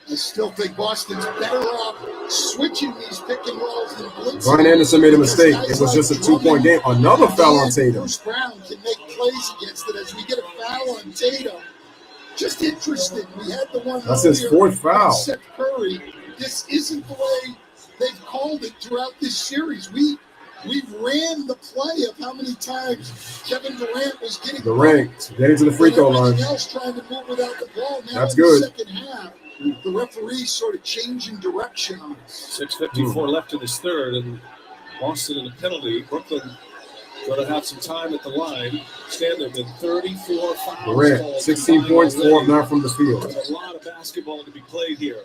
I still think Boston's better off switching these pick and rolls than blitzing. Brian Anderson made a mistake. It was just a 2-point game. Another foul on Tatum. Bruce Brown can make plays against it as we get a foul on Tatum. Just interesting. We had the one. That's his 4th foul. Seth Curry. This isn't the way they've called it throughout this series. We've ran the play of how many times Kevin Durant was getting getting to the free throw line. Else trying to move without the ball. Now that's in good. The second half, the referee's sort of changing direction on us. 6:54 left in this third, and Boston in a penalty. Brooklyn going to have some time at the line. Stand there with 34 fouls. Durant, 16 points, 4 of 9 from the field. There's a lot of basketball to be played here.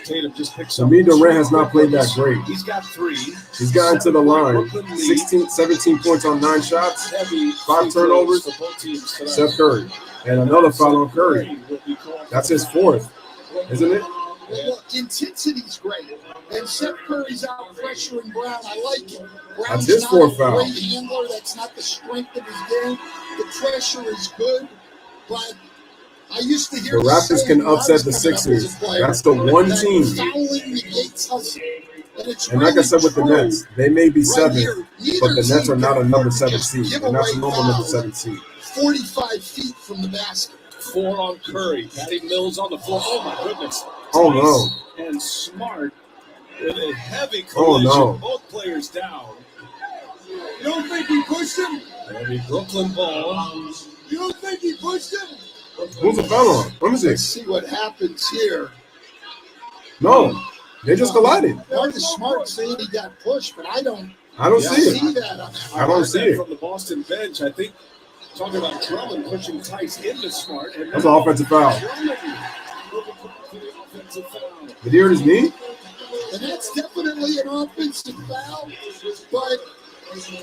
Tatum just picks to up. me, Durant has not played that great. He's got 3. He's gotten to the line. 17 points on 9 shots, 5 turnovers. Seth Curry. And another foul on Curry. That's his 4th, isn't it? Look, intensity's great. And Seth Curry's out pressuring Brown. I like it. That's Brown's his not 4th a foul. great handler. That's not the strength of his game. The pressure is good, but I used to hear the Raptors can upset the Sixers. That's the one team. And like I said with the Nets, they may be 7th, but the Nets are not a number 7 seed. They're not a normal number 7 seed. 45 feet from the basket. 4 on Curry. Patty Mills on the floor. Oh, my goodness. Oh, no. And Smart with a heavy collision. Oh, no. Both players down. You don't think he pushed him? Heavy Brooklyn ball. You don't think he pushed him? Who's the foul on? Let me see. Let's see what happens here. No, they just collided. Marcus Smart saying he got pushed, but I don't see it. That. I don't see it. From the Boston bench, I think, talking about Drummond pushing Tice into Smart. And that's an offensive foul. Did you hear his knee? And that's definitely an offensive foul, but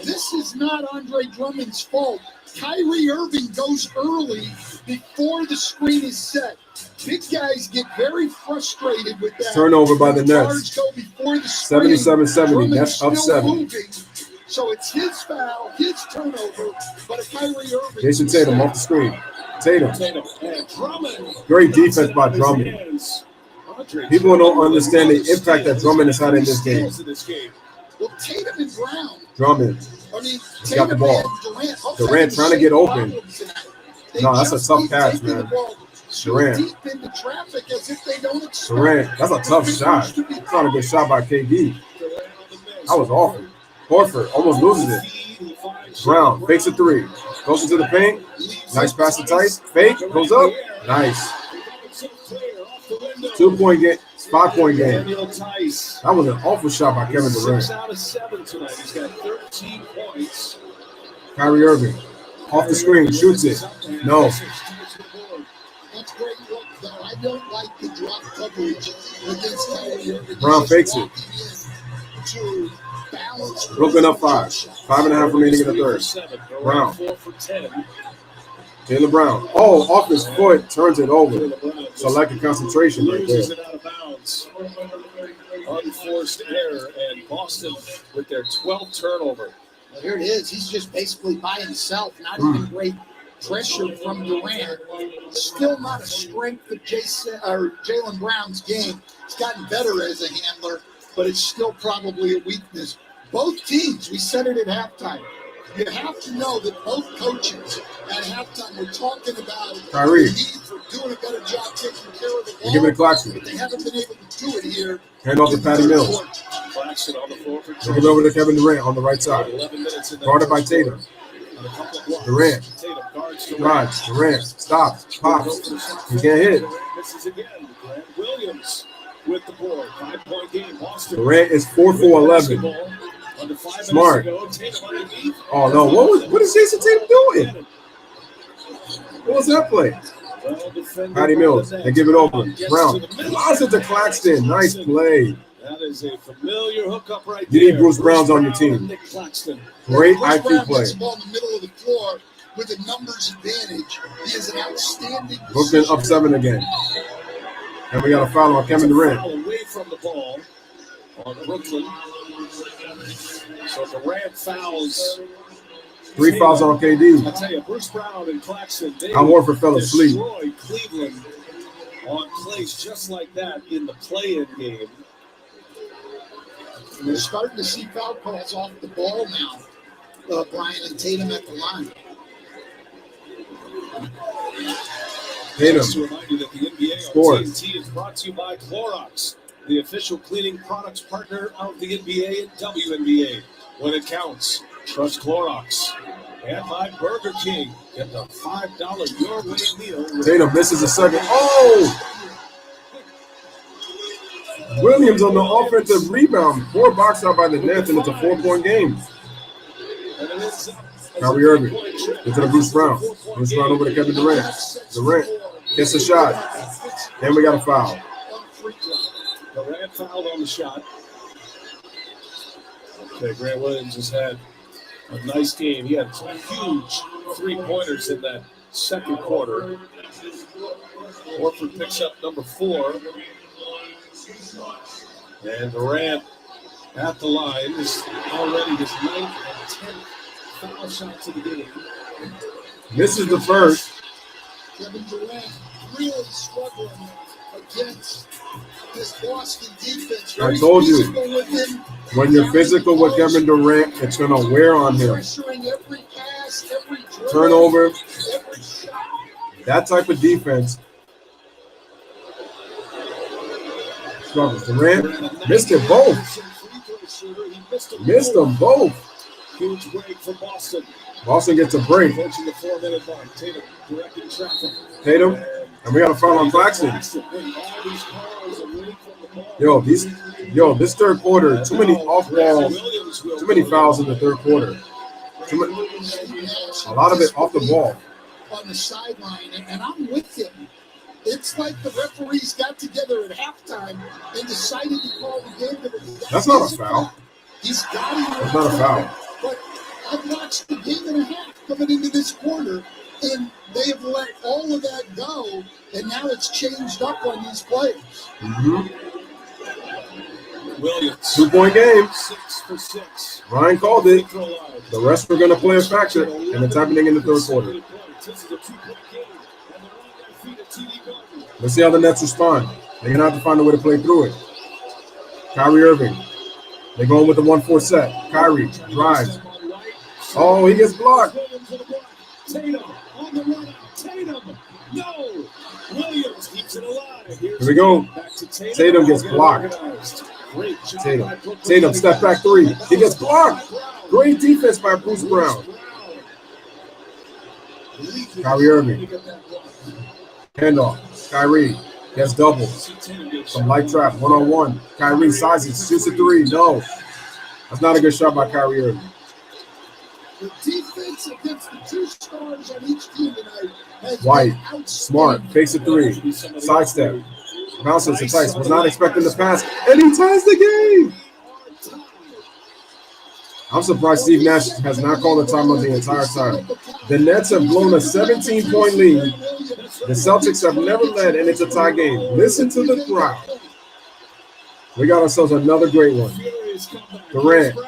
this is not Andre Drummond's fault. Kyrie Irving goes early before the screen is set. Big guys get very frustrated with that. Turnover by the Nets. 77-70. That's up 7. Moving. So it's his foul, his turnover, but a Kyrie Irving. Jason Tatum off the screen. Tatum. And Drummond. Great defense by Drummond. People don't understand the impact that Drummond has had in this game. Well, Tatum and Brown. Drummond. I mean, He's got the ball. Durant trying to get open. No, that's a tough catch, man. Durant. Durant, that's a tough shot. It's not a good shot by KD. That was awful. Horford almost loses it. Brown fakes a three. Goes into the paint. Nice pass to Tice. Fake. Goes up. Nice. 2-point game. 5-point game. That was an awful shot by Kevin Durant. 6 out of 7 tonight. He's got 13 points. Kyrie Irving. Off the screen. Shoots it. No. That's great look, though. I don't like the drop coverage against Kyrie Irving. Brown fakes it. Brooklyn up 5. 5.5 remaining in the third. Brown. Taylor Brown. Oh, off his foot. Turns it over. So lack of concentration right there. Unforced error, and Boston with their 12th turnover. Well, here it is. He's just basically by himself. Not even great pressure from Durant. Still not a strength of Jaylen Brown's game. He's gotten better as a handler, but it's still probably a weakness. Both teams, we said it at halftime. You have to know that both coaches at halftime were talking about Kyrie. the need for doing a better job taking care of the ball. Give it to Claxton. But they haven't been able to do it here. Hand off to Patty Mills. Claxton on the floor for Give it over to Kevin Durant on the right side. Guarded by Tatum. Durant. Drives. Durant. Stops. Pops. He can't hit. This is again Grant Williams with the board. 5-point game. Boston. Durant is 4 for 11. Smart. Oh no! What is Jason Tatum doing? What was that play? Patty Mills. They give it over. Brown. Lost it to Claxton. Nice play. That is a familiar hookup right there. You need Bruce Brown's on your team. Great IQ play. Gets the ball in the middle of the floor with a numbers advantage. He is an outstanding. Brooklyn up 7 again. And we got a foul on Kevin Durant. Away from the ball on Brooklyn. So Durant fouls. 3 fouls on KD. I tell you, Bruce Brown and Claxton, they Horford fell asleep. destroyed Cleveland on plays just like that in the play-in game. And we're starting to see foul calls off the ball now. Brian and Tatum at the line. Tatum. Just to remind you that the NBA Scores. on TNT is brought to you by Clorox, the official cleaning products partner of the NBA and WNBA. When it counts, trust Clorox. And by Burger King, get the $5 your way meal. Tatum misses a second. Oh! Williams on the offensive rebound. 4 box out by the Nets, and it's a 4-point game. Kyrie Irving into the Bruce Brown. Bruce Brown over to Kevin Durant. Durant gets a shot. And we got a foul. Durant fouled on the shot. Okay, Grant Williams has had a nice game. He had 2 huge 3-pointers in that second quarter. Horford picks up number 4. And Durant at the line is already his 9th and 10th foul shots of the game. Misses the first. Kevin Durant really struggling against this Boston defense. I told you, when you're physical with Kevin Durant, it's going to wear on him. Pressuring every pass, every dribble, Turnover, every shot. that type of defense. Struggles. Durant missed it both. Missed them both. Huge break for Boston. Boston gets a break. Approaching the 4-minute mark. Tatum directing traffic. Tatum, and we got a foul on Claxton. This third quarter, too many off balls, too many fouls in the third quarter. A lot of it off the ball. On the sideline, and I'm with him. It's like the referees got together at halftime and decided to call the game. That's not a foul. He's got him. That's not a foul. But I've watched the game and a half coming into this quarter, and they have let all of that go, and now it's changed up on these players. Mm-hmm. Williams. 2-point game. 6 for 6. Ryan called it. The rest were going to play a factor, and it's happening in the third quarter. This is a 2-point game. Let's see how the Nets respond. They're gonna have to find a way to play through it. Kyrie Irving. They're going with the 1-4 set. Kyrie drives. Oh, he gets blocked. Tatum on the run. Tatum. No. Williams keeps it alive. Here we go. Tatum gets blocked. Tatum step back three. He gets blocked. Great defense by Bruce Brown. Kyrie Irving. Handoff. Kyrie gets doubled. Some light trap. 1-on-1. Kyrie sizes. Shoots a three. No. That's not a good shot by Kyrie Irving. The defense against the two stars on each team tonight has White, been smart, fakes a three, sidestep, bounces to Tice, was not expecting the pass, and he ties the game. I'm surprised Steve Nash has not called a timeout the entire time. The Nets have blown a 17-point lead. The Celtics have never led, and it's a tie game. Listen to the crowd. We got ourselves another great one. Durant.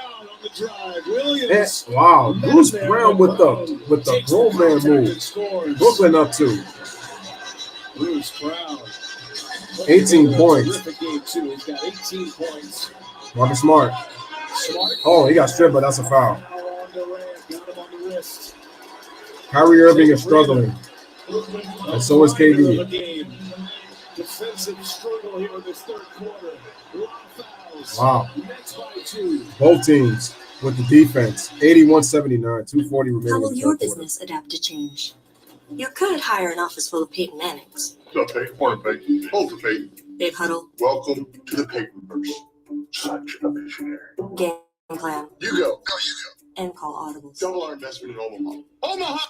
And, wow, Bruce Brown with the grown man move. Brooklyn up 2. Bruce Brown. 18 points. He's got 18 points. Marcus Smart. Oh, he got stripped, but that's a foul. Kyrie Irving is struggling. And so is KD. Defensive struggle here in this third quarter. Wow. Both teams with the defense. 81-79, 240 remaining. How will in the your third business adapt to change? You could hire an office full of Peyton Mannings. What's up, Peyton? Morning, Peyton. Hold for Peyton. Big huddle. Welcome to the Peytonverse. Such a visionary. Game plan. You go. And call audibles. Double our investment in Omaha. Omaha!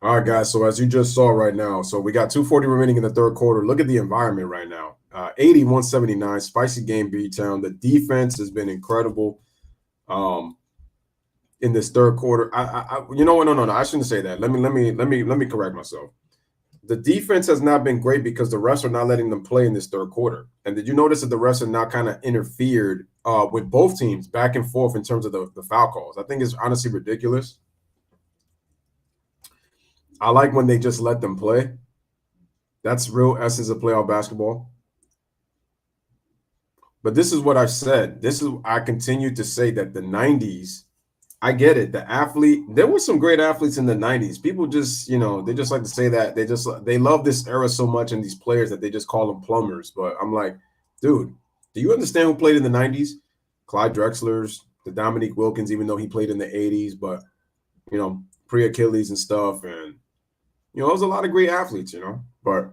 All right, guys. So as you just saw right now, so we got 240 remaining in the third quarter. Look at the environment right now. 81-79, spicy game, B-Town. The defense has been incredible in this third quarter. You know what? No. I shouldn't say that. Let me correct myself. The defense has not been great because the refs are not letting them play in this third quarter. And did you notice that the refs have now kind of interfered with both teams back and forth in terms of the foul calls? I think it's honestly ridiculous. I like when they just let them play. That's real essence of playoff basketball. But this is what I've said. I continue to say that the 90s, I get it. There were some great athletes in the 90s. People just, they just like to say that. They love this era so much and these players that they just call them plumbers. But I'm like, dude, do you understand who played in the 90s? Clyde Drexler's, the Dominique Wilkins, even though he played in the 80s, but, pre-Achilles and stuff. And, there's a lot of great athletes, But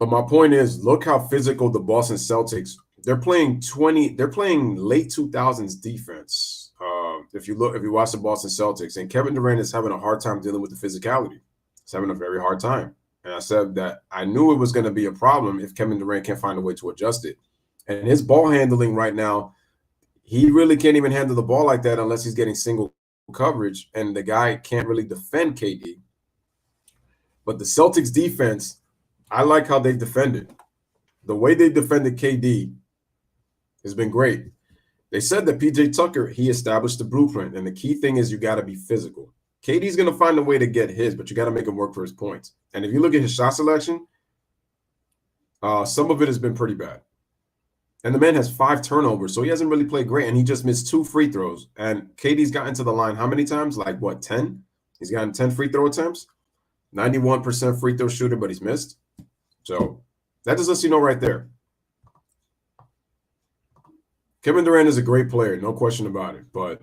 my point is, look how physical the Boston Celtics. They're playing late 2000s defense. If you watch the Boston Celtics, and Kevin Durant is having a hard time dealing with the physicality. He's having a very hard time. And I said that I knew it was going to be a problem if Kevin Durant can't find a way to adjust it. And his ball handling right now, he really can't even handle the ball like that unless he's getting single coverage, and the guy can't really defend KD. But the Celtics defense, I like how they've defended. The way they defended KD has been great. They said that PJ Tucker, he established the blueprint, and the key thing is you got to be physical. KD's going to find a way to get his, but you got to make him work for his points. And if you look at his shot selection, some of it has been pretty bad. And the man has 5 turnovers, so he hasn't really played great, and he just missed 2 free throws. And KD's gotten to the line how many times? 10? He's gotten 10 free throw attempts. 91% free throw shooter, but he's missed. So that just lets you know right there. Kevin Durant is a great player, no question about it. But,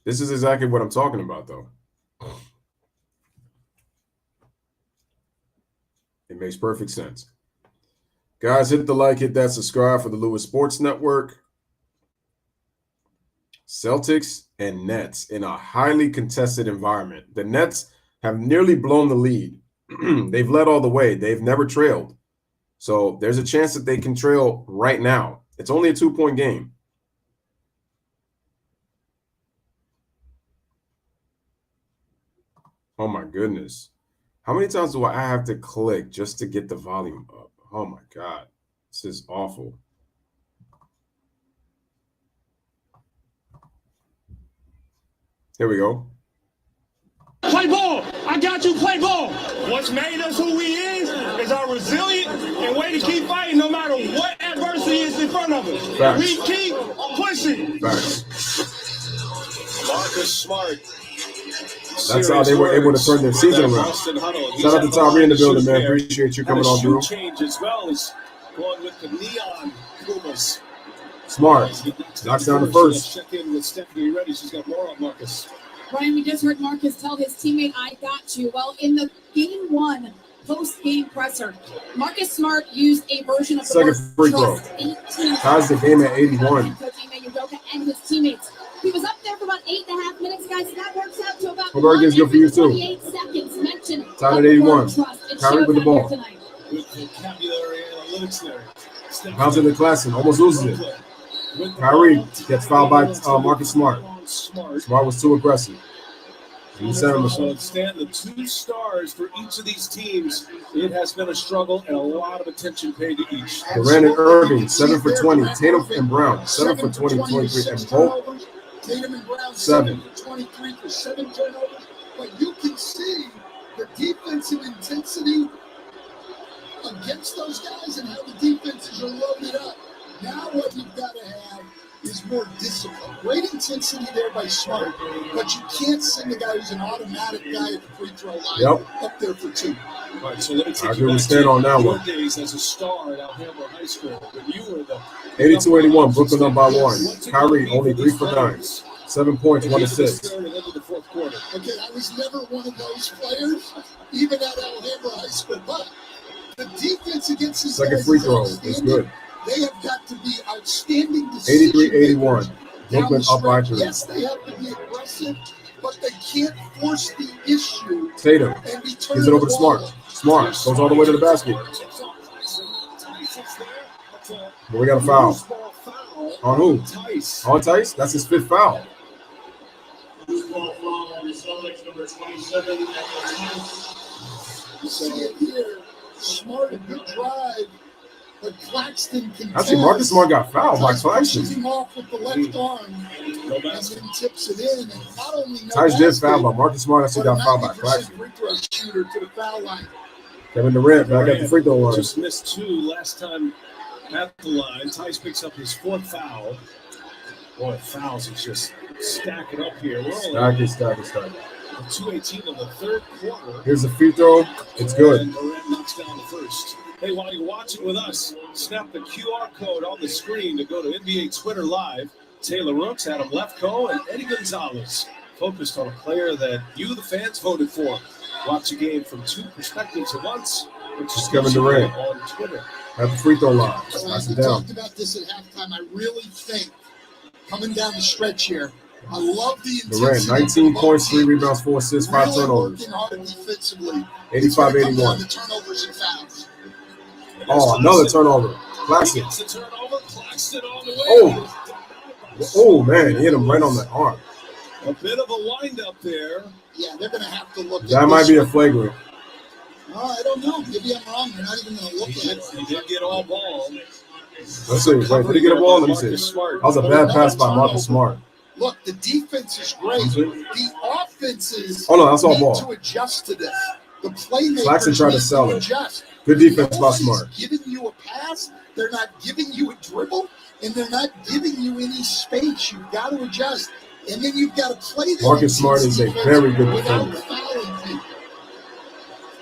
this is exactly what I'm talking about, though. It makes perfect sense. Guys, hit the like, hit that subscribe for the Louis Sports Network. Celtics and Nets in a highly contested environment. The Nets have nearly blown the lead. They've led all the way. They've never trailed. So there's a chance that they can trail right now. It's only a 2-point game. Oh, my goodness. How many times do I have to click just to get the volume up? Oh, my God. This is awful. Here we go. Play ball. I got you, play ball. What's made us who we is our resilient and way to keep fighting no matter what adversity is in front of us. Facts. We keep pushing. Facts. Marcus Smart. That's how they were able to turn their season around. Shout out to Tyree in the building, man. Appreciate you coming on through. Change as well as going with the neon Pumas. Smart. Knocks down the first. Check in with Stephanie Reddy. She's got more on Marcus. Brian, we just heard Marcus tell his teammate, I got you. Well, in the game one post-game presser, Marcus Smart used a version of the second free throw. Ties the game at 81. And his teammates. He was up there for about 8.5 minutes, guys. That works out to about Hope good for you too. 28 seconds. Mentioned tied at 81. Kyrie with the ball. Good vocabulary analytics there. Bounce in the class and almost loses it. Kyrie gets fouled by Marcus Smart. Smart was too aggressive. So understand the 2 stars for each of these teams. It has been a struggle and a lot of attention paid to each. Durant and Irving, 7 for 20. Tatum and Brown, 7 for 20, 23. And both Tatum and Brown, 7 for 23 for 7 turnovers. But you can see the defensive intensity against those guys and how the defenses are loaded up. Now what you've got to have is more discipline. Great intensity there by Smart, but you can't send a guy who's an automatic guy at the free throw line up there for 2. All right, so let me take I you agree back with on to that your one. days as a star at Alhambra High School when you were the 82-81, Brooklyn up by 1. Kyrie only 3 for 9. 7 points, 1 assist. Okay, I was never one of those players, even at Alhambra High School, but the defense against his second free throw is good. They have got to be outstanding. 83-81. Brooklyn up by 3. Yes, they have to be aggressive, but they can't force the issue. Tatum gives it over to Smart. Smart goes all the way to the basket. But we got a foul. On who? On Tice? That's his 5th foul. See it here. Smart, a good drive. But Claxton can actually, Marcus Smart got fouled by Claxton. Him off with the left arm and then tips it in. And not only Tice did foul, but Marcus Smart actually got fouled by Claxton. Free throw shooter to the foul line. Kevin Durant back at the free throw line. Just missed 2 last time at the line. Tice picks up his 4th foul. Boy, fouls are just stacking up here. Stacking. 2:18 in the 3rd quarter. Here's the free throw. It's good. And Durant knocks down the first. Hey, while you're watching with us, snap the QR code on the screen to go to NBA Twitter Live. Taylor Rooks, Adam Lefkoe, and Eddie Gonzalez focused on a player that you, the fans, voted for. Watch a game from 2 perspectives at once. Which is Kevin Durant on Twitter. At the free throw line. Knocks it We down. talked about this at halftime. I really think coming down the stretch here, I love the Durant, intensity. 19 points, 3 rebounds, 4 assists, 5 Really turnovers. working hard defensively. 85-81. The turnovers and fouls. Oh, another turnover. Classic. Oh, man, he hit him right on the arm. A bit of a wind-up there. Yeah, they're going to have to look That at might this be a one. flagrant. I don't know. Maybe I'm wrong. They're not even going to look at it. He did get all ball. Let's see. Wait, did he get a ball? Let me see. That was a bad pass by Marcus Smart. Look, the defense is great. The offenses Oh, no, that's all need ball. to adjust to this. The playmakers Claxton tried to need sell it. adjust. Good defense by Nobody's Smart. giving you a pass. They're not giving you a dribble, and they're not giving you any space. You've got to adjust, and then you've got to play that. Marcus Smart is a very good without defender. fouling people.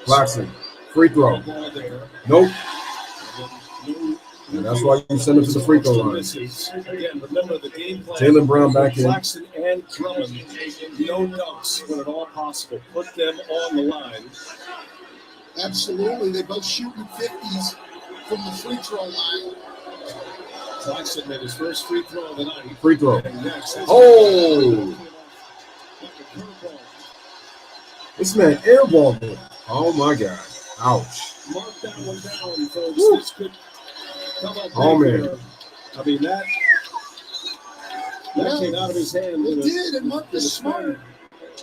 Claxton, free throw. Nope. And that's why you send him to the free throw line. Again, remember the game plan. Jaylen Brown back in. Claxton and Drummond, no dunks when at all possible. Put them on the line. Absolutely, they both shooting 50s from the free throw line. Claxton made his first free throw of the night. Free throw. And next is Oh! This man airballed it. Oh my God. Ouch. Mark that one down, folks. This could come up. Oh, big man. here. I mean, that came out of his hand. It did, and Marcus Smart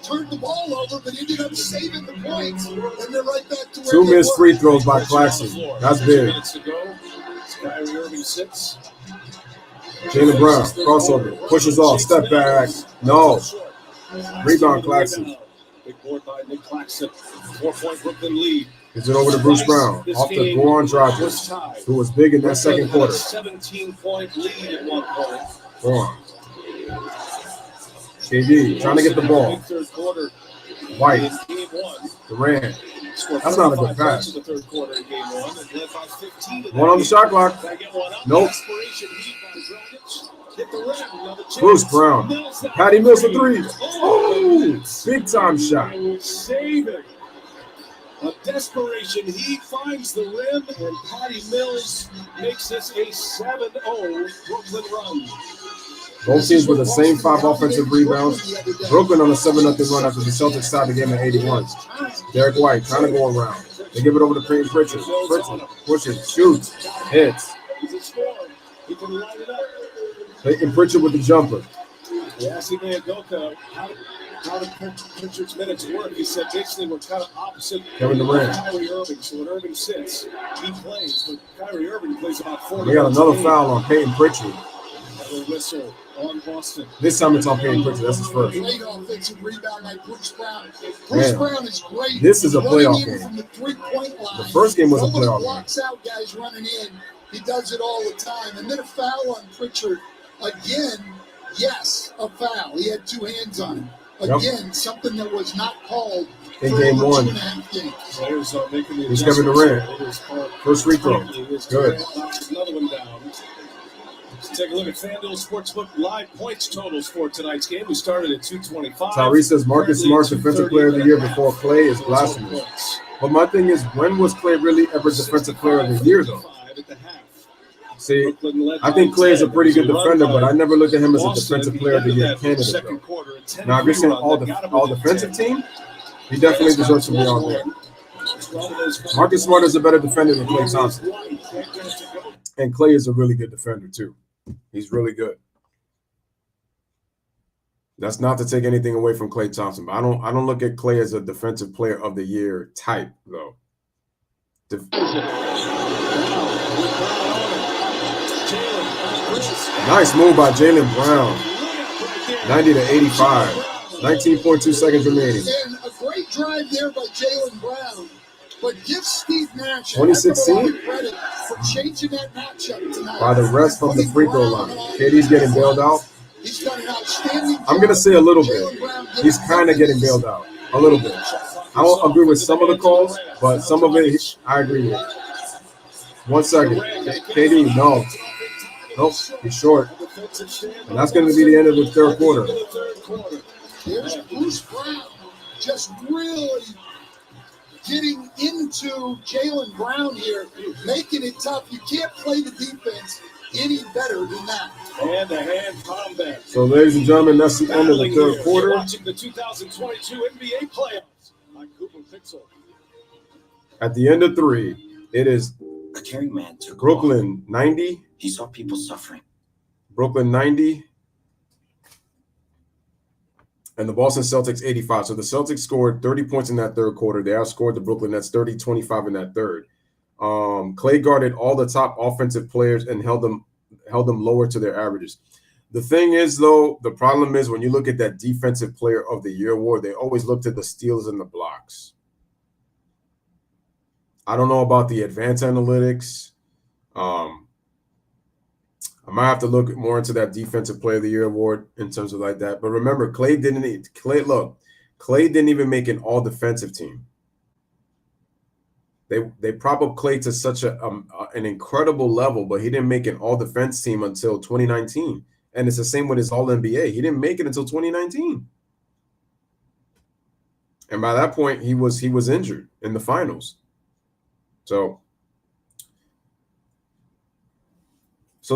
turned the ball over, but ended up saving the points, and they're right back to where 2 they missed were. free throws by Claxton. That's big. Minutes to go. Kyrie Irving sits. Jaylen Brown, crossover, pushes off, step back. No. Rebound Claxton. Big board by Nick Claxton. 4-point Brooklyn lead. Gives it over to Bruce Brown off the Goran Dragic, who was big in that second quarter. 17-point lead at one point. Goran. KD trying to get the ball. Third quarter. White. Durant. That's not a good pass. The third quarter in game one, and led by 15 one on the shot clock. Nope. Bruce Brown. Patty Mills for three. Oh, big time shot. Saving. A desperation heat finds the rim, and Patty Mills makes this a 7-0 Brooklyn run. Both teams with the same 5 offensive rebounds. Brooklyn on a 7-0 run after the Celtics tied the game at 81. Derek White trying to go around. They give it over to Peyton Pritchard. Pritchard pushes, shoots, hits. He can light it up. Peyton Pritchard with the jumper. Yeah, asking Mandoka how did Pritchard's minutes work? He said basically we're kind of opposite Kevin Durant. Kyrie Irving. So when Irving sits, he plays. But Kyrie Irving plays about 40. We got another foul on Peyton Pritchard. Whistle on Boston. This time it's on Peyton Pritchard. That's his first. Great offensive rebound by Bruce Brown. Bruce Brown is great. This is a playoff game. From the 3-point line. The first game was a playoff game. Blocks out guys running in. He does it all the time. And then a foul on Pritchard. Again, yes, a foul. He had 2 hands on him. Again, something that was not called in game 1. 2.5 games. Here's Kevin Durant. First free throw. Good. Another one down. Let's take a look at FanDuel Sportsbook live points totals for tonight's game. We started at 225. Tyrese says Marcus Smart Defensive Player of the Year before Clay is blasphemous. But my thing is, when was Clay really ever Defensive Player of the Year, though? See, I think Clay is a pretty good defender, but I never looked at him as a Defensive Player of the Year candidate, though. Now, if you're saying all defensive team, he definitely deserves to be on there. Marcus Smart is a better defender than Klay Thompson. And Clay is a really good defender, too. He's really good. That's not to take anything away from Klay Thompson, but I don't look at Clay as a Defensive Player of the Year type, though. Nice move by Jaylen Brown. 90-85. 19.2 seconds remaining. And a great drive there by Jaylen Brown. But give Steve Nash 2016 credit for changing that matchup tonight. by the rest from the free throw line. KD's getting bailed out. He's done an outstanding job. I'm going to say a little bit. He's kind of getting bailed out. A little bit. I don't agree with some of the calls, but some of it I agree with. 1 second. KD, no. Nope, he's short. And that's going to be the end of the third quarter. Here's Bruce Brown just really getting into Jaylen Brown here, making it tough. You can't play the defense any better than that. Hand-to-hand combat. So, ladies and gentlemen, that's the end of the third quarter. Watching the 2022 NBA playoffs on Cooper Pixel. At the end of 3, it is a caring man took Brooklyn 90. He saw people suffering. Brooklyn 90. And the Boston Celtics 85. So the Celtics scored 30 points in that third quarter. They outscored the Brooklyn Nets 30-25 in that third. Clay guarded all the top offensive players and held them lower to their averages. The thing is, though, the problem is when you look at that Defensive Player of the Year award, they always look at the steals and the blocks. I don't know about the advanced analytics. I might have to look more into that Defensive Player of the Year award in terms of like that. But remember, Clay didn't even make an all-defensive team. They prop up Clay to such an incredible level, but he didn't make an all-defense team until 2019. And it's the same with his All-NBA. He didn't make it until 2019. And by that point, he was injured in the finals. So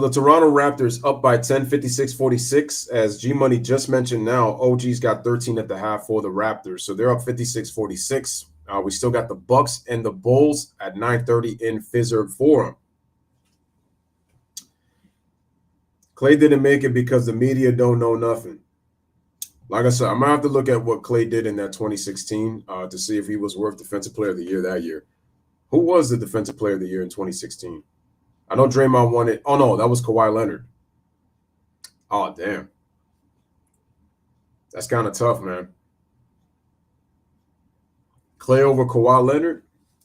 the Toronto Raptors up by 10, 56-46. As G-Money just mentioned now, OG's got 13 at the half for the Raptors. So they're up 56-46. We still got the Bucks and the Bulls at 9:30 in Fiserv Forum. Clay didn't make it because the media don't know nothing. Like I said, I'm going to have to look at what Clay did in that 2016 to see if he was worth Defensive Player of the Year that year. Who was the Defensive Player of the Year in 2016? I know Draymond won it. Oh, no, that was Kawhi Leonard. Oh, damn. That's kind of tough, man. Klay over Kawhi Leonard.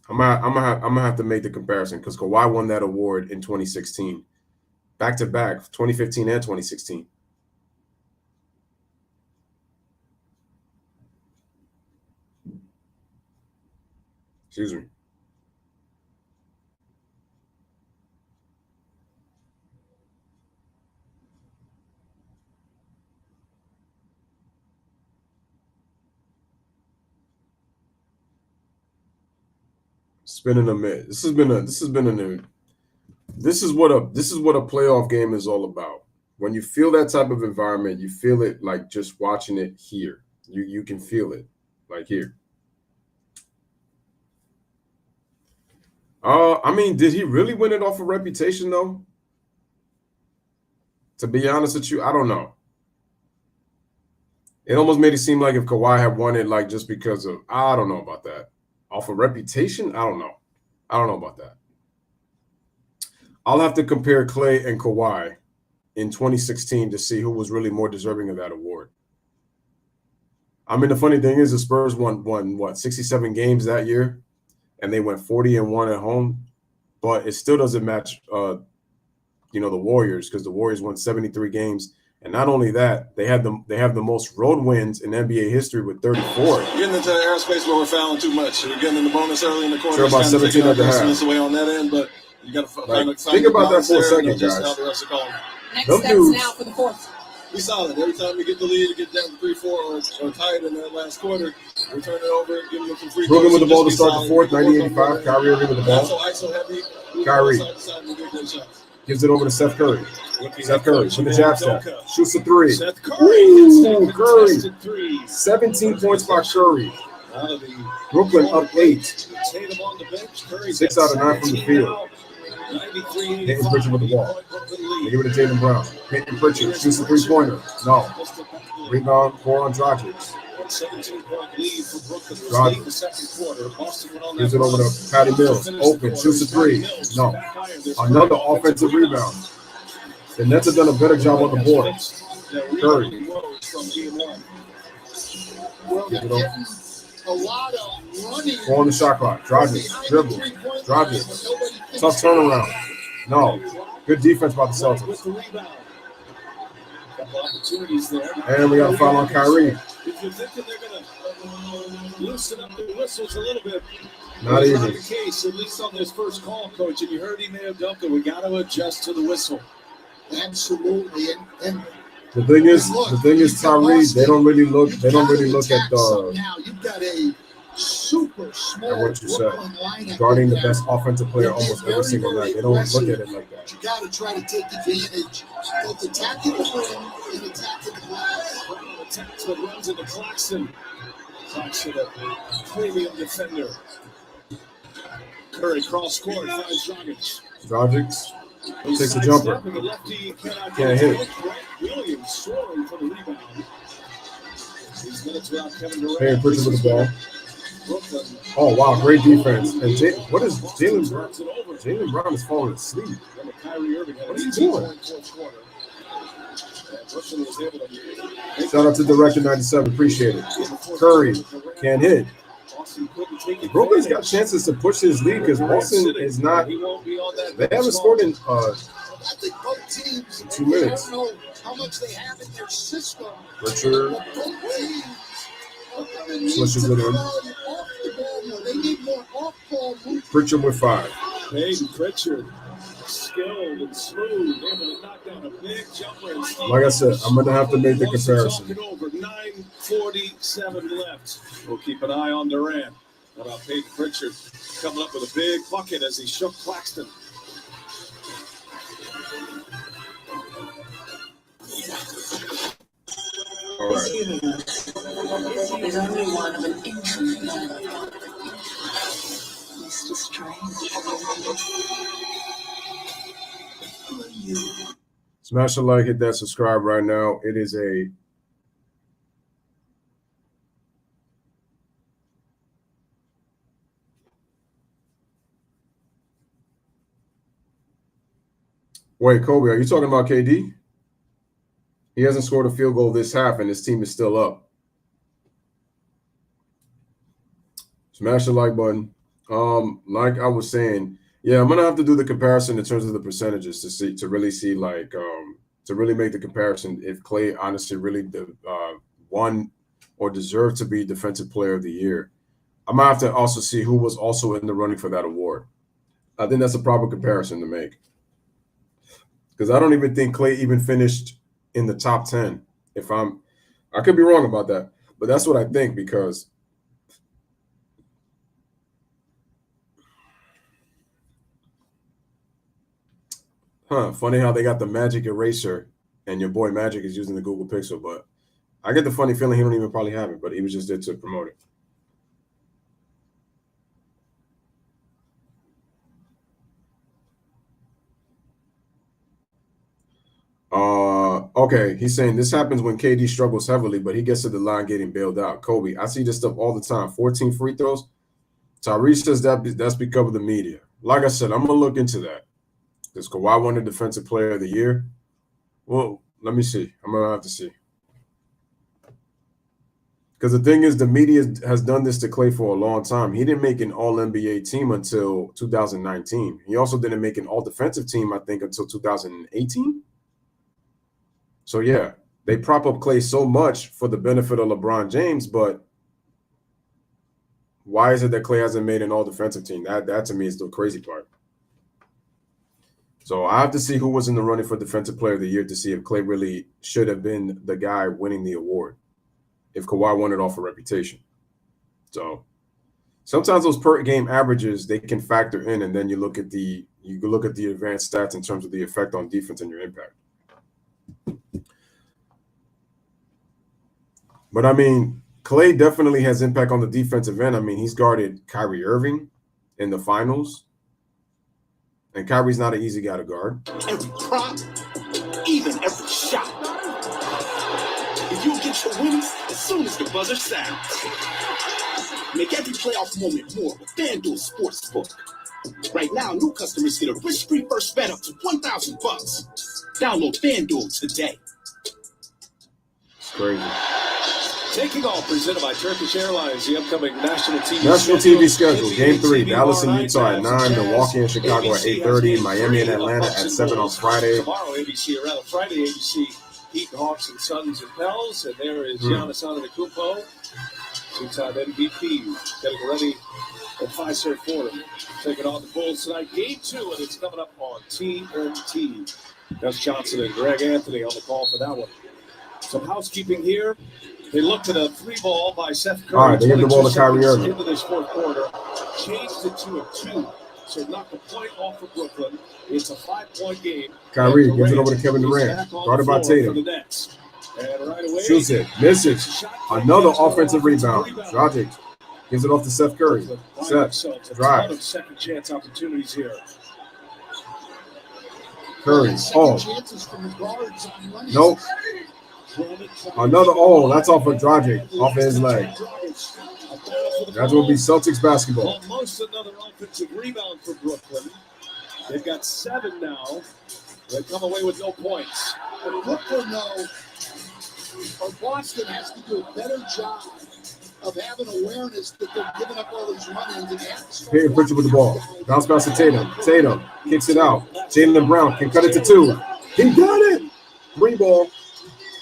I'm gonna have to make the comparison because Kawhi won that award in 2016, back to back, 2015 and 2016. Excuse me. Spinning a minute. This is what a playoff game is all about. When you feel that type of environment, you feel it like just watching it here. You can feel it like here. I mean, did he really win it off of reputation though? To be honest with you, I don't know. It almost made it seem like if Kawhi had won it, like just because of, I don't know about that. Off of reputation, I don't know. I don't know about that. I'll have to compare Klay and Kawhi in 2016 to see who was really more deserving of that award. I mean, the funny thing is the Spurs won what, 67 games that year, and they went 40-1 at home, but it still doesn't match the Warriors, because the Warriors won 73 games. And not only that, they have the most road wins in NBA history with 34. Getting into the airspace where we're fouling too much. We're getting in the bonus early in the quarter. Sure, about 17 at the half. Away on that end, but you got to think about that for a second, guys. Next steps now for the fourth. Be solid. Every time we get the lead, get down to 3-4 or tied in that last quarter, we turn it over, give them some free throws. Brooklyn with the ball to start the fourth, 90-85. Kyrie Irving with the ball. ISO heavy. Kyrie gives it over to Seth Curry. Seth Curry with the jab step. Shoots a three. Ooh, Curry. 17 points by Curry. Brooklyn up 8. 6 out of 9 from the field. Peyton Pritchard with the ball. They give it to Jaylen Brown. Peyton Pritchard shoots a three-pointer. No. Rebound, 4 on Dragic. 17-point lead for Brooklyn. Late in the second quarter. Boston went on that. Gives it over to Patty Mills. Open, shoots a three. No. Another offensive rebound. The Nets have done a better job on the board. Curry. Give it over. A lot of running. 4 on the shot clock. Dragic. Dribble. Dragic. Tough turnaround. No. Good defense by the Celtics. And we got a foul on Kyrie. If you're thinking they're going to loosen up their whistles a little bit, not that's easy. Not the case, at least on this first call, Coach. And you heard him there, Duncan. We got to adjust to the whistle. Absolutely. And the thing is, Tyree. They don't really look at the. Now you've got a super small what you said, guarding the best offensive player almost every single night. They don't look at it like that. You got to try to take advantage of attacking the rim and attacking the glass. Attacks what runs into Claxton. Claxton, a premium defender. Curry cross court finds Dragic. Dragic takes a jumper. Can't hit. Williams soaring for the rebound. These minutes without Kevin Durant. Payne Pritchard with the ball. Oh, wow, great defense. And what is Jaylen Brown? Jaylen Brown is falling asleep. What is he doing? Shout out to Director 97. Appreciate it. Curry can't hit. Brooklyn's got chances to push his lead because Boston is not. They haven't scored in I think both teams 2 minutes. I don't know how much they have in their system. Richard switches it in. They need more off-ball movement. Pritchard with 5. Payton Pritchard, skilled and smooth, able to knock down a big jumper. Like I said, I'm going to have to make the comparison. Over 9:47 left. We'll keep an eye on Durant. How about Payton Pritchard coming up with a big bucket as he shook Claxton. All right. This universe is only one of an infinite number. Mr. Strange. Who are you? Smash a like, hit that subscribe right now. It is a wait, Kobe, are you talking about KD? He hasn't scored a field goal this half, and his team is still up. Smash the like button. Like I was saying, yeah, I'm gonna have to do the comparison in terms of the percentages to really see to really make the comparison if Clay honestly really won or deserved to be Defensive Player of the Year. I'm gonna have to also see who was also in the running for that award. I think that's a proper comparison to make, because I don't even think Clay even finished in the top 10. I could be wrong about that, but that's what I think, because funny how they got the Magic Eraser and your boy Magic is using the Google Pixel, but I get the funny feeling he don't even probably have it, but he was just there to promote it. Okay, he's saying this happens when KD struggles heavily, but he gets to the line getting bailed out. Kobe, I see this stuff all the time. 14 free throws. Tyrese says that's because of the media. Like I said, I'm gonna look into that. Does Kawhi won the Defensive Player of the Year? Well, let me see. I'm gonna have to see. Because the thing is, the media has done this to Clay for a long time. He didn't make an All-NBA team until 2019. He also didn't make an All-Defensive team, I think, until 2018. So, yeah, they prop up Clay so much for the benefit of LeBron James, but why is it that Clay hasn't made an All-Defensive team? That to me is the crazy part. So I have to see who was in the running for Defensive Player of the Year to see if Clay really should have been the guy winning the award, if Kawhi won it off a reputation. So sometimes those per game averages, they can factor in, and then you look at the advanced stats in terms of the effect on defense and your impact. But I mean, Clay definitely has impact on the defensive end. I mean, he's guarded Kyrie Irving in the finals, and Kyrie's not an easy guy to guard. Every prop, even every shot. And you'll get your winnings as soon as the buzzer sounds. Make every playoff moment more with FanDuel Sportsbook. Right now, new customers get a risk-free first bet up to $1,000. Download FanDuel today. It's crazy. Taking off, presented by Turkish Airlines, the upcoming national TV schedule. Game 3, Dallas and Utah at 9, Milwaukee and Chicago at 8:30, Miami and Atlanta at 7 on Friday. Tomorrow, ABC, around Friday, ABC, Heat, Hawks, and Suns and Pels. And there is Giannis Antetokounmpo, two-time MVP, getting ready at Fiserv Forum. Taking on the Bulls tonight. Game 2, and it's coming up on TNT. Gus Johnson and Greg Anthony on the call for that one. Some housekeeping here. They looked at a 3-ball by Seth Curry. All right, they give the ball to Kyrie Irving. Into this fourth quarter, changed it to a 2. So knocked a point off for Brooklyn. It's a 5-point game. Kyrie gives it over to Kevin Durant. Guarded by Tatum. And right away, Shoots it. Misses. Another offensive rebound. Dragic gives it off to Seth Curry. Seth drives. Second chance opportunities here. Curry. Oh. Nope. Another, that's off of Dragic, off of his leg. That will be Celtics basketball. Almost another offensive rebound for Brooklyn. They've got 7 now. They come away with no points. But Brooklyn, though, or Boston has to do a better job of having awareness that they're giving up all these run-ins and acts. Payton Pritchard with the ball. Bounce pass to Tatum. Tatum kicks it out. Jaylen Brown can cut it to 2. He got it. 3-ball.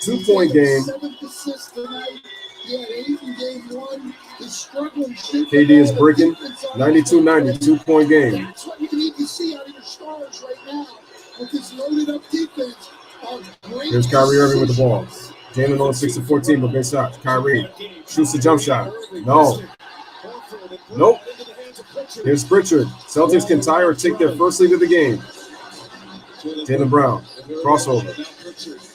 2-point game. 7th assist tonight. He had 8 in game 1. He's struggling. KD is breaking. 92-90, 2-point game. That's what you need to see out of your stars right now with this loaded up defense. Here's Kyrie Irving with the ball. Jalen on 6 of 14, but good shots. Kyrie shoots the jump shot. No. Nope. Here's Pritchard. Celtics can tie or take their first lead of the game. Jaylen Brown. Crossover.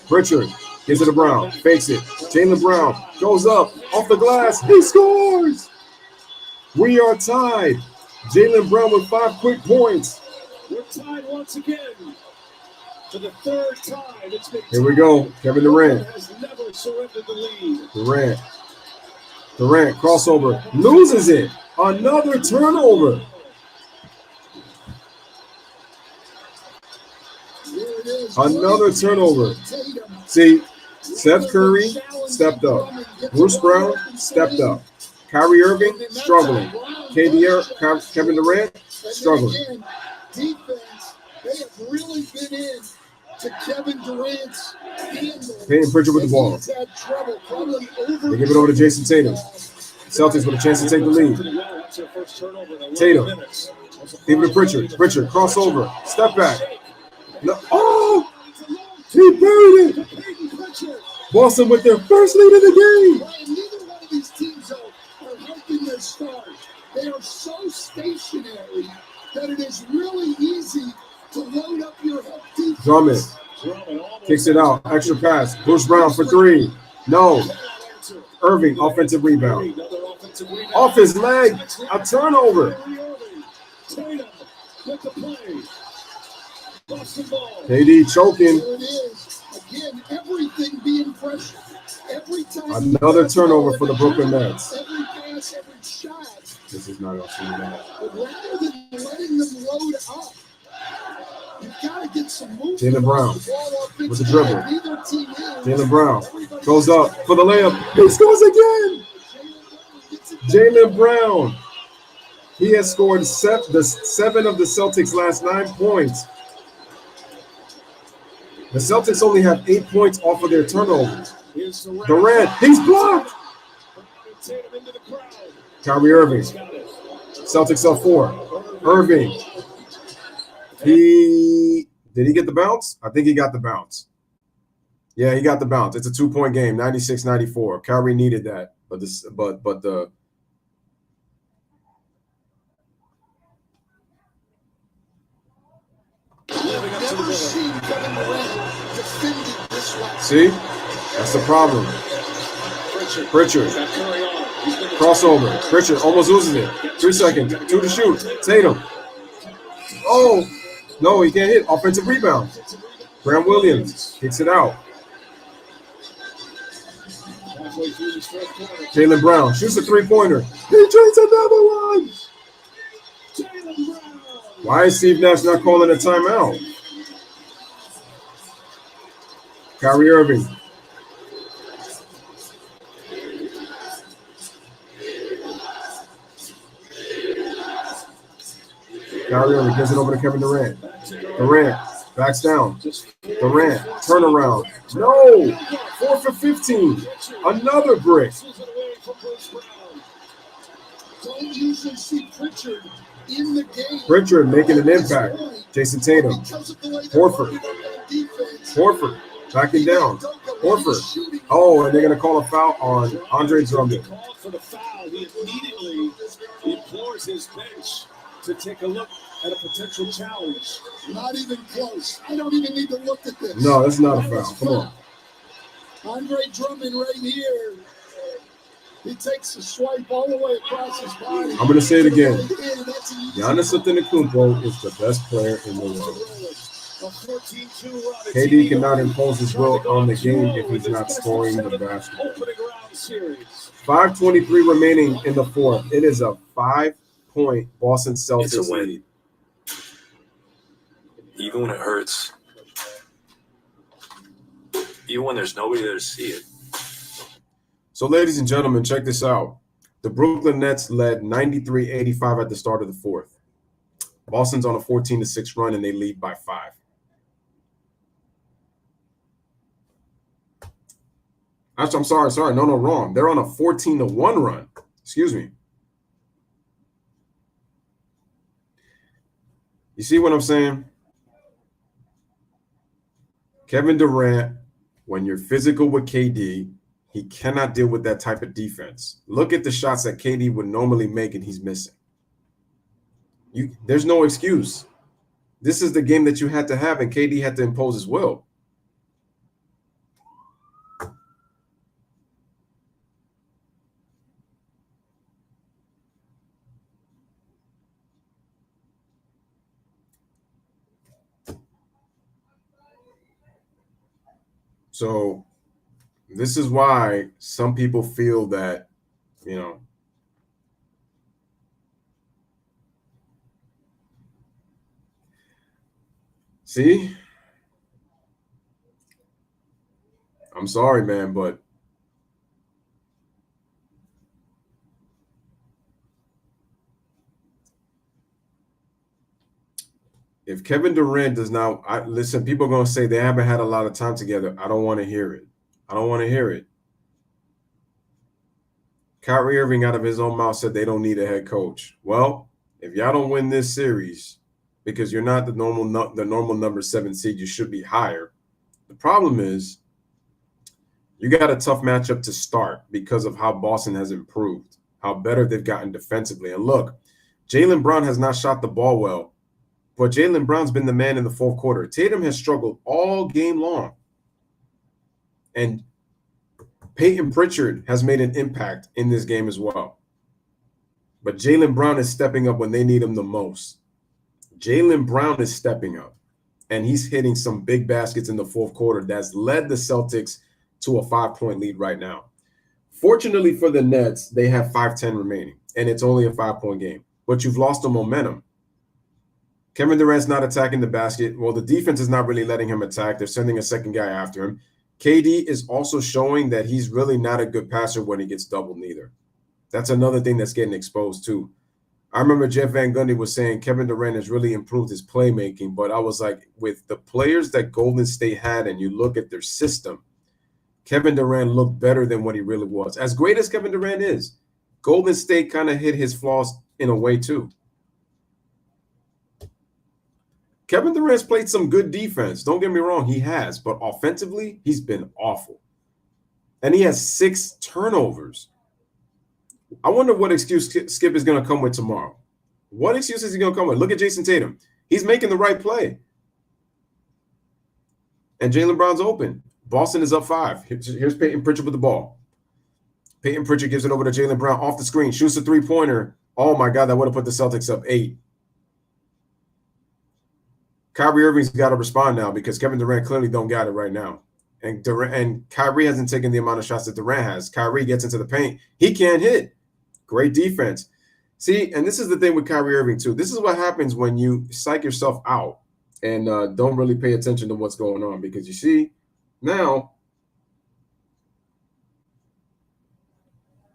Pritchard. Gives it to Brown. Fakes it. Jaylen Brown goes up off the glass. He scores. We are tied. Jaylen Brown with 5 quick points. We're tied once again. For the 3rd time. It's been Here we go. Kevin Durant. Has never surrendered the lead. Durant crossover. Loses it. Another turnover. Another turnover. See, Seth Curry stepped up. Bruce Brown stepped up. Kyrie Irving, struggling. Kevin Durant, struggling. Again, defense, they have really been in to Kevin Durant's handle. Payton Pritchard with the ball. He's had trouble. They give it over to Jason Tatum. Celtics with a chance to take the lead. Tatum. Give it to Pritchard. Pritchard, crossover. Step back. No. Oh! He buried it. Boston with their first lead of the game. Neither one of these teams are helping their stars. They are so stationary that it is really easy to load up your help defense. Drummond kicks it out. Extra pass. Bruce Brown for three. No. Irving, offensive rebound. Off his leg. A turnover. KD choking. There it is. Again, everything being pressured. Every time Another turnover for the Brooklyn Nets. every pass, every shot. This is not also that. But rather than letting them load up, you've got to get some movement. Jaylen Brown with the dribble. Neither team is. Jaylen Brown goes up for the layup. He scores again. Jaylen Brown. He has scored seven of the Celtics' last 9 points. The Celtics only have 8 points off of their turnovers. Durant, he's blocked. Kyrie Irving. Celtics up 4. Irving. Did he get the bounce? I think he got the bounce. Yeah, he got the bounce. It's a 2-point game, 96-94. Kyrie needed that, but the see, that's the problem. Pritchard. Crossover. Pritchard almost loses it. 3 seconds. 2 to shoot. Tatum. Oh, no, he can't hit. Offensive rebound. Graham Williams kicks it out. Jaylen Brown shoots a 3-pointer. He drains another one. Why is Steve Nash not calling a timeout? Kyrie Irving. Kyrie Irving gives it over to Kevin Durant. Durant backs down. Durant, turnaround. No! 4 for 15. Another brick. Don't usually see Pritchard in the game. Pritchard making an impact. Jason Tatum. Horford. Backing down. Horford. Oh, and they're going to call a foul on Andre Drummond. For the foul, he immediately implores his bench to take a look at a potential challenge. Not even close. I don't even need to look at this. No, that's not a foul. Come on. Andre Drummond right here. He takes a swipe all the way across his body. I'm going to say it again. Giannis Antetokounmpo is the best player in the world. KD cannot impose his will on the game if he's not scoring the basketball. 5:23 remaining in the fourth. It is a 5-point Boston Celtics lead. Even when it hurts. Even when there's nobody there to see it. So, ladies and gentlemen, check this out. The Brooklyn Nets led 93-85 at the start of the fourth. Boston's on a 14-6 run, and they lead by 5. Actually, I'm sorry. No, wrong. They're on a 14-1 run. Excuse me. You see what I'm saying? Kevin Durant, when you're physical with KD, he cannot deal with that type of defense. Look at the shots that KD would normally make, and he's missing. There's no excuse. This is the game that you had to have, and KD had to impose his will. So this is why some people feel that, see, I'm sorry, man, but If Kevin Durant does not, listen, people are going to say they haven't had a lot of time together. I don't want to hear it. I don't want to hear it. Kyrie Irving out of his own mouth said they don't need a head coach. Well, if y'all don't win this series because you're not the normal number 7 seed, you should be higher. The problem is you got a tough matchup to start because of how Boston has improved, how better they've gotten defensively. And look, Jaylen Brown has not shot the ball well, but Jaylen Brown's been the man in the fourth quarter. Tatum has struggled all game long. And Peyton Pritchard has made an impact in this game as well. But Jaylen Brown is stepping up when they need him the most. Jaylen Brown is stepping up, and he's hitting some big baskets in the fourth quarter that's led the Celtics to a 5-point lead right now. Fortunately for the Nets, they have 5:10 remaining, and it's only a 5-point game. But you've lost the momentum. Kevin Durant's not attacking the basket. Well, the defense is not really letting him attack. They're sending a second guy after him. KD is also showing that he's really not a good passer when he gets doubled neither. That's another thing that's getting exposed too. I remember Jeff Van Gundy was saying Kevin Durant has really improved his playmaking, but I was like, with the players that Golden State had and you look at their system, Kevin Durant looked better than what he really was. As great as Kevin Durant is, Golden State kind of hid his flaws in a way too. Kevin Durant's played some good defense. Don't get me wrong, he has. But offensively, he's been awful. And he has 6 turnovers. I wonder what excuse Skip is going to come with tomorrow. What excuse is he going to come with? Look at Jason Tatum. He's making the right play. And Jaylen Brown's open. Boston is up 5. Here's Peyton Pritchard with the ball. Peyton Pritchard gives it over to Jaylen Brown off the screen. Shoots a 3-pointer. Oh, my God, that would have put the Celtics up 8. Kyrie Irving's got to respond now because Kevin Durant clearly don't got it right now. And Kyrie hasn't taken the amount of shots that Durant has. Kyrie gets into the paint. He can't hit. Great defense. See, and this is the thing with Kyrie Irving too. This is what happens when you psych yourself out and don't really pay attention to what's going on, because you see now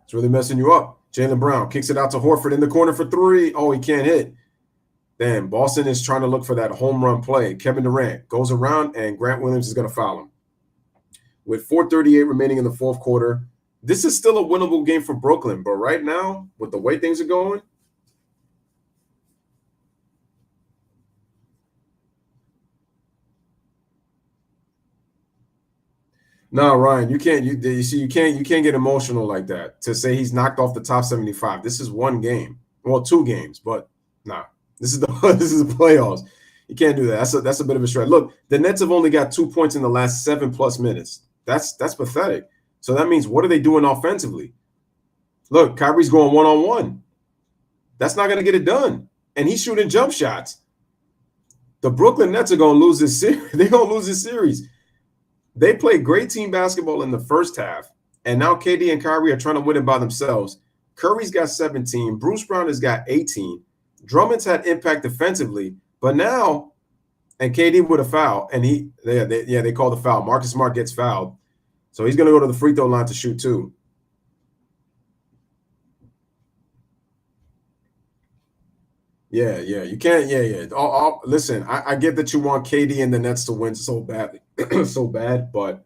it's really messing you up. Jaylen Brown kicks it out to Horford in the corner for 3. Oh, he can't hit. Then Boston is trying to look for that home run play. Kevin Durant goes around, and Grant Williams is going to foul him. With 4:38 remaining in the fourth quarter, this is still a winnable game for Brooklyn. But right now, with the way things are going, no, Ryan, you can't. You see, you can't get emotional like that to say he's knocked off the top 75. This is one game, well, 2 games, but nah. This is the playoffs. You can't do that. That's a bit of a stretch. Look, the Nets have only got 2 points in the last 7+ minutes. That's pathetic. So that means, what are they doing offensively? Look, Kyrie's going one-on-one. That's not going to get it done. And he's shooting jump shots. The Brooklyn Nets are going to lose this series. They're going to lose this series. They played great team basketball in the first half, and now KD and Kyrie are trying to win it by themselves. Curry's got 17. Bruce Brown has got 18. Drummond's had impact defensively, but now, and KD with a foul, and they call the foul. Marcus Smart gets fouled, so he's going to go to the free throw line to shoot 2. Yeah, you can't. Yeah. Listen, I get that you want KD and the Nets to win so badly, so bad, but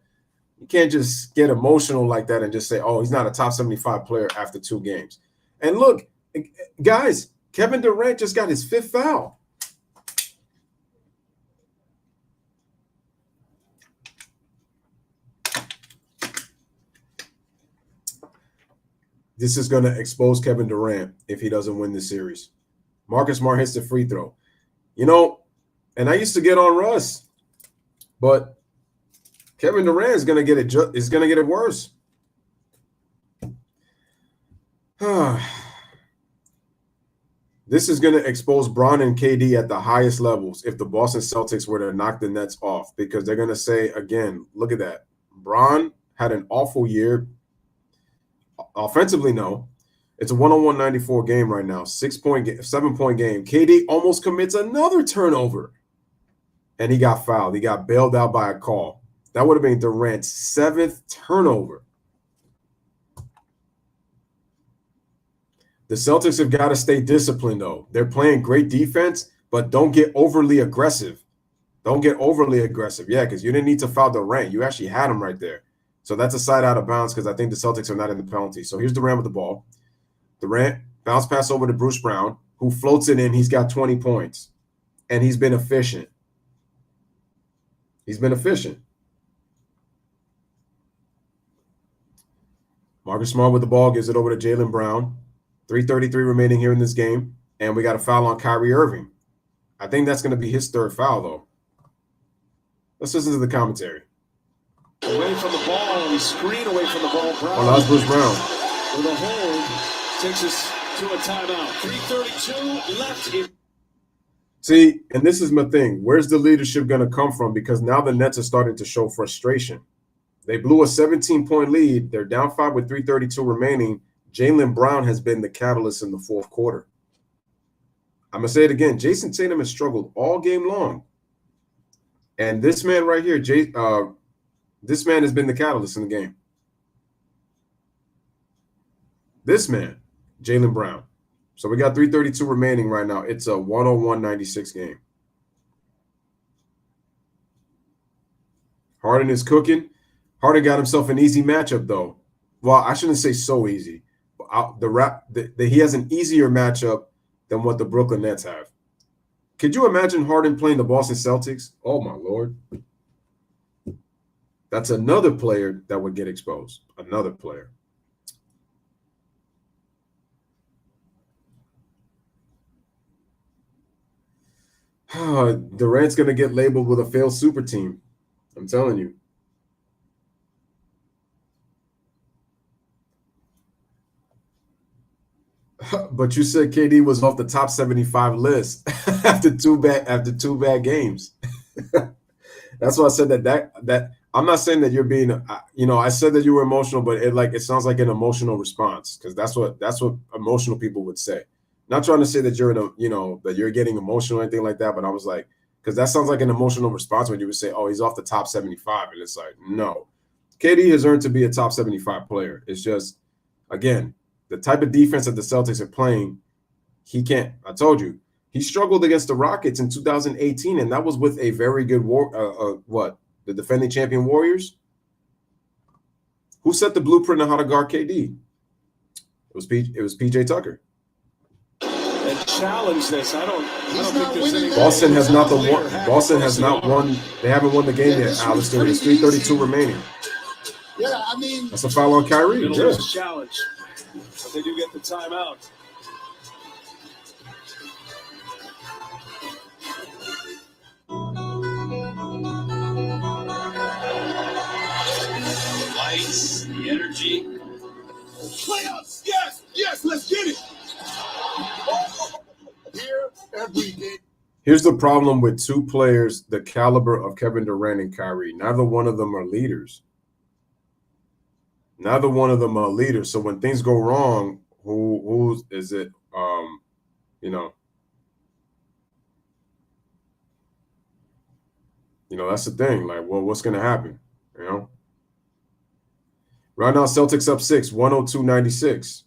you can't just get emotional like that and just say, oh, he's not a top 75 player after 2 games. And look, guys, Kevin Durant just got his 5th foul. This is going to expose Kevin Durant if he doesn't win this series. Marcus Smart hits the free throw. You know, and I used to get on Russ, but Kevin Durant is going to get it worse. This is going to expose Bron and KD at the highest levels if the Boston Celtics were to knock the Nets off, because they're going to say, again, look at that. Bron had an awful year. Offensively, no. It's a 101-94 game right now, 7-point game. KD almost commits another turnover, and he got fouled. He got bailed out by a call. That would have been Durant's 7th turnover. The Celtics have got to stay disciplined, though. They're playing great defense, but don't get overly aggressive. Don't get overly aggressive. Yeah, because you didn't need to foul Durant. You actually had him right there. So that's a side out of bounds because I think the Celtics are not in the penalty. So here's Durant with the ball. Durant, bounce pass over to Bruce Brown, who floats it in. He's got 20 points, and he's been efficient. He's been efficient. Marcus Smart with the ball, gives it over to Jaylen Brown. 3:33 remaining here in this game, and we got a foul on Kyrie Irving. I think that's going to be his third foul, though. Let's listen to the commentary. Away from the ball, screen away from the ball. Brown. Oh, that's Bruce Brown. With a hold, takes us to a timeout. 3:32 left in. See, and this is my thing. Where's the leadership going to come from? Because now the Nets are starting to show frustration. They blew a 17-point lead. They're down 5 with 3:32 remaining. Jaylen Brown has been the catalyst in the fourth quarter. I'm going to say it again. Jason Tatum has struggled all game long. And this man right here, this man has been the catalyst in the game. This man, Jaylen Brown. So we got 3:32 remaining right now. It's a 101-96 game. Harden is cooking. Harden got himself an easy matchup, though. Well, I shouldn't say so easy. He has an easier matchup than what the Brooklyn Nets have. Could you imagine Harden playing the Boston Celtics? Oh, my Lord. That's another player that would get exposed. Another player. Durant's going to get labeled with a failed super team. I'm telling you. But you said KD was off the top 75 list after two bad games. That's why I said that I'm not saying that you're being, I said that you were emotional, but it sounds like an emotional response because that's what emotional people would say. Not trying to say that you're that you're getting emotional or anything like that, but I was like, because that sounds like an emotional response when you would say, oh, he's off the top 75, and it's like, no, KD has earned to be a top 75 player. It's just, again, the type of defense that the Celtics are playing, he can't. I told you, he struggled against the Rockets in 2018, and that was with a very good the defending champion Warriors. Who set the blueprint on how to guard KD? It was PJ Tucker. And challenge this. I don't think there's any. Boston has not Boston has not won. They haven't won the game yet, Alex. There's 3:32 remaining. Yeah, I mean, that's a foul on Kyrie. Yeah. Challenge. But they do get the timeout. The lights, the energy. Playoffs, yes, let's get it. Here, every day. Here's the problem with two players the caliber of Kevin Durant and Kyrie. Neither one of them are leaders. Neither one of them are leaders. So when things go wrong, who is it? That's the thing. Like, well, what's going to happen? Right now, Celtics up 6, 102-96.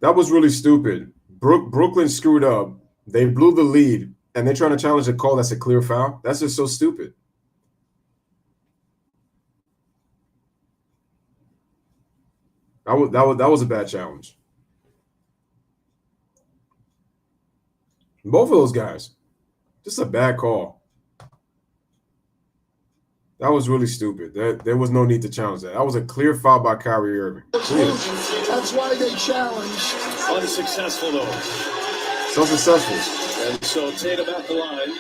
That was really stupid. Brooklyn screwed up. They blew the lead, and they're trying to challenge a call that's a clear foul. That's just so stupid. That was a bad challenge. Both of those guys, just a bad call. That was really stupid. There was no need to challenge that. That was a clear foul by Kyrie Irving. That's why they challenged. Unsuccessful, though. So successful. And so Tatum at the line.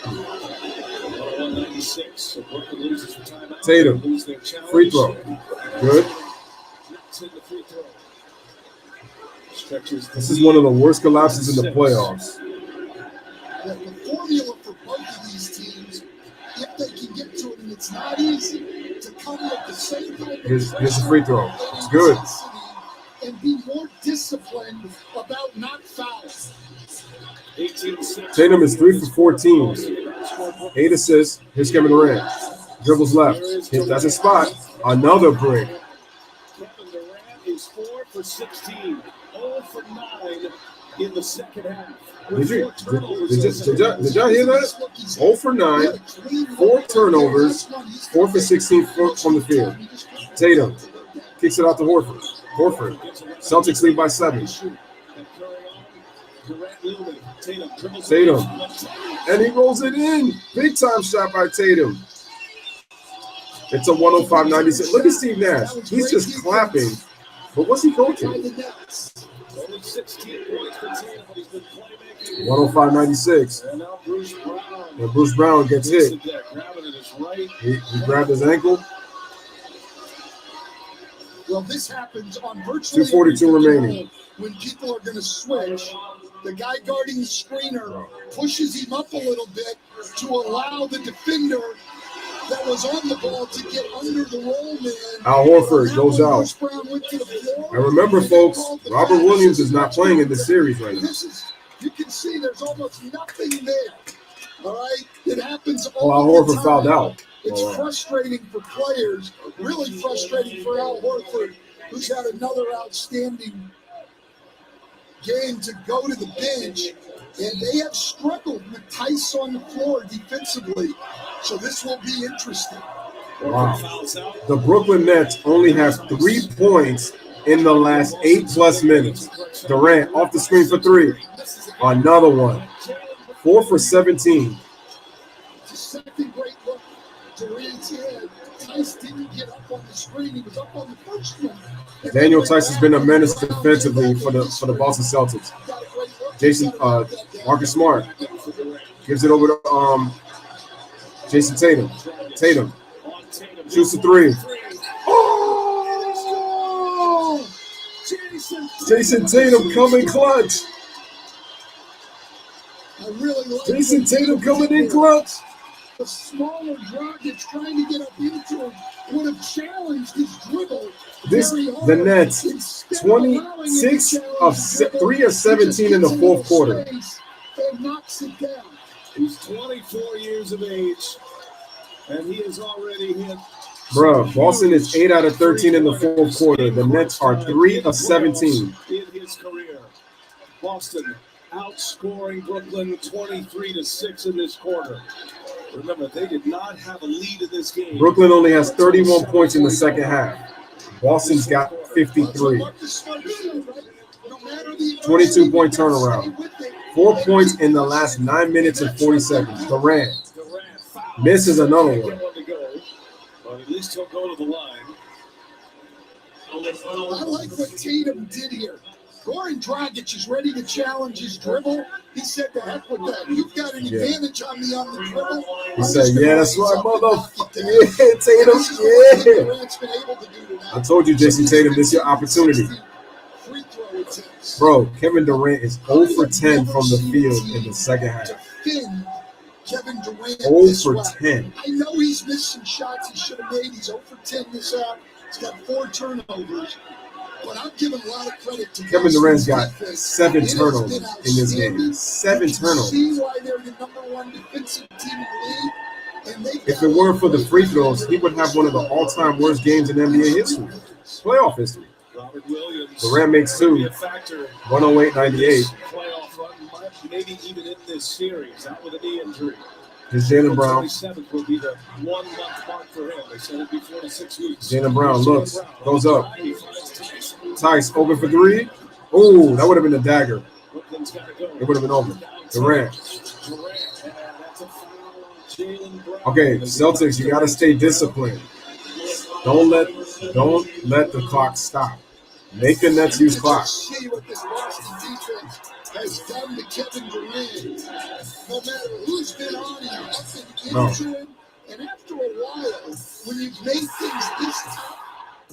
101-96. So Brooklyn loses the timeout. Tatum, free throw. Good. This is one of the worst collapses in the playoffs. The formula for both of these teams, if they can get to it, and it's not easy to come with the same kind of Here's a free throw. It's good. And be more disciplined about not fouling. Tatum is 3 for 14. 8 assists. Here's Kevin Durant. Dribbles left. That's his spot. Another break. Kevin Durant is 4 for 16. 0 for 9 in the second half. Did y'all hear that? 0 for 9, 4 turnovers, 4 for 16 from the field. Tatum kicks it out to Horford. Celtics lead by 7. Tatum. And he rolls it in. Big time shot by Tatum. It's a 105-96. Look at Steve Nash. He's just clapping. But what's he coaching? 105-96. And Bruce Brown gets hit. He grabbed his ankle. Well, this happens on virtually 2:42 remaining. When people are going to switch, the guy guarding the screener pushes him up a little bit to allow the defender that was on the ball to get under the roll man. Al Horford goes out. And remember, folks, Robert Williams is not playing in this series right now. You can see there's almost nothing there. All right? It happens Al all the Horford time. fouled out. It's frustrating for players, really frustrating for Al Horford, who's had another outstanding game to go to the bench. And they have struggled with Tice on the floor defensively. So this will be interesting. Wow. The Brooklyn Nets only have 3 points in the last 8+ minutes. Durant off the screen for 3. Another one. 4 for 17. The second great look Durant's head. Tice didn't get up on the screen. He was up on the first one. Daniel Tice has been a menace defensively for the Boston Celtics. Marcus Smart gives it over to Jason Tatum. Tatum shoots the 3. Oh! Jason Tatum coming clutch. Jason Tatum coming in clutch. The smaller Dragic trying to get up into him would have challenged his dribble. The Nets, 26 of 3 of 17 in the fourth quarter. And knocks it down. He's 24 years of age, and he has already hit. Bruh, Boston is 8 out of 13 in the fourth quarter. The Nets are 3 of 17. In his career, Boston outscoring Brooklyn 23-6 in this quarter. Remember, they did not have a lead in this game. Brooklyn only has 31 points in the second half. Boston's got 53. 22-point turnaround. 4 points in the last 9 minutes and 40 seconds. Durant misses another one. But at least he'll go to the line. I like what Tatum did here. Goran Dragic is ready to challenge his dribble. He said, "To heck with that. You've got an advantage on me on the dribble." He said, "Yeah, that's right, motherfucker. Yeah, Tatum. Yeah." I told you, Jason Tatum, this is your opportunity. Bro, Kevin Durant is 0 for 10 from the field in the second half. Kevin Durant 0 for 10. I know he's missed some shots he should have made. He's 0 for 10 this half. He's got 4 turnovers. But I'm giving a lot of credit to Kevin Durant's got 7 turnovers in this game. 7 turnovers. See why they're the #1 defensive team in the league. And if it weren't for the free throws, he would have one of the all-time worst games in NBA history, playoff history. Durant makes 2, 108-98. Maybe even in this series, out with a knee injury. Here's Jaylen Brown. 27th will be the 1-month mark for him. They said it'd be 4 to 6 weeks. Jaylen Brown looks, goes up. Tice open for 3. Oh, that would have been a dagger. It would have been over. Durant. Okay, Celtics, you got to stay disciplined. Don't let the clock stop. Make the Nets use clock. See what this Boston defense has done to Kevin Durant. No matter who's been on him, and after a while, when you've made things this tough,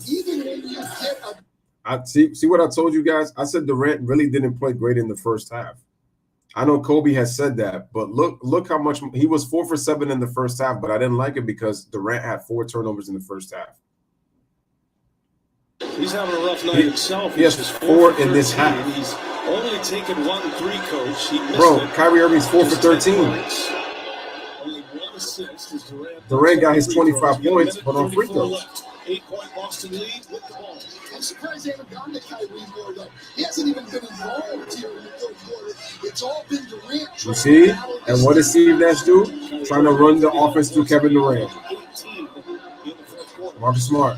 even when you get a see what I told you guys? I said Durant really didn't play great in the first half. I know Kobe has said that, but look how much he was 4 for 7 in the first half, but I didn't like it because Durant had 4 turnovers in the first half. He's having a rough night himself. He has 4 in this half. He's only taken 1 3, coach. He Bro, Kyrie Irving's 4 for 13. Only 1 assist as Durant got his 25 points, but on free throws. 8-point Boston lead with the ball. I'm surprised they haven't gone to Kyrie more, though. He hasn't even been involved here in the third quarter. It's all been Durant. You see? And what does Steve Nash do? Trying to run the offense through Kevin Durant. Marcus Smart.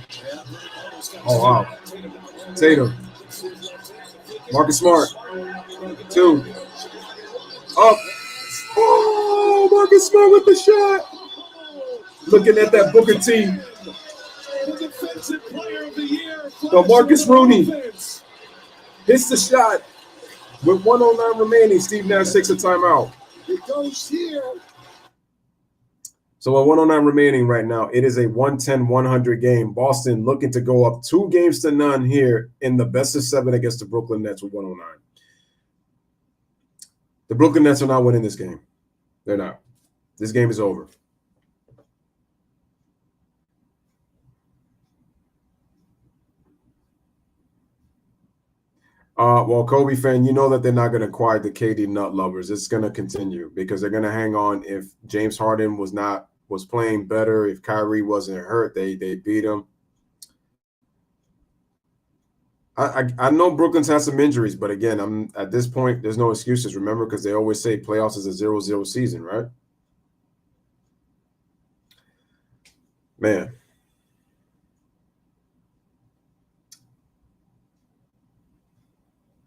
Oh, wow. Tatum. Marcus Smart. 2. Up. Oh, Marcus Smart with the shot. Looking at that Booker T. But Marcus Rooney hits the shot with 1:09 remaining. Steve Nash takes a timeout. It goes here. So at 1:09 remaining right now, it is a 110-100 game. Boston looking to go up 2-0 here in the best of 7 against the Brooklyn Nets with 1:09. The Brooklyn Nets are not winning this game. They're not. This game is over. Well, Kobe fan, you know that they're not going to quiet the KD nut lovers. It's going to continue because they're going to hang on. If James Harden was playing better, if Kyrie wasn't hurt, they beat him. I know Brooklyn's had some injuries, but again, I'm at this point, there's no excuses. Remember, because they always say playoffs is a 0-0 season, right? Man.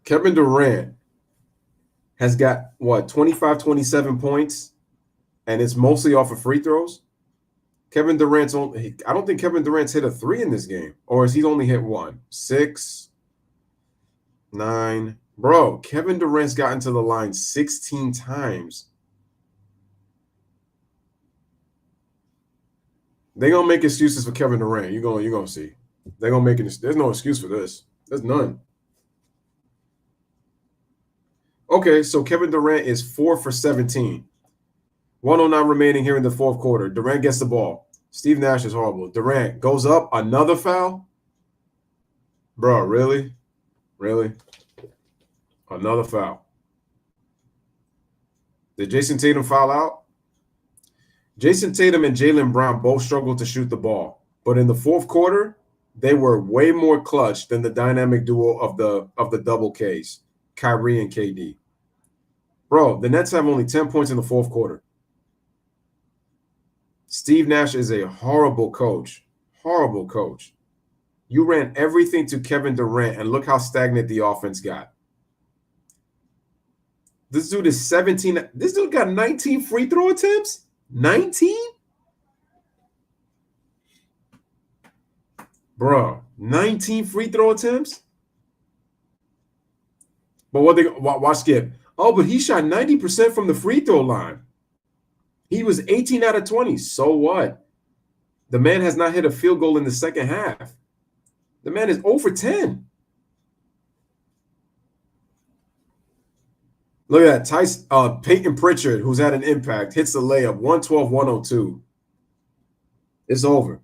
Kevin Durant has got, 25, 27 points, and it's mostly off of free throws. I don't think Kevin Durant's hit a 3 in this game, or has he only hit 1? 6, 9. Bro, Kevin Durant's gotten to the line 16 times. They're going to make excuses for Kevin Durant. You're going to see. They're going to make it. There's no excuse for this. There's none. Okay, so Kevin Durant is 4 for 17. 1:09 remaining here in the fourth quarter. Durant gets the ball. Steve Nash is horrible. Durant goes up. Another foul? Bro, really? Really? Another foul. Did Jason Tatum foul out? Jason Tatum and Jaylen Brown both struggled to shoot the ball. But in the fourth quarter, they were way more clutch than the dynamic duo of the double Ks. Kyrie and KD. Bro, the Nets have only 10 points in the fourth quarter. Steve Nash is a horrible coach. Horrible coach. You ran everything to Kevin Durant, and look how stagnant the offense got. This dude is 17. This dude got 19 free throw attempts? 19? Bro, 19 free throw attempts? But watch Skip. Oh, but he shot 90% from the free throw line. He was 18 out of 20. So what? The man has not hit a field goal in the second half. The man is 0 for 10. Look at that. Peyton Pritchard, who's had an impact, hits the layup, 112-102. It's over.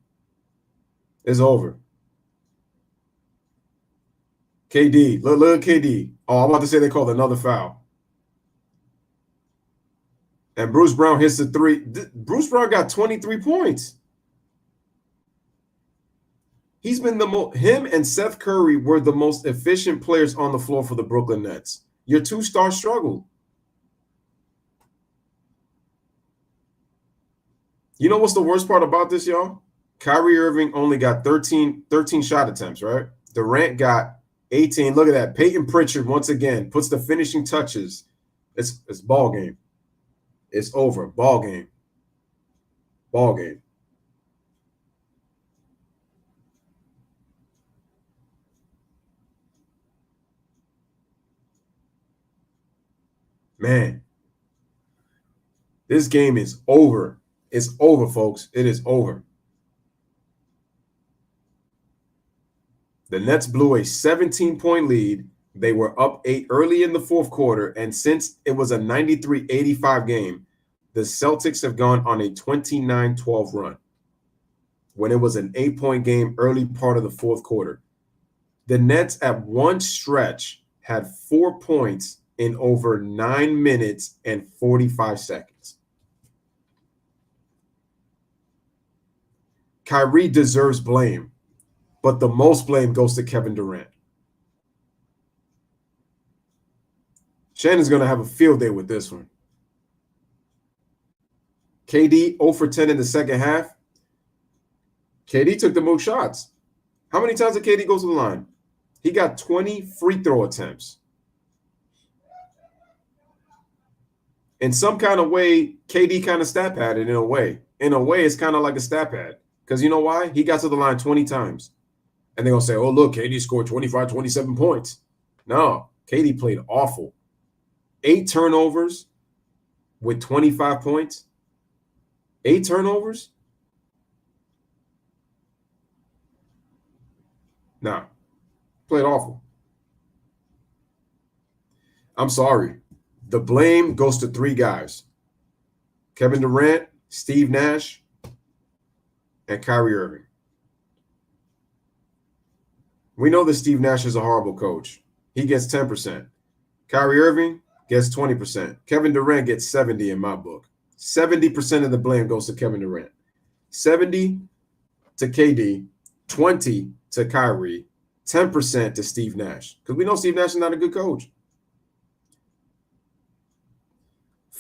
It's over. KD. Look at KD. Oh, I'm about to say they called another foul. And Bruce Brown hits the 3. Bruce Brown got 23 points. He's been him and Seth Curry were the most efficient players on the floor for the Brooklyn Nets. Your 2 stars struggled. You know what's the worst part about this, y'all? Kyrie Irving only got 13 shot attempts, right? Durant got 18. Look at that. Peyton Pritchard, once again, puts the finishing touches. It's ball game. It's over. Ball game. Ball game. Man, this game is over. It's over, folks. It is over. The Nets blew a 17-point lead. They were up 8 early in the fourth quarter, and since it was a 93-85 game, the Celtics have gone on a 29-12 run when it was an 8-point game early part of the fourth quarter. The Nets at one stretch had 4 points in over 9 minutes and 45 seconds. Kyrie deserves blame. but the most blame goes to Kevin Durant. Shannon's going to have a field day with this one. KD 0 for 10 in the second half. KD took the most shots. How many times did KD go to the line? He got 20 free throw attempts. In some kind of way, KD kind of stat padded in a way. In a way, it's kind of like a stat pad. Because you know why? He got to the line 20 times. And they're going to say, oh, look, KD scored 25, 27 points. No, KD played awful. 8 turnovers with 25 points. 8 turnovers? No, played awful. I'm sorry. The blame goes to 3 guys. Kevin Durant, Steve Nash, and Kyrie Irving. We know that Steve Nash is a horrible coach. He gets 10%. Kyrie Irving gets 20%. Kevin Durant gets 70 in my book. 70% of the blame goes to Kevin Durant. 70 to KD, 20 to Kyrie, 10% to Steve Nash. Because we know Steve Nash is not a good coach.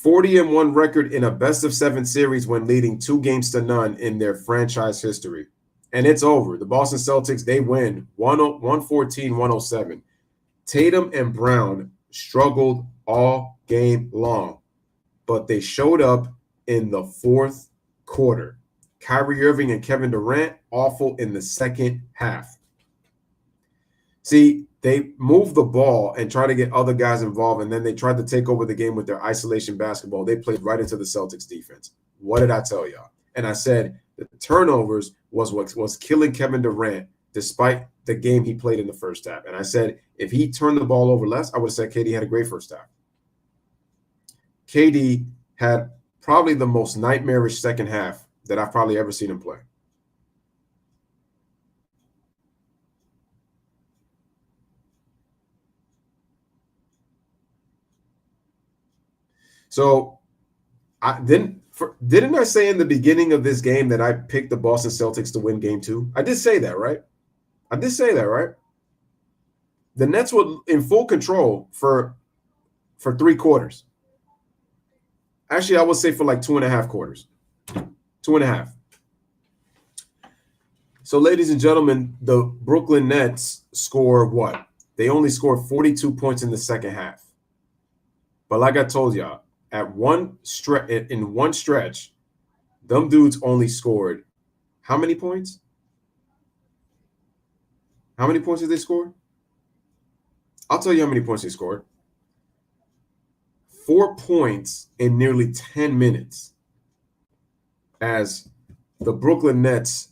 40-1 record in a best-of-7 series when leading 2-0 in their franchise history. And it's over. The Boston Celtics, they win 114-107. Tatum and Brown struggled all game long, but they showed up in the fourth quarter. Kyrie Irving and Kevin Durant, awful in the second half. See, they moved the ball and tried to get other guys involved, and then they tried to take over the game with their isolation basketball. They played right into the Celtics defense. What did I tell y'all? And I said the turnovers was what was killing Kevin Durant despite the game he played in the first half. And I said if he turned the ball over less, I would have said KD had a great first half. KD had probably the most nightmarish second half that I've probably ever seen him play. So didn't I say in the beginning of this game that I picked the Boston Celtics to win game 2? I did say that, right? I did say that, right? The Nets were in full control for 3 quarters. Actually, I would say for like 2.5 quarters. 2.5. So, ladies and gentlemen, the Brooklyn Nets score what? They only scored 42 points in the second half. But like I told y'all, in one stretch, them dudes only scored how many points? How many points did they score? I'll tell you how many points they scored. 4 points in nearly 10 minutes as the Brooklyn Nets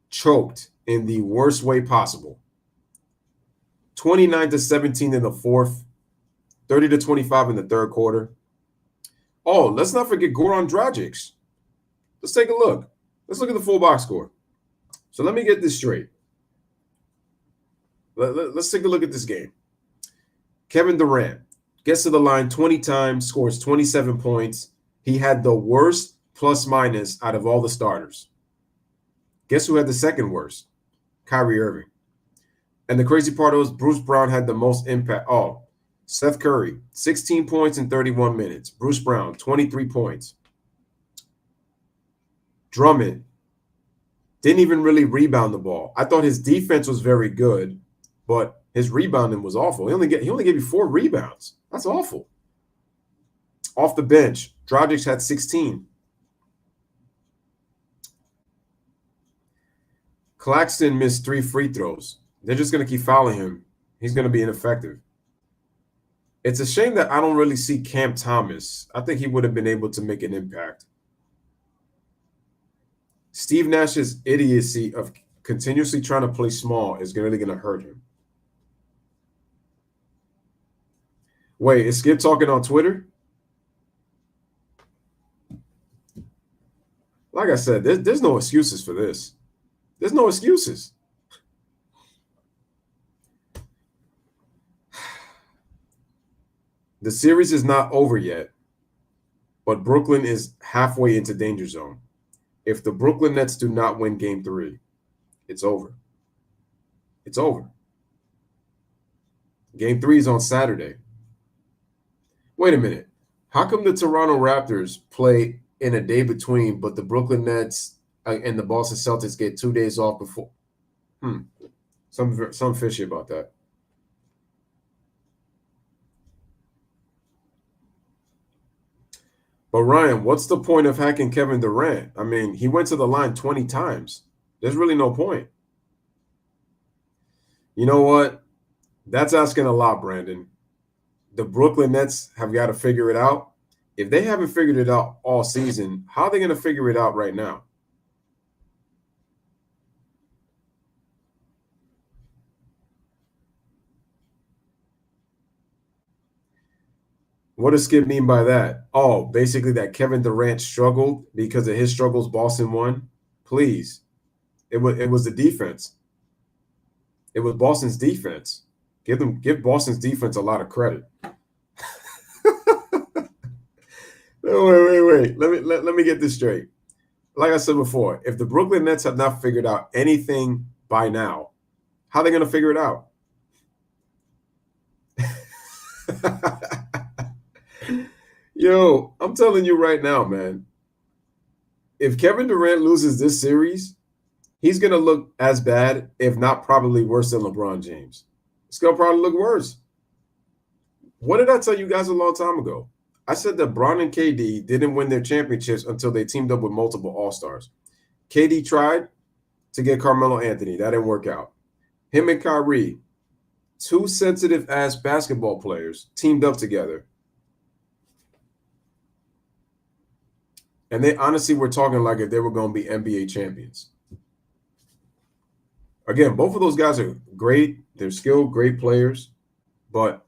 choked in the worst way possible. 29-17 in the fourth, 30-25 in the third quarter. Oh, let's not forget Goran Dragic. Let's take a look. Let's look at the full box score. So let me get this straight. Let's take a look at this game. Kevin Durant gets to the line 20 times, scores 27 points. He had the worst plus-minus out of all the starters. Guess who had the second worst? Kyrie Irving. And the crazy part was Bruce Brown had the most impact. Oh, Seth Curry, 16 points in 31 minutes. Bruce Brown, 23 points. Drummond didn't even really rebound the ball. I thought his defense was very good, but his rebounding was awful. He only gave you 4 rebounds. That's awful. Off the bench, Dragic had 16. Claxton missed 3 free throws. They're just going to keep fouling him. He's going to be ineffective. It's a shame that I don't really see Cam Thomas. I think he would have been able to make an impact. Steve Nash's idiocy of continuously trying to play small is really going to hurt him. Wait, is Skip talking on Twitter? Like I said, there's no excuses for this. There's no excuses. The series is not over yet, but Brooklyn is halfway into danger zone. If the Brooklyn Nets do not win game 3, it's over. It's over. Game 3 is on Saturday. Wait a minute. How come the Toronto Raptors play in a day between, but the Brooklyn Nets and the Boston Celtics get 2 days off before? Some fishy about that. But Ryan, what's the point of hacking Kevin Durant? I mean, he went to the line 20 times. There's really no point. You know what? That's asking a lot, Brandon. The Brooklyn Nets have got to figure it out. If they haven't figured it out all season, how are they going to figure it out right now? What does Skip mean by that? Oh, basically that Kevin Durant struggled because of his struggles, Boston won. Please. It was the defense. It was Boston's defense. Give Boston's defense a lot of credit. Wait. Let me get this straight. Like I said before, if the Brooklyn Nets have not figured out anything by now, how are they going to figure it out? Yo, I'm telling you right now, man. If Kevin Durant loses this series, he's going to look as bad, if not probably worse than LeBron James. It's going to probably look worse. What did I tell you guys a long time ago? I said that Bron and KD didn't win their championships until they teamed up with multiple All-Stars. KD tried to get Carmelo Anthony. That didn't work out. Him and Kyrie, two sensitive-ass basketball players, teamed up together. And they honestly were talking like if they were going to be NBA champions. Again, both of those guys are great. They're skilled, great players. But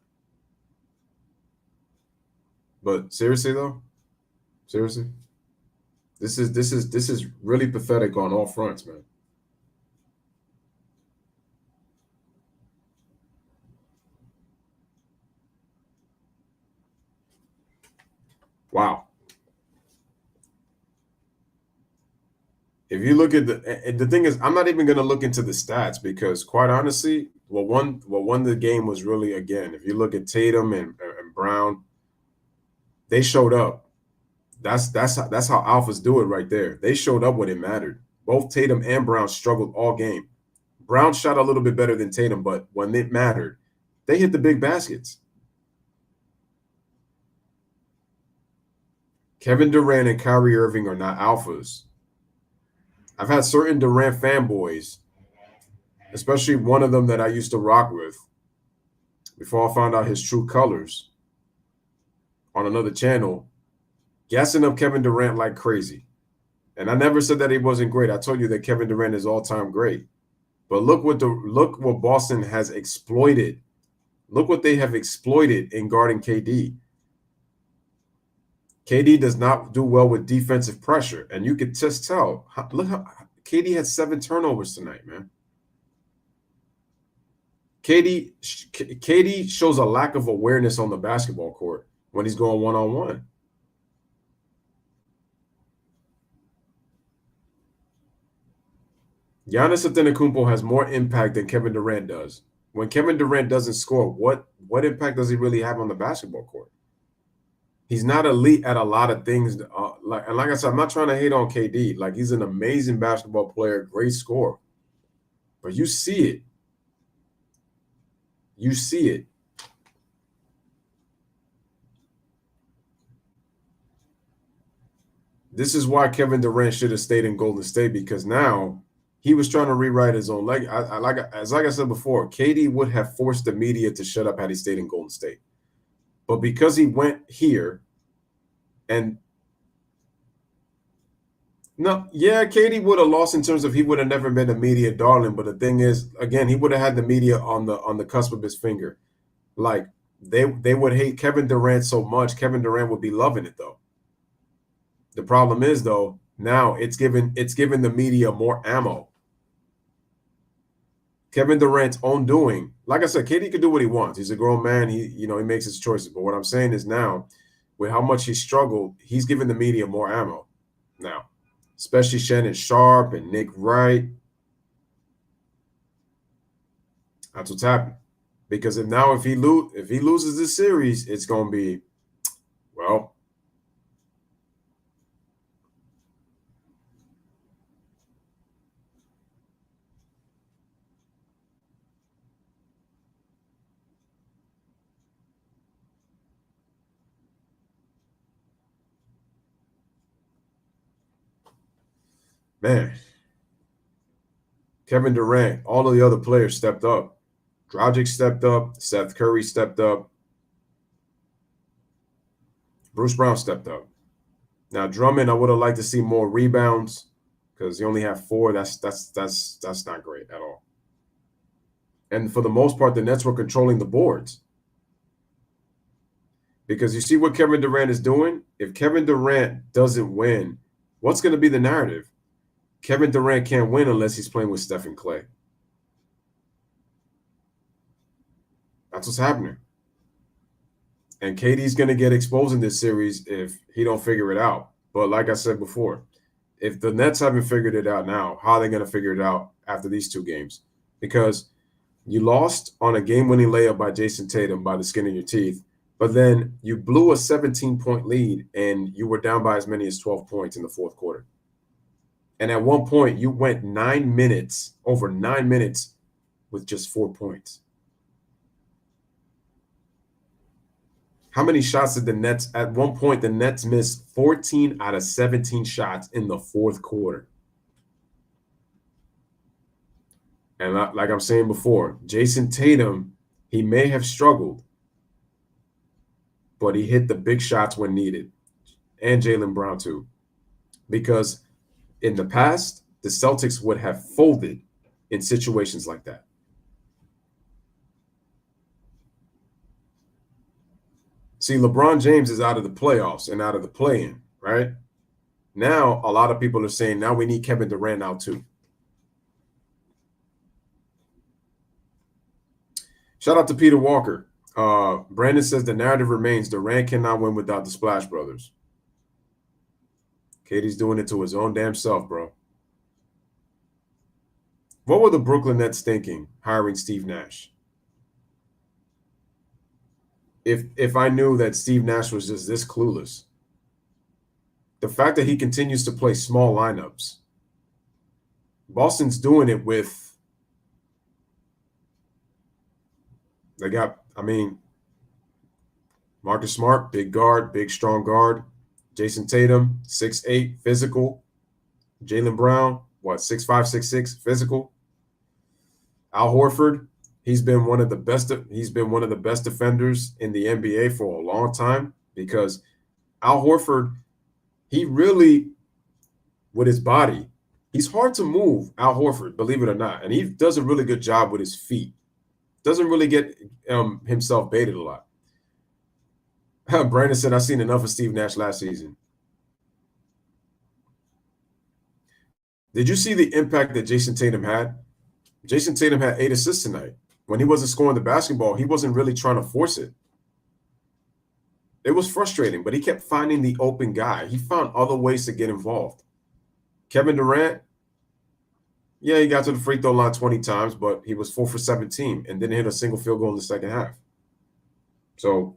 seriously though, seriously, this is really pathetic on all fronts, man. Wow. If you look at the thing is, I'm not even going to look into the stats because, quite honestly, what won the game was really, again, if you look at Tatum and Brown, they showed up. That's how alphas do it right there. They showed up when it mattered. Both Tatum and Brown struggled all game. Brown shot a little bit better than Tatum, but when it mattered, they hit the big baskets. Kevin Durant and Kyrie Irving are not alphas. I've had certain Durant fanboys, especially one of them that I used to rock with before I found out his true colors on another channel, gassing up Kevin Durant like crazy. And I never said that he wasn't great. I told you that Kevin Durant is all-time great. But look what Boston has exploited. Look what they have exploited in guarding KD. KD does not do well with defensive pressure, and you could just tell. Look how KD had 7 turnovers tonight, man. KD shows a lack of awareness on the basketball court when he's going one-on-one. Giannis Antetokounmpo has more impact than Kevin Durant does. When Kevin Durant doesn't score, what impact does he really have on the basketball court? He's not elite at a lot of things. Like I said, I'm not trying to hate on KD. Like, he's an amazing basketball player, great scorer. But you see it. You see it. This is why Kevin Durant should have stayed in Golden State, because now he was trying to rewrite his own leg. Like I said before, KD would have forced the media to shut up had he stayed in Golden State. But because he went here, and KD would have lost in terms of he would have never been a media darling. But the thing is, again, he would have had the media on the cusp of his finger. Like, they would hate Kevin Durant so much. Kevin Durant would be loving it though. The problem is though, now it's given the media more ammo. Kevin Durant's own doing. Like I said, KD can do what he wants. He's a grown man. He makes his choices. But what I'm saying is now, with how much he struggled, he's given the media more ammo now, especially Shannon Sharp and Nick Wright. That's what's happening. Because if he loses this series, it's going to be, well, man, Kevin Durant, all of the other players stepped up. Dragic stepped up. Seth Curry stepped up. Bruce Brown stepped up. Now Drummond, I would have liked to see more rebounds because he only had 4. That's not great at all. And for the most part, the Nets were controlling the boards. Because you see what Kevin Durant is doing? If Kevin Durant doesn't win, what's going to be the narrative? Kevin Durant can't win unless he's playing with Steph and Clay. That's what's happening. And KD's going to get exposed in this series if he don't figure it out. But like I said before, if the Nets haven't figured it out now, how are they going to figure it out after these 2 games? Because you lost on a game-winning layup by Jason Tatum by the skin of your teeth, but then you blew a 17-point lead and you were down by as many as 12 points in the 4th quarter. And at one point, you went over 9 minutes with just 4 points. How many shots did the Nets? At one point, the Nets missed 14 out of 17 shots in the 4th quarter. And like I'm saying before, Jason Tatum, he may have struggled, but he hit the big shots when needed. And Jaylen Brown too. Because in the past, the Celtics would have folded in situations like that. See, LeBron James is out of the playoffs and out of the play-in, right? Now, a lot of people are saying, now we need Kevin Durant out too. Shout out to Peter Walker. Brandon says the narrative remains Durant cannot win without the Splash Brothers. KD's doing it to his own damn self, bro. What were the Brooklyn Nets thinking hiring Steve Nash? If I knew that Steve Nash was just this clueless. The fact that he continues to play small lineups. Boston's doing it with, they got, Marcus Smart, big guard, big strong guard. Jason Tatum, 6'8", physical. Jaylen Brown, 6'5", 6'6", physical. Al Horford, he's been one of the best defenders in the NBA for a long time because Al Horford, he really, with his body, he's hard to move, Al Horford, believe it or not. And he does a really good job with his feet. Doesn't really get himself baited a lot. Brandon said, I've seen enough of Steve Nash last season. Did you see the impact that Jason Tatum had? Jason Tatum had 8 assists tonight. When he wasn't scoring the basketball, he wasn't really trying to force it. It was frustrating, but he kept finding the open guy. He found other ways to get involved. Kevin Durant, yeah, he got to the free throw line 20 times, but he was 4 for 17 and didn't hit a single field goal in the second half. So,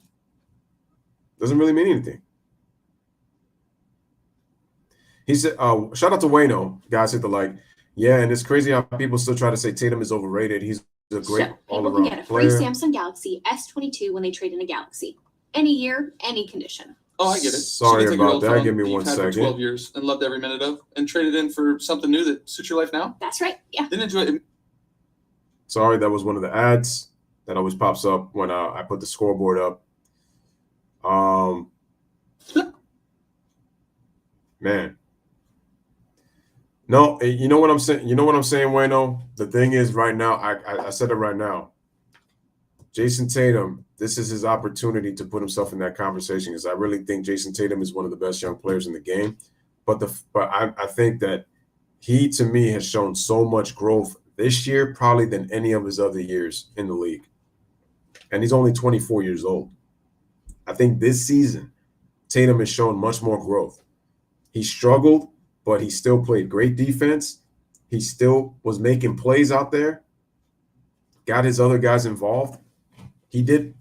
doesn't really mean anything. He said, shout out to Wayno. Guys hit the like. Yeah, and it's crazy how people still try to say Tatum is overrated. He's a great all-around people can get a free player. Samsung Galaxy S22 when they trade in a Galaxy. Any year, any condition. Oh, I get it. Sorry So you take your about old that. phone Give me that one you've had second. for 12 years and loved every minute of, and trade it in for something new that suits your life now. That's right. Yeah. Didn't enjoy it. Sorry, that was one of the ads that always pops up when I put the scoreboard up. Man. No, you know what I'm saying? You know what I'm saying, Wayno? The thing is right now, I said it right now. Jason Tatum, this is his opportunity to put himself in that conversation because I really think Jason Tatum is one of the best young players in the game. But I think that he, to me, has shown so much growth this year probably than any of his other years in the league. And he's only 24 years old. I think this season, Tatum has shown much more growth. He struggled, but he still played great defense. He still was making plays out there. got his other guys involved. He did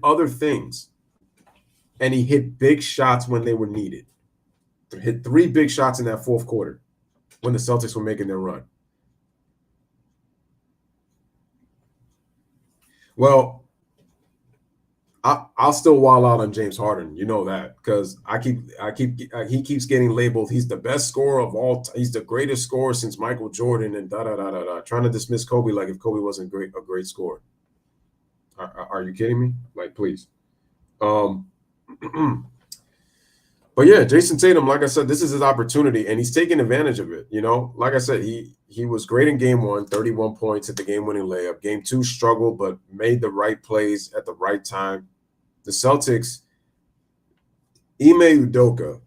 other things. And he hit big shots when they were needed. Hit 3 big shots in that fourth quarter when the Celtics were making their run. Well, I'll still wild out on James Harden. You know that, because he keeps getting labeled. He's the best scorer of all. He's the greatest scorer since Michael Jordan, and trying to dismiss Kobe like if Kobe wasn't a great scorer. Are you kidding me? Like, please. But yeah, Jason Tatum, like I said, this is his opportunity, and he's taking advantage of it. You know, like I said, he was great in game 1, 31 points at the game-winning layup. Game 2 struggled, but made the right plays at the right time. The Celtics, Ime Udoka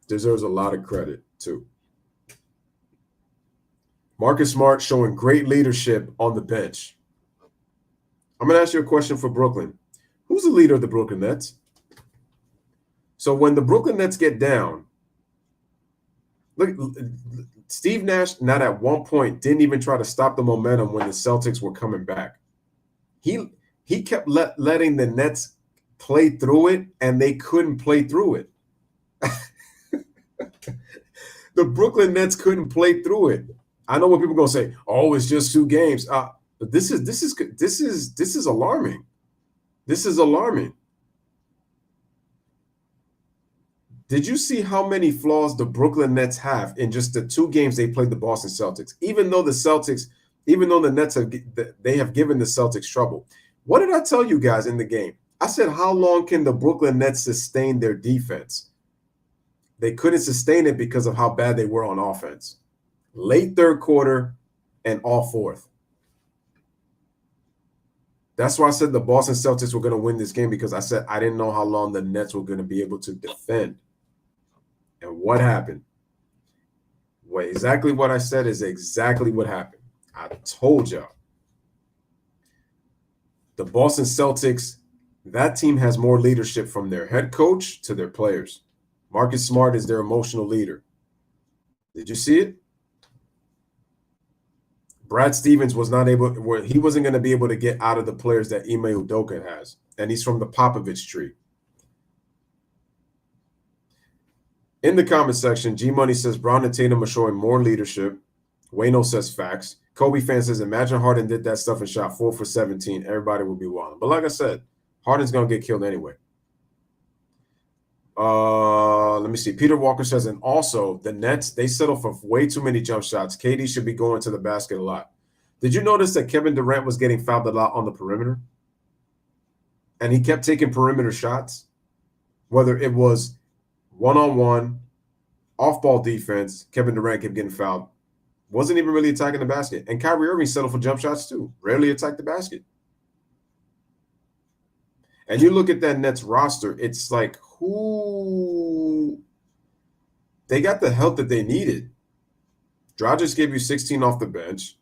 deserves a lot of credit too. Marcus Smart showing great leadership on the bench. I'm going to ask you a question for Brooklyn. Who's the leader of the Brooklyn Nets? So when the Brooklyn Nets get down, look, Steve Nash, not at one point, didn't even try to stop the momentum when the Celtics were coming back. He kept letting the Nets play through it, and they couldn't play through it. The Brooklyn Nets couldn't play through it. I know what people are going to say, oh, it's just 2 games. But this is alarming. This is alarming. Did you see how many flaws the Brooklyn Nets have in just the 2 games they played the Boston Celtics? Even though the Nets have given the Celtics trouble. What did I tell you guys in the game? I said, how long can the Brooklyn Nets sustain their defense? They couldn't sustain it because of how bad they were on offense. Late third quarter and all fourth. That's why I said the Boston Celtics were going to win this game, because I said I didn't know how long the Nets were going to be able to defend. And what happened? Well, exactly what I said is exactly what happened. I told y'all. The Boston Celtics, that team has more leadership from their head coach to their players. Marcus Smart is their emotional leader. Did you see it? Brad Stevens wasn't going to be able to get out of the players that Ime Udoka has. And he's from the Popovich tree. In the comment section, G Money says Brown and Tatum are showing more leadership. Wayno says facts. Kobe fan says, imagine Harden did that stuff and shot 4 for 17. Everybody would be wilding. But like I said, Harden's going to get killed anyway. Let me see. Peter Walker says, and also the Nets, they settle for way too many jump shots. KD should be going to the basket a lot. Did you notice that Kevin Durant was getting fouled a lot on the perimeter? And he kept taking perimeter shots, whether it was one-on-one, off-ball defense. Kevin Durant kept getting fouled. Wasn't even really attacking the basket. And Kyrie Irving settled for jump shots too. Rarely attacked the basket. And you look at that Nets roster, it's like, who? They got the help that they needed. Dragic gave you 16 off the bench.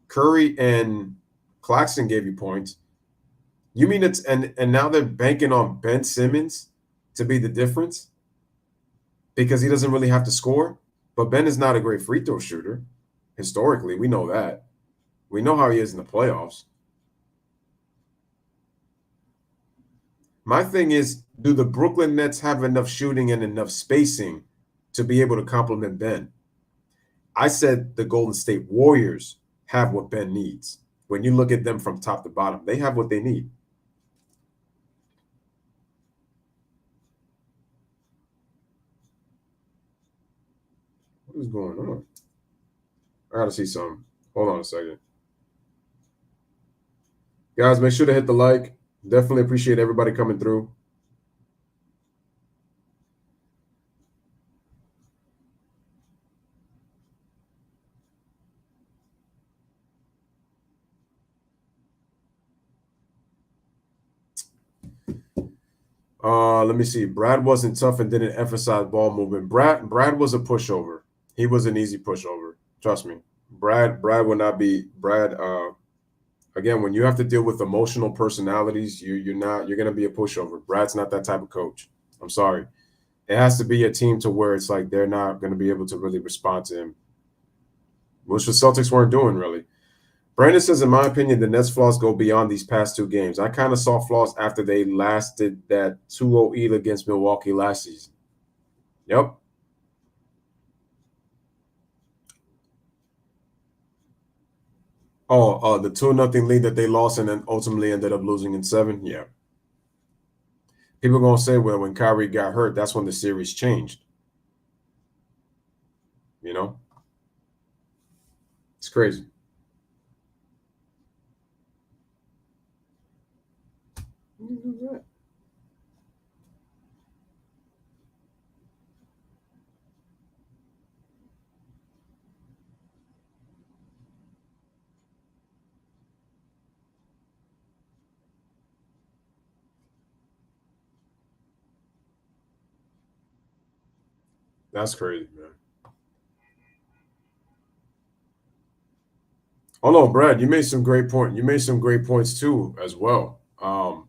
Curry and Claxton gave you points. You mean it's and now they're banking on Ben Simmons to be the difference because he doesn't really have to score? But Ben is not a great free throw shooter. Historically, we know that. We know how he is in the playoffs. My thing is, do the Brooklyn Nets have enough shooting and enough spacing to be able to complement Ben? I said the Golden State Warriors have what Ben needs. When you look at them from top to bottom, they have what they need. What is going on? I gotta see something. Hold on a second. Guys, make sure to hit the like. Definitely appreciate everybody coming through. Let me see. Brad wasn't tough and didn't emphasize ball movement. Brad was a pushover. He was an easy pushover. Trust me. Brad would not be Brad. Again, when you have to deal with emotional personalities, you're going to be a pushover. Brad's not that type of coach. I'm sorry. It has to be a team to where it's like they're not going to be able to really respond to him, which the Celtics weren't doing really. Brandon says, in my opinion, the Nets' flaws go beyond these past 2 games. I kind of saw flaws after they lasted that 2-0 lead against Milwaukee last season. Yep. Oh, the 2-0 lead that they lost and then ultimately ended up losing in 7? Yeah. People are going to say, well, when Kyrie got hurt, that's when the series changed. You know? It's crazy. That's crazy, man. Oh no, Brad, you made some great point. You made some great points too, as well. Oh,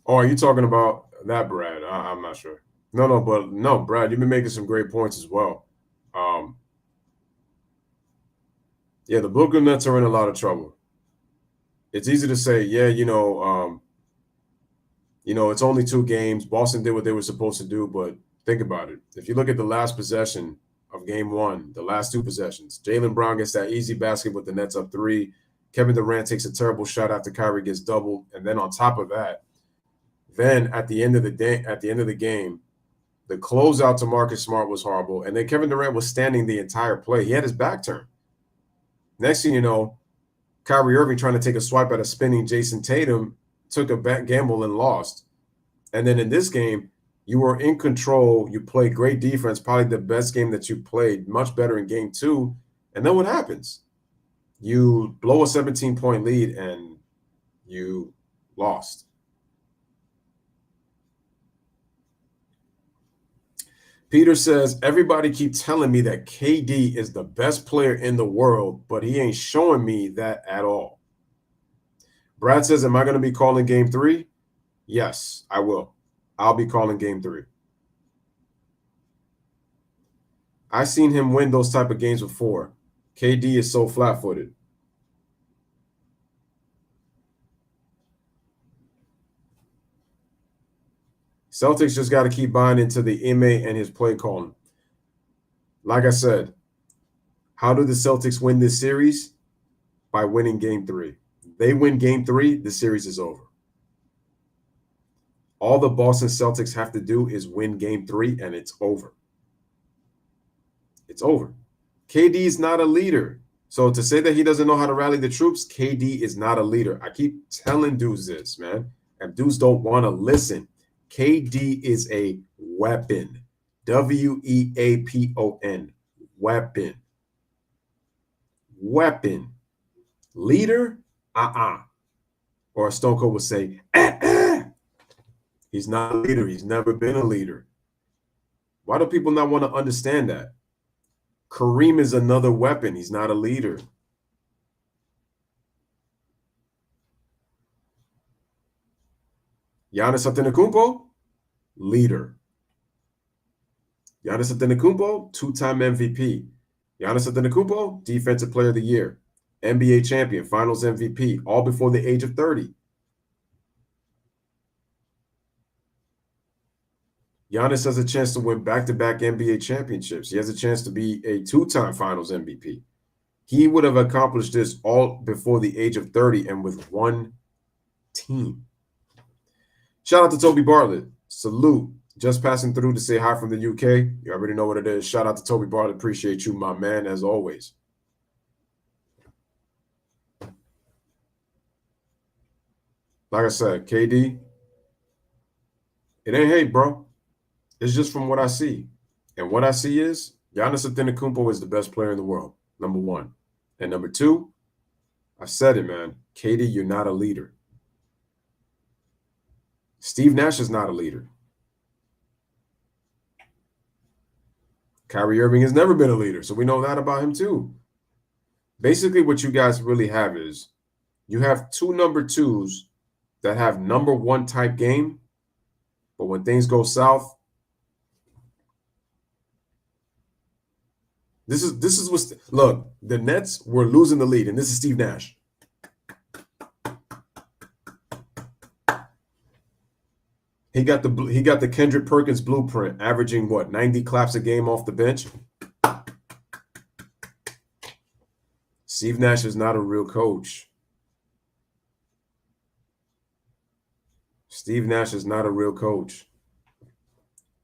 are you talking about that, Brad? I'm not sure. No, but no, Brad, you've been making some great points as well. Yeah, the Brooklyn Nets are in a lot of trouble. It's easy to say, yeah, it's only 2 games. Boston did what they were supposed to do, but think about it. If you look at the last possession of game 1, the last 2 possessions, Jaylen Brown gets that easy basket with the Nets up 3. Kevin Durant takes a terrible shot after Kyrie gets doubled, and then on top of that, then at the end of the game, the closeout to Marcus Smart was horrible, and then Kevin Durant was standing the entire play. He had his back turned. Next thing you know, Kyrie Irving trying to take a swipe at a spinning Jason Tatum took a back gamble and lost. And then in this game, you were in control. You played great defense, probably the best game that you played, much better in game 2. And then what happens? You blow a 17-point lead and you lost. Peter says, everybody keep telling me that KD is the best player in the world, but he ain't showing me that at all. Brad says, am I going to be calling game 3? Yes, I will. I'll be calling game 3. I've seen him win those type of games before. KD is so flat-footed. Celtics just got to keep buying into the Ime and his play calling. Like I said, how do the Celtics win this series? By winning game 3. They win game 3, the series is over. All the Boston Celtics have to do is win game 3, and it's over. It's over. KD is not a leader. So to say that he doesn't know how to rally the troops, KD is not a leader. I keep telling dudes this, man, and dudes don't want to listen. KD is a weapon. W-E-A-P-O-N. Weapon. Weapon. Leader? Or Stone Cold would say, He's not a leader. He's never been a leader. Why do people not want to understand that? Kareem is another weapon. He's not a leader. Giannis Antetokounmpo, leader. Giannis Antetokounmpo, 2-time MVP. Giannis Antetokounmpo, Defensive Player of the Year. NBA champion, Finals MVP, all before the age of 30. Giannis has a chance to win back-to-back NBA championships. He has a chance to be a 2-time Finals MVP. He would have accomplished this all before the age of 30 and with one team. Shout out to Toby Bartlett. Salute. Just passing through to say hi from the UK. You already know what it is. Shout out to Toby Bartlett. Appreciate you, my man, as always. Like I said, KD, it ain't hate, bro. It's just from what I see. And what I see is Giannis Antetokounmpo is the best player in the world, number 1. And number 2, I said it, man. KD, you're not a leader. Steve Nash is not a leader. Kyrie Irving has never been a leader, so we know that about him too. Basically, what you guys really have is you have 2 number 2s that have number 1 type game, but when things go south, This is what look, the Nets were losing the lead, and this is Steve Nash. He got the Kendrick Perkins blueprint, averaging what, 90 claps a game off the bench. Steve Nash is not a real coach. Steve Nash is not a real coach.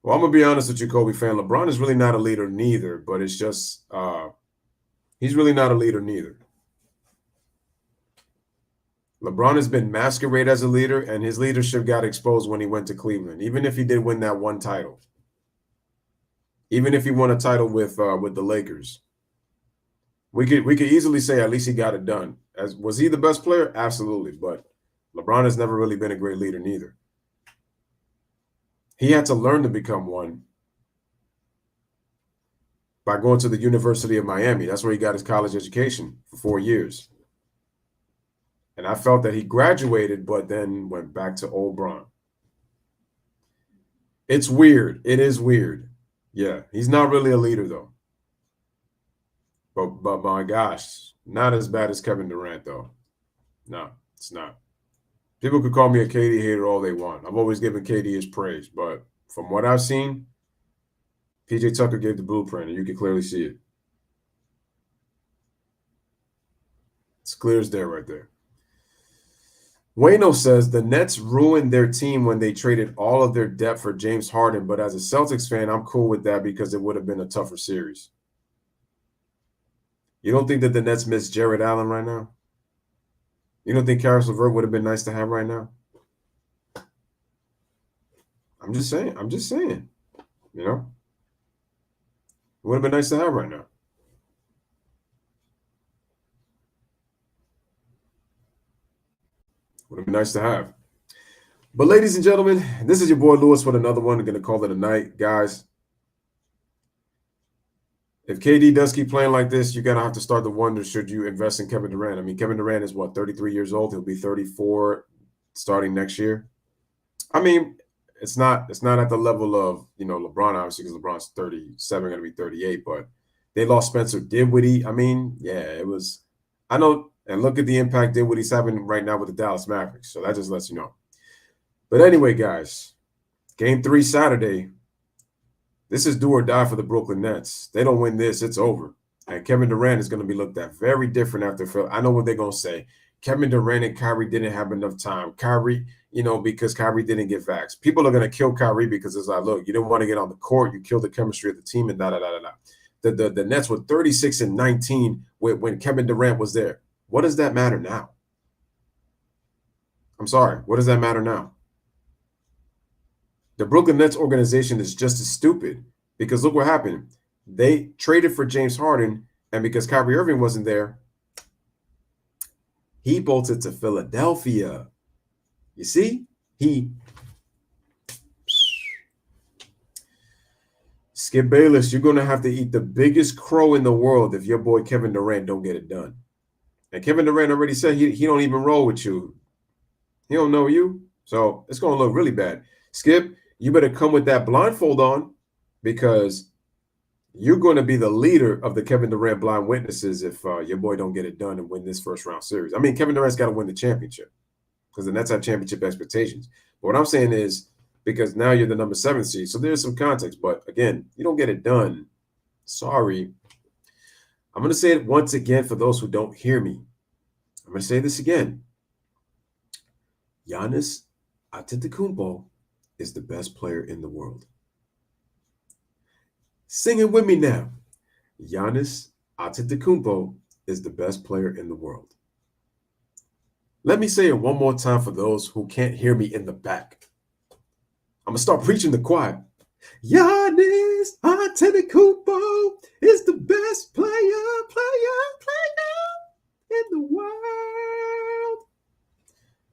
Well, I'm going to be honest with you, Kobe fan. LeBron is really not a leader neither, but it's just he's really not a leader neither. LeBron has been masqueraded as a leader, and his leadership got exposed when he went to Cleveland, even if he did win that one title. Even if he won a title with the Lakers. We could easily say at least he got it done. Was he the best player? Absolutely, but LeBron has never really been a great leader neither. He had to learn to become one by going to the University of Miami. That's where he got his college education for 4 years. And I felt that he graduated, but then went back to old Bron. It's weird. It is weird. Yeah, he's not really a leader, though. But my gosh, not as bad as Kevin Durant, though. No, it's not. People could call me a KD hater all they want. I've always given KD his praise, but from what I've seen, PJ Tucker gave the blueprint, and you can clearly see it. It's clear as day right there. Wayno says the Nets ruined their team when they traded all of their depth for James Harden, but as a Celtics fan, I'm cool with that because it would have been a tougher series. You don't think that the Nets miss Jared Allen right now? You don't think Karis LeVert would have been nice to have right now? I'm just saying. You know? It would have been nice to have right now. Would have been nice to have. But ladies and gentlemen, this is your boy Louis with another one. I'm going to call it a night. Guys, if KD does keep playing like this, you're going to have to start to wonder, should you invest in Kevin Durant? I mean, Kevin Durant is, 33 years old? He'll be 34 starting next year. I mean, it's not at the level of, LeBron, obviously, because LeBron's 37, going to be 38. But they lost Spencer Dinwiddie. I mean, yeah, it was – I know – and look at the impact Dinwiddie's having right now with the Dallas Mavericks. So that just lets you know. But anyway, guys, Game 3 Saturday. This is do or die for the Brooklyn Nets. They don't win this, it's over. And Kevin Durant is going to be looked at very different after Phil. I know what they're going to say. Kevin Durant and Kyrie didn't have enough time. Kyrie, because Kyrie didn't get vaxxed. People are going to kill Kyrie because it's like, look, you didn't want to get on the court. You killed the chemistry of the team and da-da-da-da-da. The Nets were 36-19 when Kevin Durant was there. What does that matter now? I'm sorry. What does that matter now? The Brooklyn Nets organization is just as stupid because look what happened. They traded for James Harden, and because Kyrie Irving wasn't there, he bolted to Philadelphia. You see? Skip Bayless, you're going to have to eat the biggest crow in the world if your boy Kevin Durant don't get it done. And Kevin Durant already said he don't even roll with you. He don't know you. So it's going to look really bad. Skip, you better come with that blindfold on because you're going to be the leader of the Kevin Durant blind witnesses if your boy don't get it done and win this first round series. I mean, Kevin Durant's got to win the championship because the Nets have championship expectations. But what I'm saying is because now you're the number 7 seed. So there's some context. But again, you don't get it done. Sorry. I'm going to say it once again for those who don't hear me. I'm going to say this again. Giannis Antetokounmpo is the best player in the world. Sing it with me now. Giannis Antetokounmpo is the best player in the world. Let me say it one more time for those who can't hear me in the back. I'm going to start preaching the choir. Giannis Antetokounmpo is the best player in the world.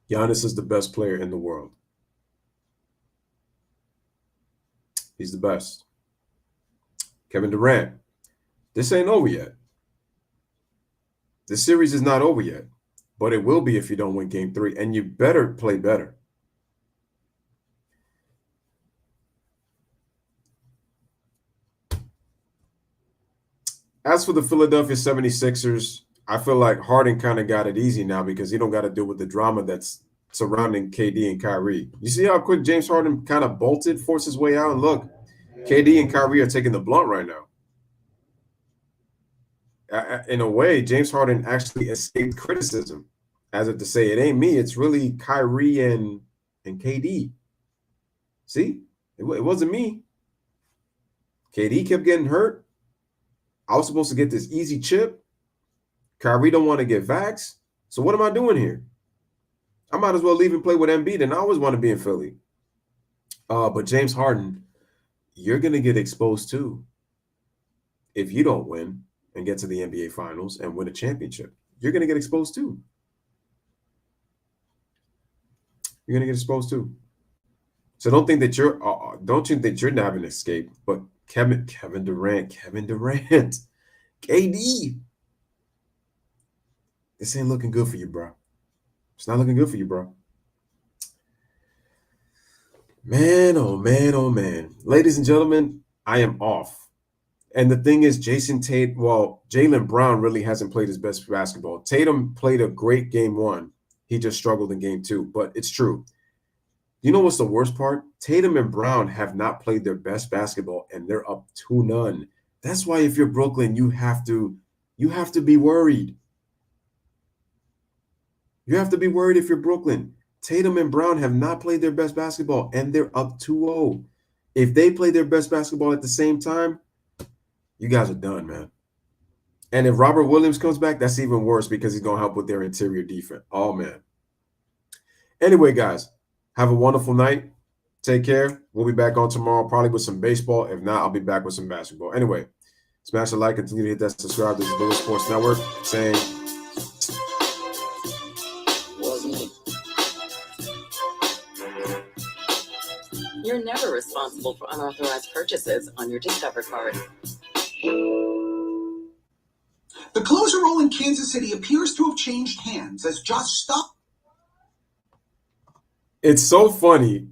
Giannis is the best player in the world. He's the best. Kevin Durant, this ain't over yet. This series is not over yet, but it will be if you don't win Game 3, and you better play better. As for the Philadelphia 76ers, I feel like Harden kind of got it easy now because he don't got to deal with the drama that's surrounding KD and Kyrie. You see how quick James Harden kind of bolted, forced his way out, and look, KD and Kyrie are taking the blunt right now. In a way, James Harden actually escaped criticism, as if to say, it ain't me, it's really Kyrie and KD. See, it wasn't me. KD kept getting hurt. I was supposed to get this easy chip. Kyrie don't want to get vaxxed. So what am I doing here? I might as well leave and play with Embiid, and I always want to be in Philly. But James Harden, you're going to get exposed too. If you don't win and get to the NBA Finals and win a championship, you're going to get exposed too. You're going to get exposed too. So don't think that you're not an escape. But Kevin Durant, KD, this ain't looking good for you, bro. It's not looking good for you, bro. Man, oh man, oh man. Ladies and gentlemen, I am off. And the thing is, Jaylen Brown really hasn't played his best basketball. Tatum played a great game 1. He just struggled in game 2, but it's true. You know what's the worst part? Tatum and Brown have not played their best basketball, and they're up 2-0. That's why if you're Brooklyn, you have to be worried. You have to be worried if you're Brooklyn. Tatum and Brown have not played their best basketball, and they're up 2-0. If they play their best basketball at the same time, you guys are done, man. And if Robert Williams comes back, that's even worse because he's going to help with their interior defense. Oh, man. Anyway, guys, have a wonderful night. Take care. We'll be back on tomorrow, probably with some baseball. If not, I'll be back with some basketball. Anyway, smash a like, continue to hit that subscribe. This is Louis Sports Network saying, You're never responsible for unauthorized purchases on your Discover card. The closer role in Kansas City appears to have changed hands as Josh stopped. It's so funny.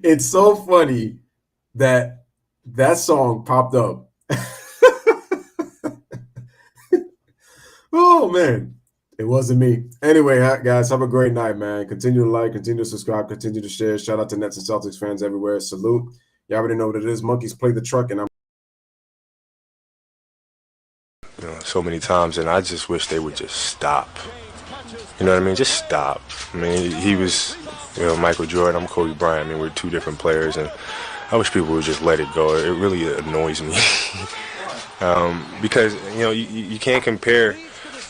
It's so funny that song popped up. Oh, man. It wasn't me. Anyway, guys, have a great night, man. Continue to like, continue to subscribe, continue to share. Shout out to Nets and Celtics fans everywhere. Salute. You already know what it is. Monkeys play the truck, and I'm so many times, and I just wish they would just stop. You know what I mean? Just stop. I mean, he was, Michael Jordan. I'm Kobe Bryant. I mean, we're two different players, and I wish people would just let it go. It really annoys me because you can't compare